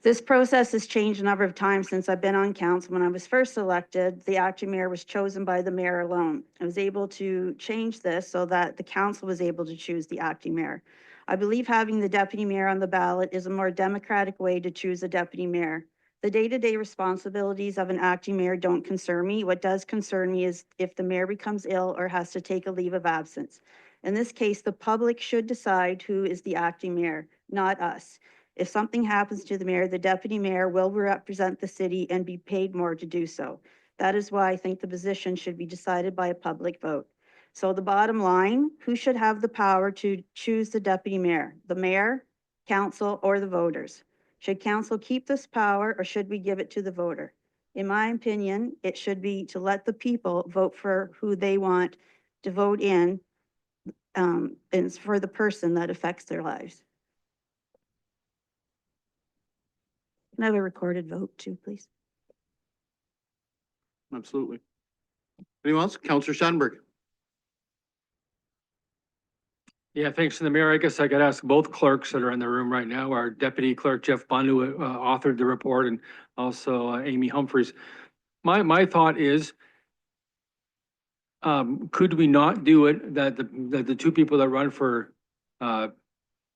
This process has changed a number of times since I've been on council. When I was first elected, the acting mayor was chosen by the mayor alone. I was able to change this so that the council was able to choose the acting mayor. I believe having the deputy mayor on the ballot is a more democratic way to choose a deputy mayor. The day-to-day responsibilities of an acting mayor don't concern me. What does concern me is if the mayor becomes ill or has to take a leave of absence. In this case, the public should decide who is the acting mayor, not us. If something happens to the mayor, the deputy mayor will represent the city and be paid more to do so. That is why I think the position should be decided by a public vote. So the bottom line, who should have the power to choose the deputy mayor? The mayor, council, or the voters? Should council keep this power or should we give it to the voter? In my opinion, it should be to let the people vote for who they want to vote in, and it's for the person that affects their lives. Can I have a recorded vote too, please? absolutely. Anyone else? Counselor Shanberg. Yeah, thanks to the mayor. I guess I could ask both clerks that are in the room right now, our deputy clerk Jeff Bund, who authored the report, and also Amy Humphreys. My thought is, could we not do it that the two people that run for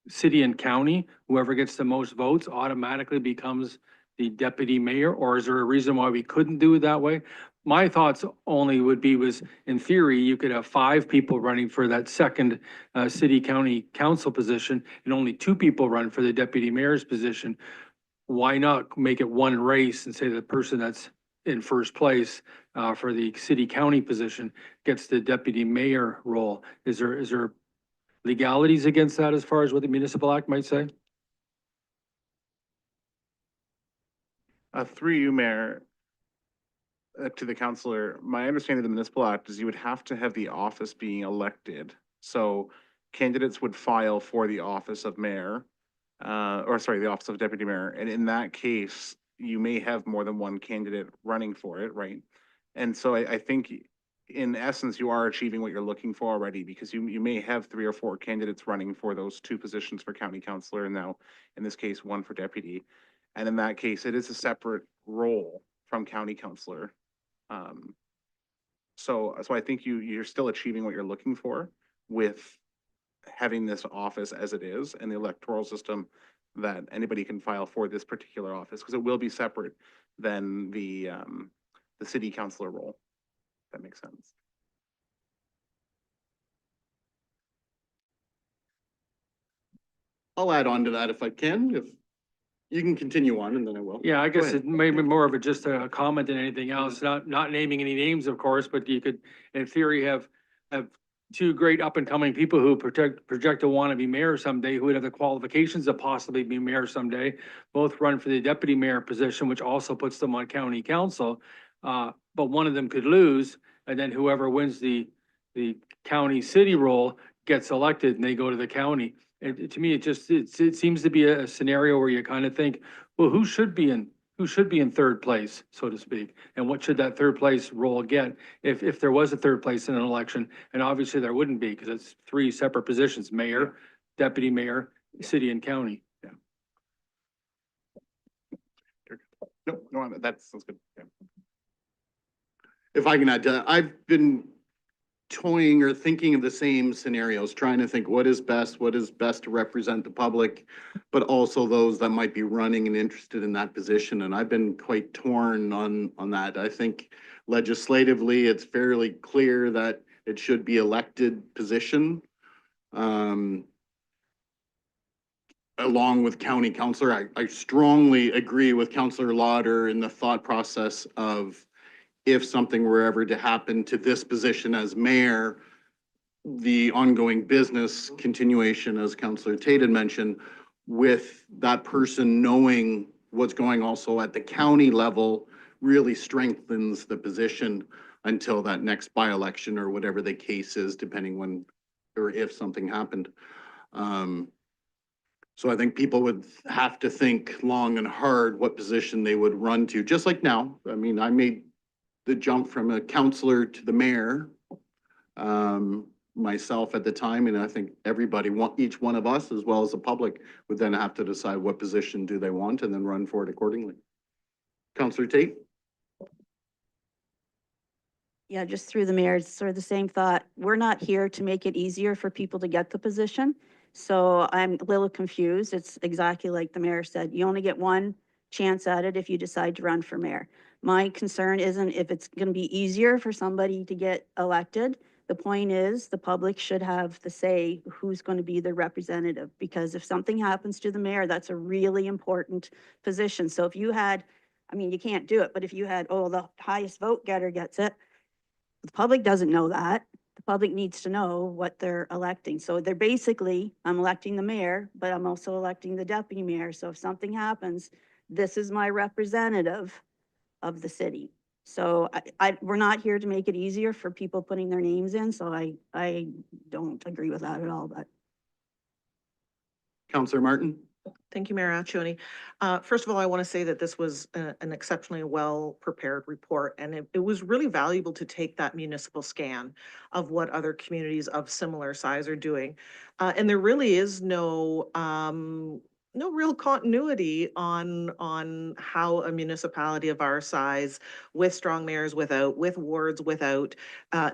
city and county, whoever gets the most votes automatically becomes the deputy mayor? Or is there a reason why we couldn't do it that way? My thoughts only would be was, in theory, you could have 5 people running for that second city county council position and only 2 people run for the deputy mayor's position. Why not make it one race and say the person that's in first place for the city county position gets the deputy mayor role? Is there legalities against that as far as what the municipal act might say? Through you, Mayor, to the counselor, my understanding of the municipal act is you would have to have the office being elected. So candidates would file for the office of mayor, the office of deputy mayor. And in that case, you may have more than one candidate running for it, right? And so I think in essence, you are achieving what you're looking for already, because you may have 3 or 4 candidates running for those 2 positions for county councilor, and now in this case, 1 for deputy. And in that case, it is a separate role from county councilor. So I think you're still achieving what you're looking for with having this office as it is, and the electoral system that anybody can file for this particular office, because it will be separate than the city councilor role. If that makes sense. I'll add on to that if I can, if you can continue on, and then I will. Yeah, I Go guess ahead. it may be more of a just a comment than anything else, not naming any names, of course, but you could, in theory, have 2 great up and coming people who project to want to be mayor someday, who would have the qualifications to possibly be mayor someday, both run for the deputy mayor position, which also puts them on county council. But one of them could lose, and then whoever wins the county city role gets elected and they go to the county. To me, it seems to be a scenario where you kind of think, well, who should be in third place, so to speak? And what should that third place role get if there was a third place in an election? And obviously there wouldn't be, because it's 3 separate positions: mayor, deputy mayor, city and county. Yeah. No, that sounds good. Yeah. If I can add to that, I've been toying or thinking of the same scenarios, trying to think what is best to represent the public, but also those that might be running and interested in that position. And I've been quite torn on that. I think legislatively, it's fairly clear that it should be elected position. Along with county councilor, I strongly agree with Councilor Lauder in the thought process of, if something were ever to happen to this position as mayor, the ongoing business continuation, as Councillor Tate had mentioned, with that person knowing what's going also at the county level, really strengthens the position until that next by-election or whatever the case is, depending when or if something happened. So I think people would have to think long and hard what position they would run to, just like now. I mean, I made the jump from a councillor to the mayor myself at the time, and I think each one of us, as well as the public, would then have to decide what position do they want and then run for it accordingly. Councillor Tate? Yeah, just through the mayor, it's sort of the same thought. We're not here to make it easier for people to get the position. So I'm a little confused. It's exactly like the mayor said. You only get one chance at it if you decide to run for mayor. My concern isn't if it's going to be easier for somebody to get elected. The point is the public should have the say who's going to be the representative, because if something happens to the mayor, that's a really important position. So if you had, I mean, you can't do it, but if you had, oh, the highest vote getter gets it, the public doesn't know that. The public needs to know what they're electing. So they're basically, I'm electing the mayor, but I'm also electing the deputy mayor. So if something happens, this is my representative of the city. So we're not here to make it easier for people putting their names in. So I don't agree with that at all, but. Councillor Martin? Thank you, Mayor Accioni. First of all, I want to say that this was an exceptionally well-prepared report, and it was really valuable to take that municipal scan of what other communities of similar size are doing. And there really is no real continuity on how a municipality of our size, with strong mayors without, with wards without,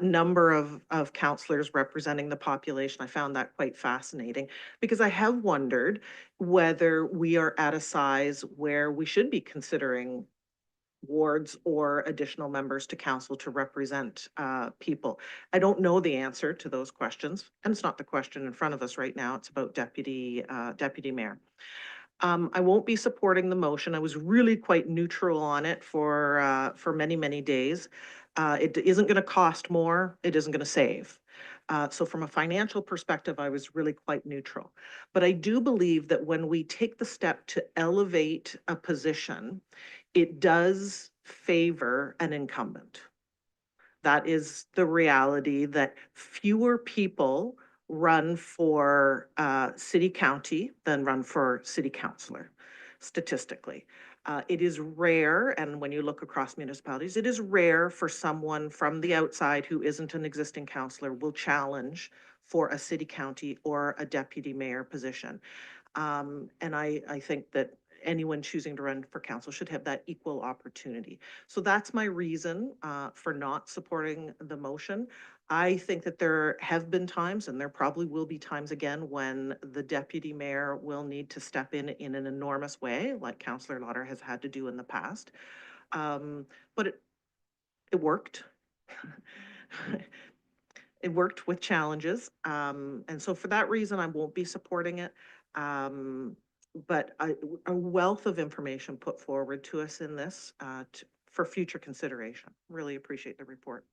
number of councillors representing the population. I found that quite fascinating because I have wondered whether we are at a size where we should be considering wards or additional members to council to represent people. I don't know the answer to those questions, and it's not the question in front of us right now. It's about deputy mayor. I won't be supporting the motion. I was really quite neutral on it for many, many days. It isn't going to cost more. It isn't going to save. So from a financial perspective, I was really quite neutral. But I do believe that when we take the step to elevate a position, it does favor an incumbent. That is the reality, that fewer people run for city county than run for city councillor, statistically. It is rare, and when you look across municipalities, it is rare for someone from the outside who isn't an existing councillor will challenge for a city county or a deputy mayor position. And I think that anyone choosing to run for council should have that equal opportunity. So that's my reason for not supporting the motion. I think that there have been times, and there probably will be times again, when the deputy mayor will need to step in an enormous way, like Councillor Lauder has had to do in the past. But it worked. It worked with challenges. And so for that reason, I won't be supporting it. But a wealth of information put forward to us in this for future consideration. Really appreciate the report.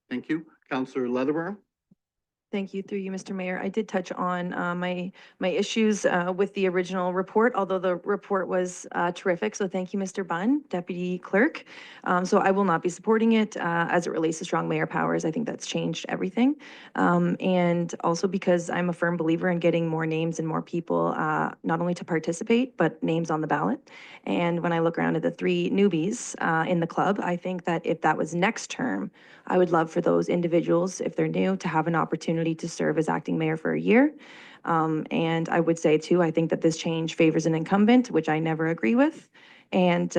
Thank you. Councillor Leatherborough. Thank you, through you, Mr. Mayor. I did touch on my issues with the original report, although the report was terrific. So thank you, Mr. Bunn, Deputy Clerk. So I will not be supporting it as it relates to strong mayor powers. I think that's changed everything. And also because I'm a firm believer in getting more names and more people, not only to participate, but names on the ballot. And when I look around at the three newbies in the club, I think that if that was next term, I would love for those individuals, if they're new, to have an opportunity to serve as acting mayor for a year. And I would say too, I think that this change favors an incumbent, which I never agree with. And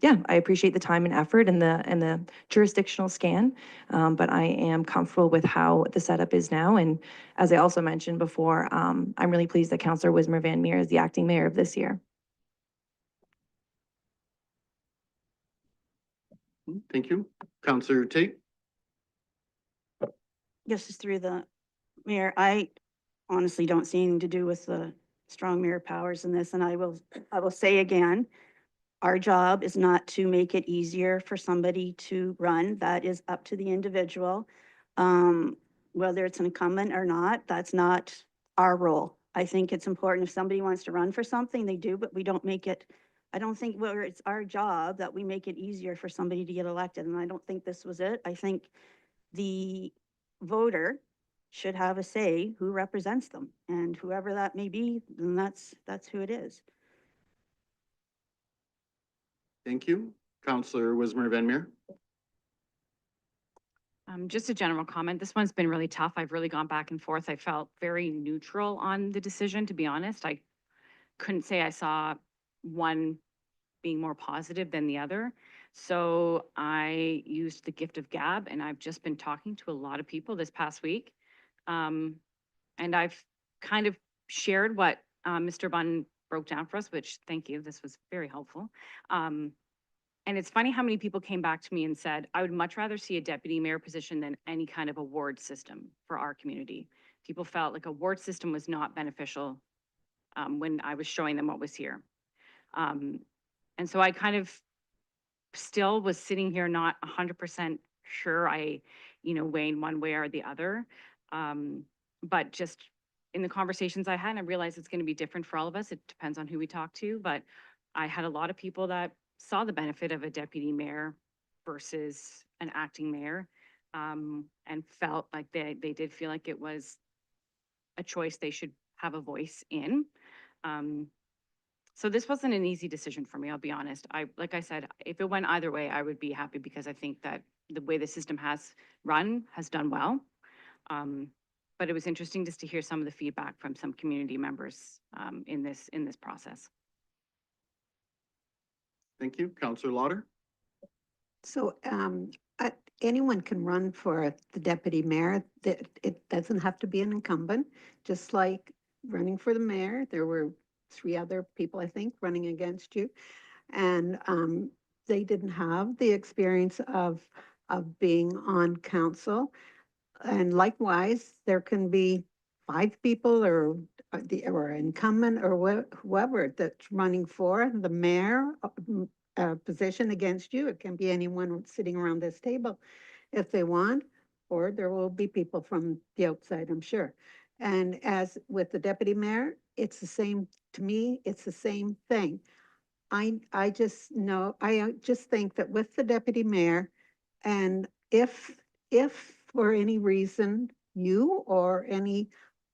yeah, I appreciate the time and effort and the jurisdictional scan, but I am comfortable with how the setup is now. And as I also mentioned before, I'm really pleased that Councillor Wismer Van Meer is the acting mayor of this year. Thank you. Councillor Tate. Yes, just through the mayor, I honestly don't see anything to do with the strong mayor powers in this, and I will say again, our job is not to make it easier for somebody to run. That is up to the individual. Whether it's an incumbent or not, that's not our role. I think it's important if somebody wants to run for something, they do, but we don't make it, I don't think whether it's our job that we make it easier for somebody to get elected, and I don't think this was it. I think the voter should have a say who represents them, and whoever that may be, then that's who it is. Thank you. Councillor Wismer Van Meer. Just a general comment. This one's been really tough. I've really gone back and forth. I felt very neutral on the decision, to be honest. I couldn't say I saw one being more positive than the other. So I used the gift of gab, and I've just been talking to a lot of people this past week. And I've kind of shared what Mr. Bunn broke down for us, which, thank you, this was very helpful. And it's funny how many people came back to me and said, I would much rather see a deputy mayor position than any kind of award system for our community. People felt like a ward system was not beneficial when I was showing them what was here. And so I kind of still was sitting here not 100% sure I, weighing one way or the other. But just in the conversations I had, I realized it's going to be different for all of us. It depends on who we talk to, but I had a lot of people that saw the benefit of a deputy mayor versus an acting mayor, and felt like they did feel like it was a choice they should have a voice in. So this wasn't an easy decision for me, I'll be honest. Like I said, if it went either way, I would be happy because I think that the way the system has run has done well. But it was interesting just to hear some of the feedback from some community members in this process. Thank you. Counselor Lauder? So anyone can run for the deputy mayor. That it doesn't have to be an incumbent. Just like running for the mayor, there were 3 other people, I think, running against you. And they didn't have the experience of being on council. And likewise, there can be 5 people or or incumbent or whoever that's running for the mayor position against you. It can be anyone sitting around this table if they want, or there will be people from the outside, I'm sure. And as with the deputy mayor, it's the same, to me, it's the same thing. I just know, I just think that with the deputy mayor, and if for any reason you or any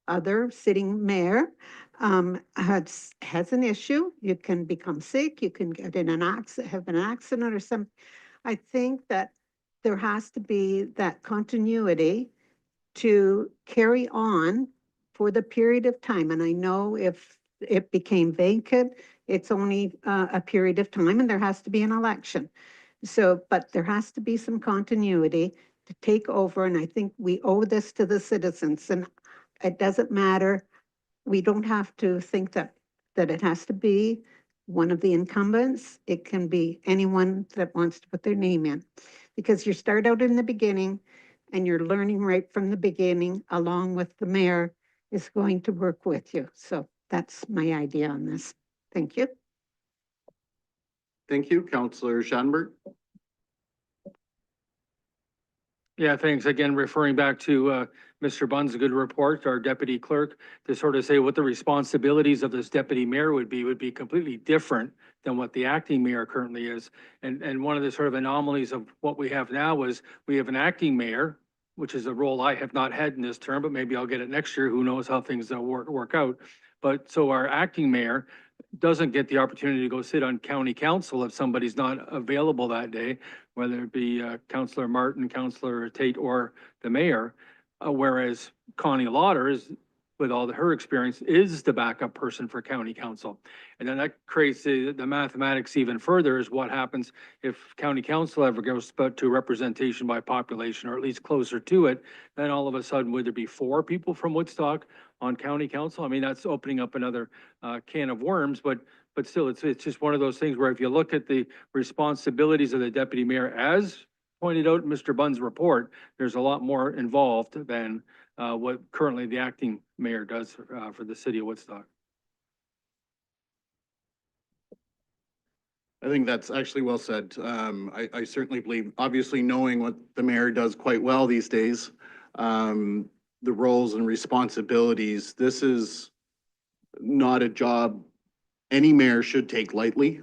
other sitting mayor has an issue, you can become sick, you can get in an accident, have an accident or something. I think that there has to be that continuity to carry on for the period of time. And I know if it became vacant, it's only a period of time and there has to be an election. So, but there has to be some continuity to take over. And I think we owe this to the citizens. And it doesn't matter. We don't have to think that it has to be one of the incumbents. It can be anyone that wants to put their name in. Because you start out in the beginning and you're learning right from the beginning, along with the mayor is going to work with you. So that's my idea on this. Thank you. Thank you. Counselor Schanberg? Yeah, thanks. Again, referring back to Mr. Bunn's good report, our deputy clerk, to sort of say what the responsibilities of this deputy mayor would be completely different than what the acting mayor currently is. And one of the sort of anomalies of what we have now is we have an acting mayor, which is a role I have not had in this term, but maybe I'll get it next year. Who knows how things work out. But so our acting mayor doesn't get the opportunity to go sit on county council if somebody's not available that day, whether it be Councillor Martin, Councillor Tate, or the mayor. Whereas Connie Lauder is, with all her experience, is the backup person for county council. And then that creates the mathematics even further, is what happens if county council ever goes to representation by population, or at least closer to it. Then all of a sudden, would there be 4 people from Woodstock on county council? I mean, that's opening up another can of worms, but still, it's just one of those things where if you look at the responsibilities of the deputy mayor, as pointed out in Mr. Bunn's report, there's a lot more involved than what currently the acting mayor does for the city of Woodstock. I think that's actually well said. I certainly believe, obviously knowing what the mayor does quite well these days, the roles and responsibilities, this is not a job any mayor should take lightly,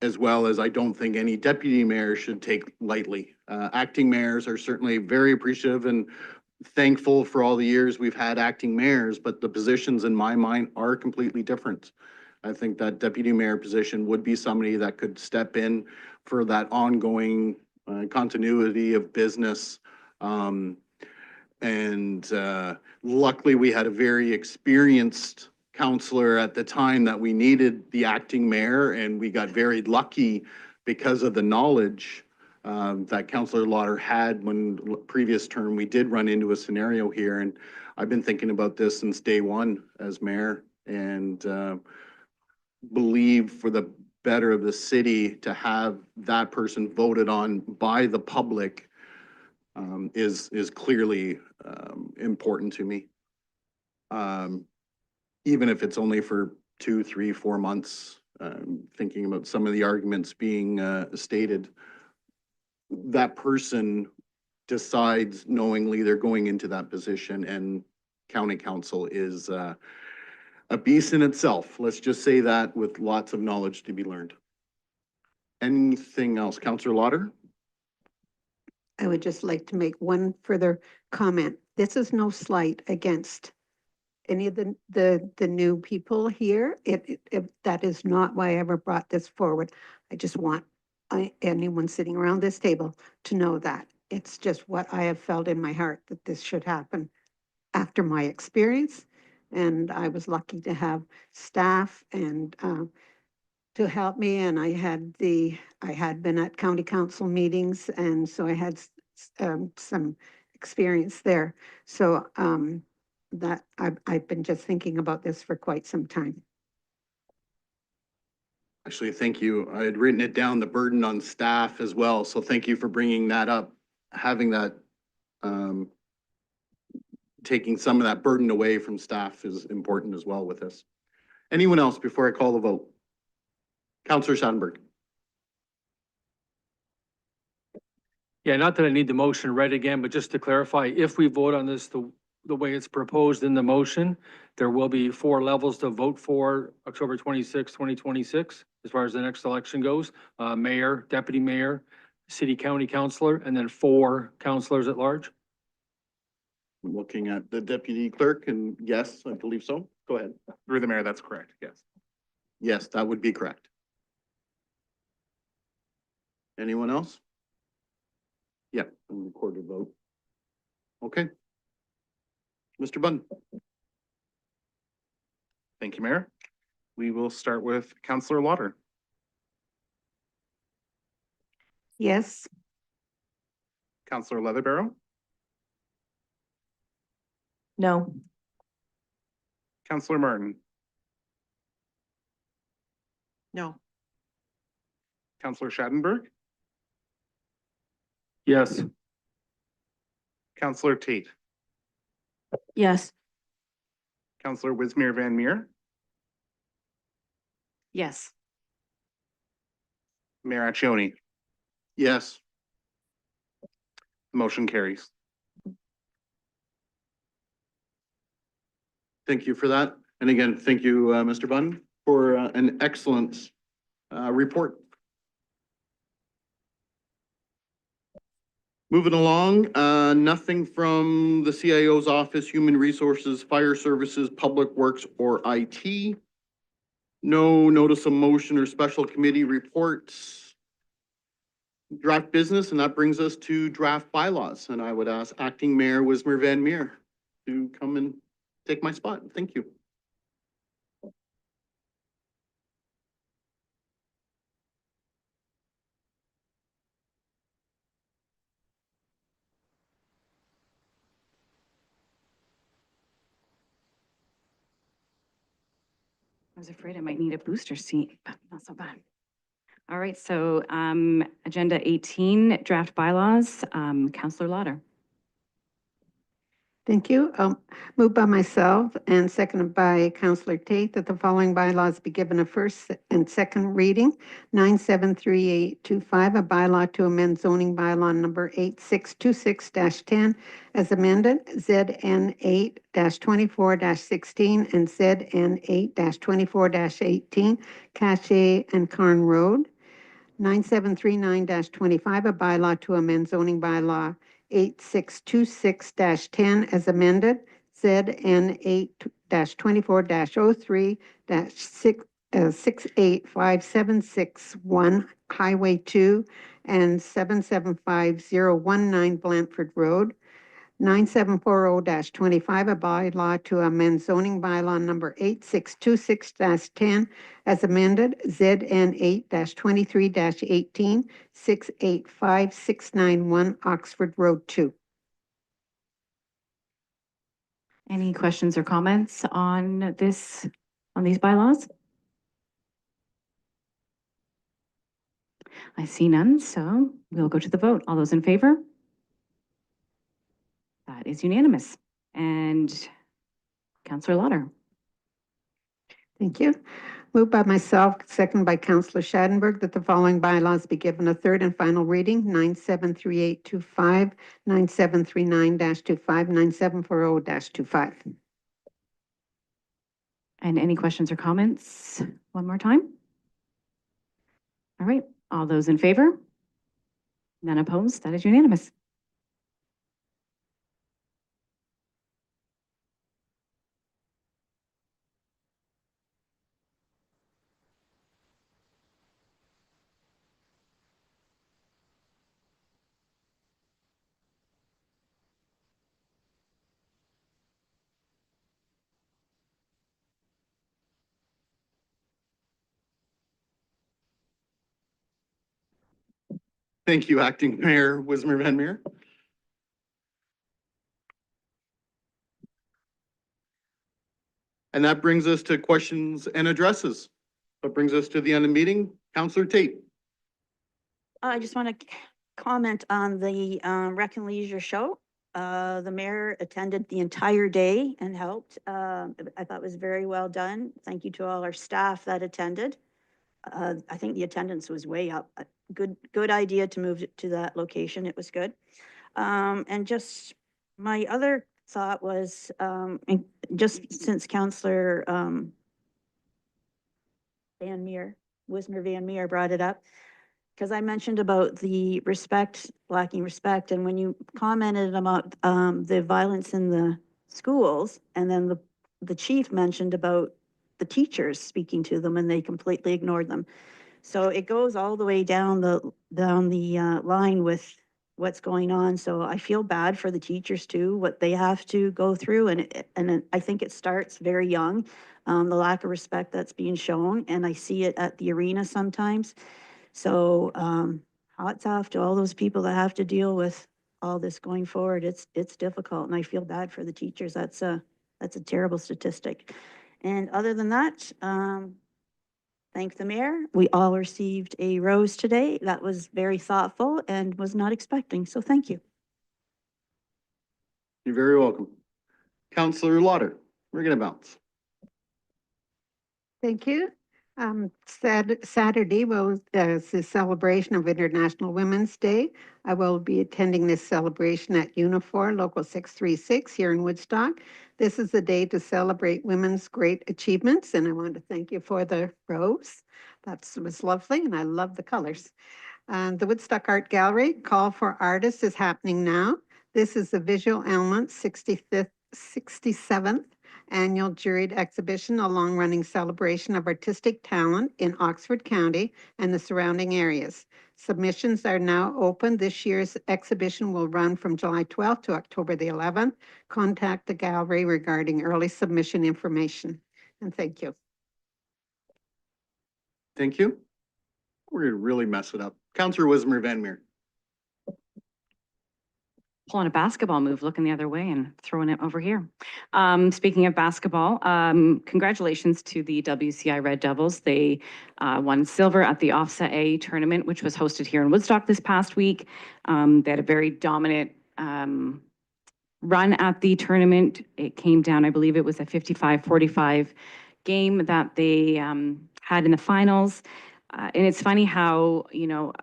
as well as I don't think any deputy mayor should take lightly. Acting mayors are certainly very appreciative and thankful for all the years we've had acting mayors, but the positions in my mind are completely different. I think that deputy mayor position would be somebody that could step in for that ongoing continuity of business. Luckily, we had a very experienced councillor at the time that we needed the acting mayor, and we got very lucky because of the knowledge that Councillor Lauder had when previous term we did run into a scenario here. And I've been thinking about this since day one as mayor, and believe for the better of the city to have that person voted on by the public is clearly important to me. Even if it's only for 2, 3, 4 months, thinking about some of the arguments being stated, that person decides knowingly they're going into that position, and county council is a beast in itself. Let's just say that, with lots of knowledge to be learned. Anything else? Councillor Lauder? I would just like to make one further comment. this is no slight against any of the new people here. That is not why I ever brought this forward. I just want anyone sitting around this table to know that. It's just what I have felt in my heart that this should happen after my experience. And I was lucky to have staff and to help me. And I had been at county council meetings, and so I had some experience there. So that I've been just thinking about this for quite some time. Actually, thank you. I had written it down, the burden on staff as well. So thank you for bringing that up. Having that, taking some of that burden away from staff is important as well with this. Anyone else before I call the vote? Councillor Sandberg. Yeah, not that I need the motion read again, but just to clarify, if we vote on this the way it's proposed in the motion, there will be 4 levels to vote for October 26, 2026, as far as the next election goes. Mayor, deputy mayor, city county councillor, and then 4 councillors at large. I'm looking at the deputy clerk, and yes, I believe so. Go ahead. Through the mayor, that's correct, yes. Yes, that would be correct. Anyone else? Yeah, recorded vote. Okay. Mr. Bunn. Thank you, Mayor. We will start with Councillor Lauder. Yes. Councillor Leatherbarrow, No. Councillor Martin, No. Councillor Schadenberg, Yes. Councillor Tate, Yes. Councillor Wismere Van Meer, Yes. Mayor Accioni. Yes. Motion carries. Thank you for that. And again, thank you, Mr. Bunn, for an excellent report. Moving along, nothing from the CIO's office, Human Resources, Fire Services, Public Works, or IT. No notice of motion or special committee reports. Draft business, and that brings us to draft bylaws. And I would ask Acting Mayor Wismere Van Meer to come and take my spot. Thank you. I was afraid I might need a booster seat, but not so bad. All right, so Agenda 18, draft bylaws, Councillor Lauder. Thank you. Moved by myself and seconded by Councillor Tate that the following bylaws be given a first and second reading. 973825, a bylaw to amend zoning bylaw number 8626-10 as amended, ZN 8-24-16 and ZN 8-24-18, Cache and Carn Road. 9739-25, a bylaw to amend zoning bylaw 8626-10 as amended, ZN 8-24-03 68576 Highway 2 and 775019 Blandford Road. 9740-25, a bylaw to amend zoning bylaw number 8626-10 as amended, ZN 8-23-18, 685691 Oxford Road 2. Any questions or comments on these bylaws? I see none, so we'll go to the vote. All those in favor? That is unanimous. And Councillor Lauder. Thank you. Moved by myself, second by Councillor Schadenberg, that the following bylaws be given a third and final reading. 973825, 9739-25, 9740-25. And any questions or comments? One more time. All right, all those in favor? None opposed, that is unanimous. Thank you, Acting Mayor Wismer Van Meer. And that brings us to questions and addresses. That brings us to the end of the meeting. Councillor Tate. I just want to comment on the Rec and Leisure show. The mayor attended the entire day and helped. I thought it was very well done. Thank you to all our staff that attended. I think the attendance was way up. Good idea to move it to that location. It was good. And just my other thought was, just since Councillor Wismer Van Meer brought it up, because I mentioned about the lacking respect, and when you commented about the violence in the schools, and then the chief mentioned about the teachers speaking to them and they completely ignored them. So it goes all the way down the line with what's going on. So I feel bad for the teachers too, what they have to go through, and I think it starts very young, the lack of respect that's being shown, and I see it at the arena sometimes. So hats off to all those people that have to deal with all this going forward. It's difficult, and I feel bad for the teachers. That's a terrible statistic. And other than that, thank the mayor. We all received a rose today. That was very thoughtful and was not expecting. So thank you. You're very welcome. Councillor Lauder, we're gonna bounce. Thank you. Saturday was the celebration of International Women's Day. I will be attending this celebration at Unifor Local 636 here in Woodstock. This is the day to celebrate women's great achievements, and I want to thank you for the rose. That was lovely, and I love the colors. The Woodstock Art Gallery Call for Artists is happening now. This is the Visual Elements 67th Annual Juried Exhibition, a long-running celebration of artistic talent in Oxford County and the surrounding areas. Submissions are now open. This year's exhibition will run from July 12th to October the 11th. Contact the gallery regarding early submission information. And thank you. Thank you. We're gonna really mess it up. Councillor Wismer Van Meer. Pulling a basketball move, looking the other way and throwing it over here. Speaking of basketball, congratulations to the WCI Red Devils. They won silver at the Offset A tournament, which was hosted here in Woodstock this past week. They had a very dominant run at the tournament. It came down, I believe it was a 55-45 game that they had in the finals. And it's funny how,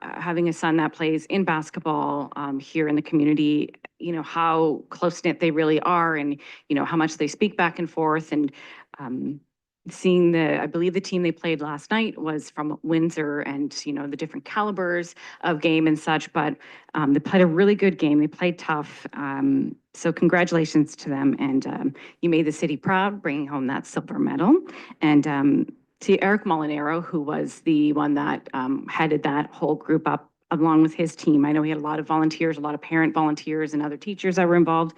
having a son that plays in basketball here in the community, how close-knit they really are, and, how much they speak back and forth. And seeing I believe the team they played last night was from Windsor, and, the different calibers of game and such, but they played a really good game. They played tough. So congratulations to them. And you made the city proud, bringing home that silver medal. And to Eric Molinaro, who was the one that headed that whole group up along with his team. I know he had a lot of volunteers, a lot of parent volunteers and other teachers that were involved.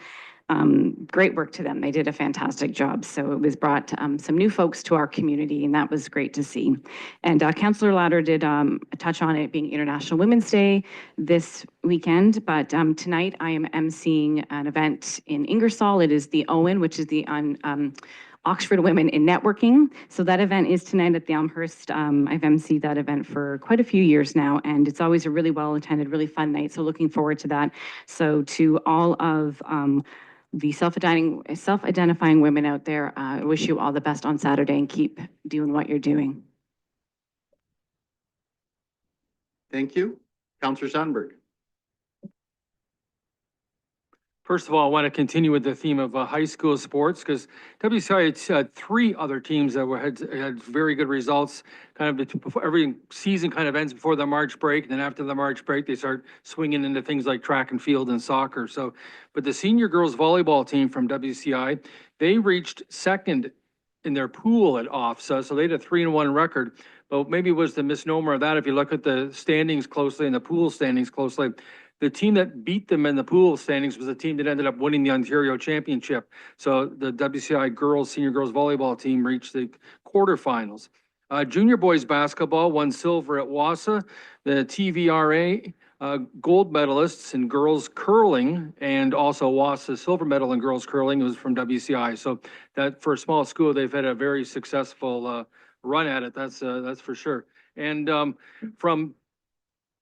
Great work to them. They did a fantastic job. So it was brought some new folks to our community, and that was great to see. And Councillor Lauder did touch on it being International Women's Day this weekend, but tonight I am emceeing an event in Ingersoll. It is the Owen, which is the Oxford Women in Networking. So that event is tonight at the Elmhurst. I've emceed that event for quite a few years now, and it's always a really well-attended, really fun night. So looking forward to that. So to all of the self-identifying women out there, I wish you all the best on Saturday and keep doing what you're doing. Thank you. Councillor Sandberg. First of all, I want to continue with the theme of high school sports, because WCI had three other teams that had very good results. Kind of before every season kind of ends before the March break, and then after the March break, they start swinging into things like track and field and soccer. So, but the senior girls volleyball team from WCI, they reached second in their pool at OFSA, so they had a 3-1 record. But maybe it was the misnomer of that. If you look at the standings closely and the pool standings closely, the team that beat them in the pool standings was the team that ended up winning the Ontario Championship. So the WCI senior girls volleyball team reached the quarterfinals. Junior boys basketball won silver at WASA. The TVRA gold medalists in girls curling and also WASA silver medal in girls curling. It was from WCI. So that for a small school, they've had a very successful run at it. That's for sure. And from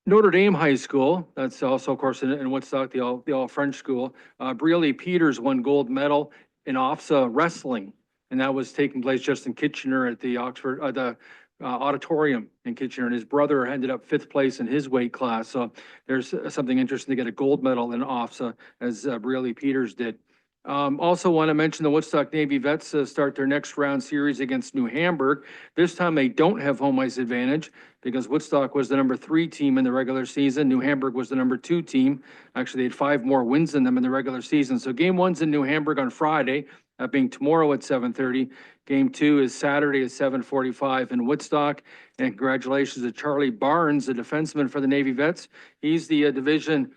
Notre Dame High School, that's also, of course, in Woodstock, the all French school. Breely Peters won gold medal in OFSA wrestling, and that was taking place just in Kitchener at the Oxford, the auditorium in Kitchener. And his brother ended up 5th place in his weight class. So there's something interesting to get a gold medal in OFSA, as Breely Peters did. Also want to mention the Woodstock Navy Vets start their next round series against New Hamburg. This time they don't have home ice advantage because Woodstock was the number 3 team in the regular season. New Hamburg was the number 2 team. Actually, they had 5 more wins than them in the regular season. So game 1's in New Hamburg on Friday, that being tomorrow at 7:30. Game 2 is Saturday at 7:45 in Woodstock. And congratulations to Charlie Barnes, the defenseman for the Navy Vets. He's the division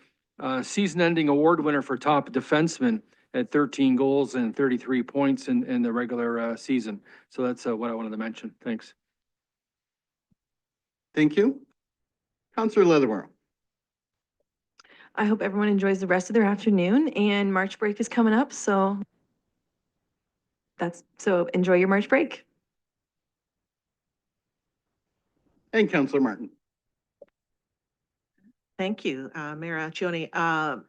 season-ending award winner for top defenseman at 13 goals and 33 points in the regular season. So that's what I wanted to mention. Thanks. Thank you. Councillor Leatherborough. I hope everyone enjoys the rest of their afternoon, and March break is coming up, so enjoy your March break. And Councillor Martin. Thank you, Mayor Accioni.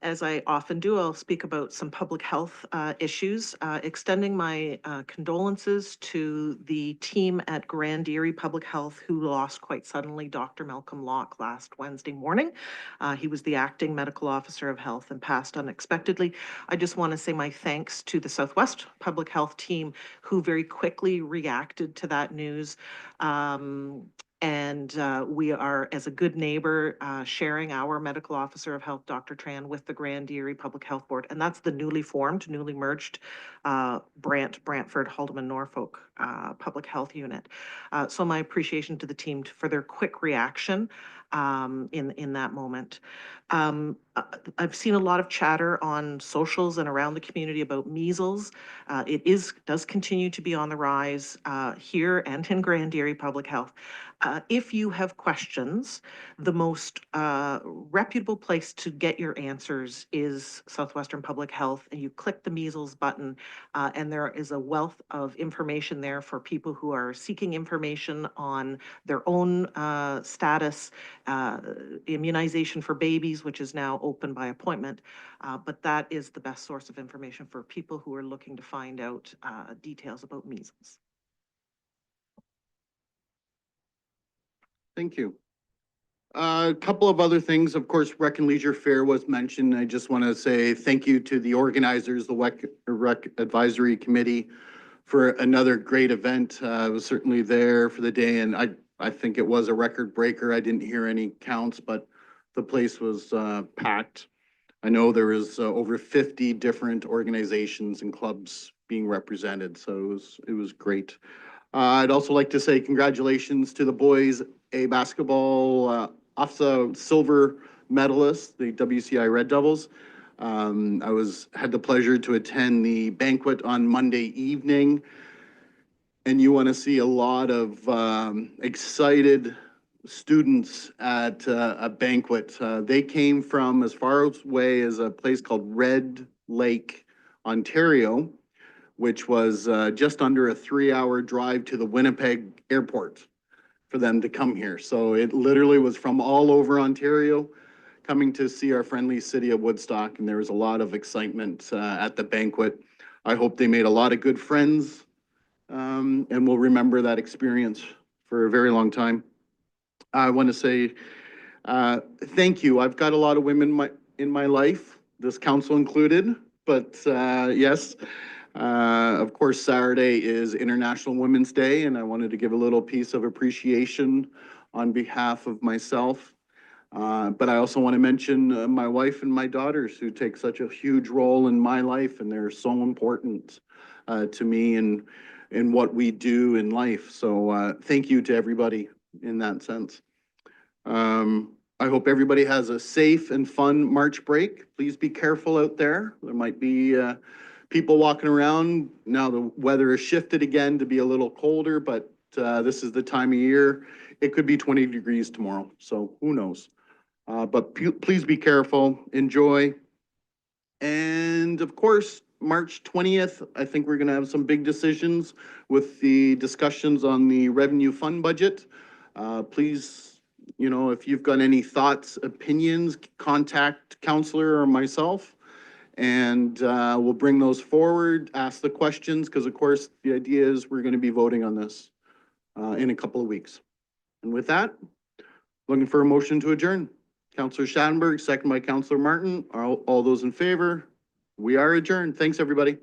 As I often do, I'll speak about some public health issues, extending my condolences to the team at Grand Erie Public Health who lost quite suddenly Dr. Malcolm Locke last Wednesday morning. He was the acting medical officer of health and passed unexpectedly. I just want to say my thanks to the Southwest Public Health team who very quickly reacted to that news. And we are, as a good neighbor, sharing our medical officer of health, Dr. Tran, with the Grand Erie Public Health Board. And that's the newly formed, newly merged Brantford, Haldeman, Norfolk Public Health Unit. So my appreciation to the team for their quick reaction in that moment. I've seen a lot of chatter on socials and around the community about measles. It does continue to be on the rise here and in Grand Erie Public Health. If you have questions, the most reputable place to get your answers is Southwestern Public Health, and you click the measles button, and there is a wealth of information there for people who are seeking information on their own status, immunization for babies, which is now open by appointment, but that is the best source of information for people who are looking to find out details about measles. Thank you. A couple of other things, of course, Rec and Leisure Fair was mentioned. I just want to say thank you to the organizers, the Rec Advisory Committee, for another great event. I was certainly there for the day, and I think it was a record breaker. I didn't hear any counts, but the place was packed. I know there was over 50 different organizations and clubs being represented, so it was great. I'd also like to say congratulations to the boys A basketball OFSA silver medalists, the WCI Red Devils. I had the pleasure to attend the banquet on Monday evening, and you want to see a lot of excited students at a banquet. They came from as far away as a place called Red Lake, Ontario, which was just under a 3-hour drive to the Winnipeg airport for them to come here. So it literally was from all over Ontario coming to see our friendly city of Woodstock, and there was a lot of excitement at the banquet. I hope they made a lot of good friends, and will remember that experience for a very long time. I want to say thank you. I've got a lot of women in my life, this council included, but yes, of course, Saturday is International Women's Day, and I wanted to give a little piece of appreciation on behalf of myself. But I also want to mention my wife and my daughters, who take such a huge role in my life, and they're so important to me and in what we do in life. So thank you to everybody in that sense. I hope everybody has a safe and fun March break. Please be careful out there. There might be people walking around. Now the weather has shifted again to be a little colder, but this is the time of year. It could be 20 degrees tomorrow, so who knows? But please be careful, enjoy. And of course, March 20th, I think we're gonna have some big decisions with the discussions on the revenue fund budget. Please, you know, if you've got any thoughts, opinions, contact counselor or myself. And we'll bring those forward, ask the questions, because of course, the idea is we're gonna be voting on this in a couple of weeks. And with that, looking for a motion to adjourn. Counselor Schattenberg, second by Counselor Martin. All those in favor? We are adjourned. Thanks, everybody.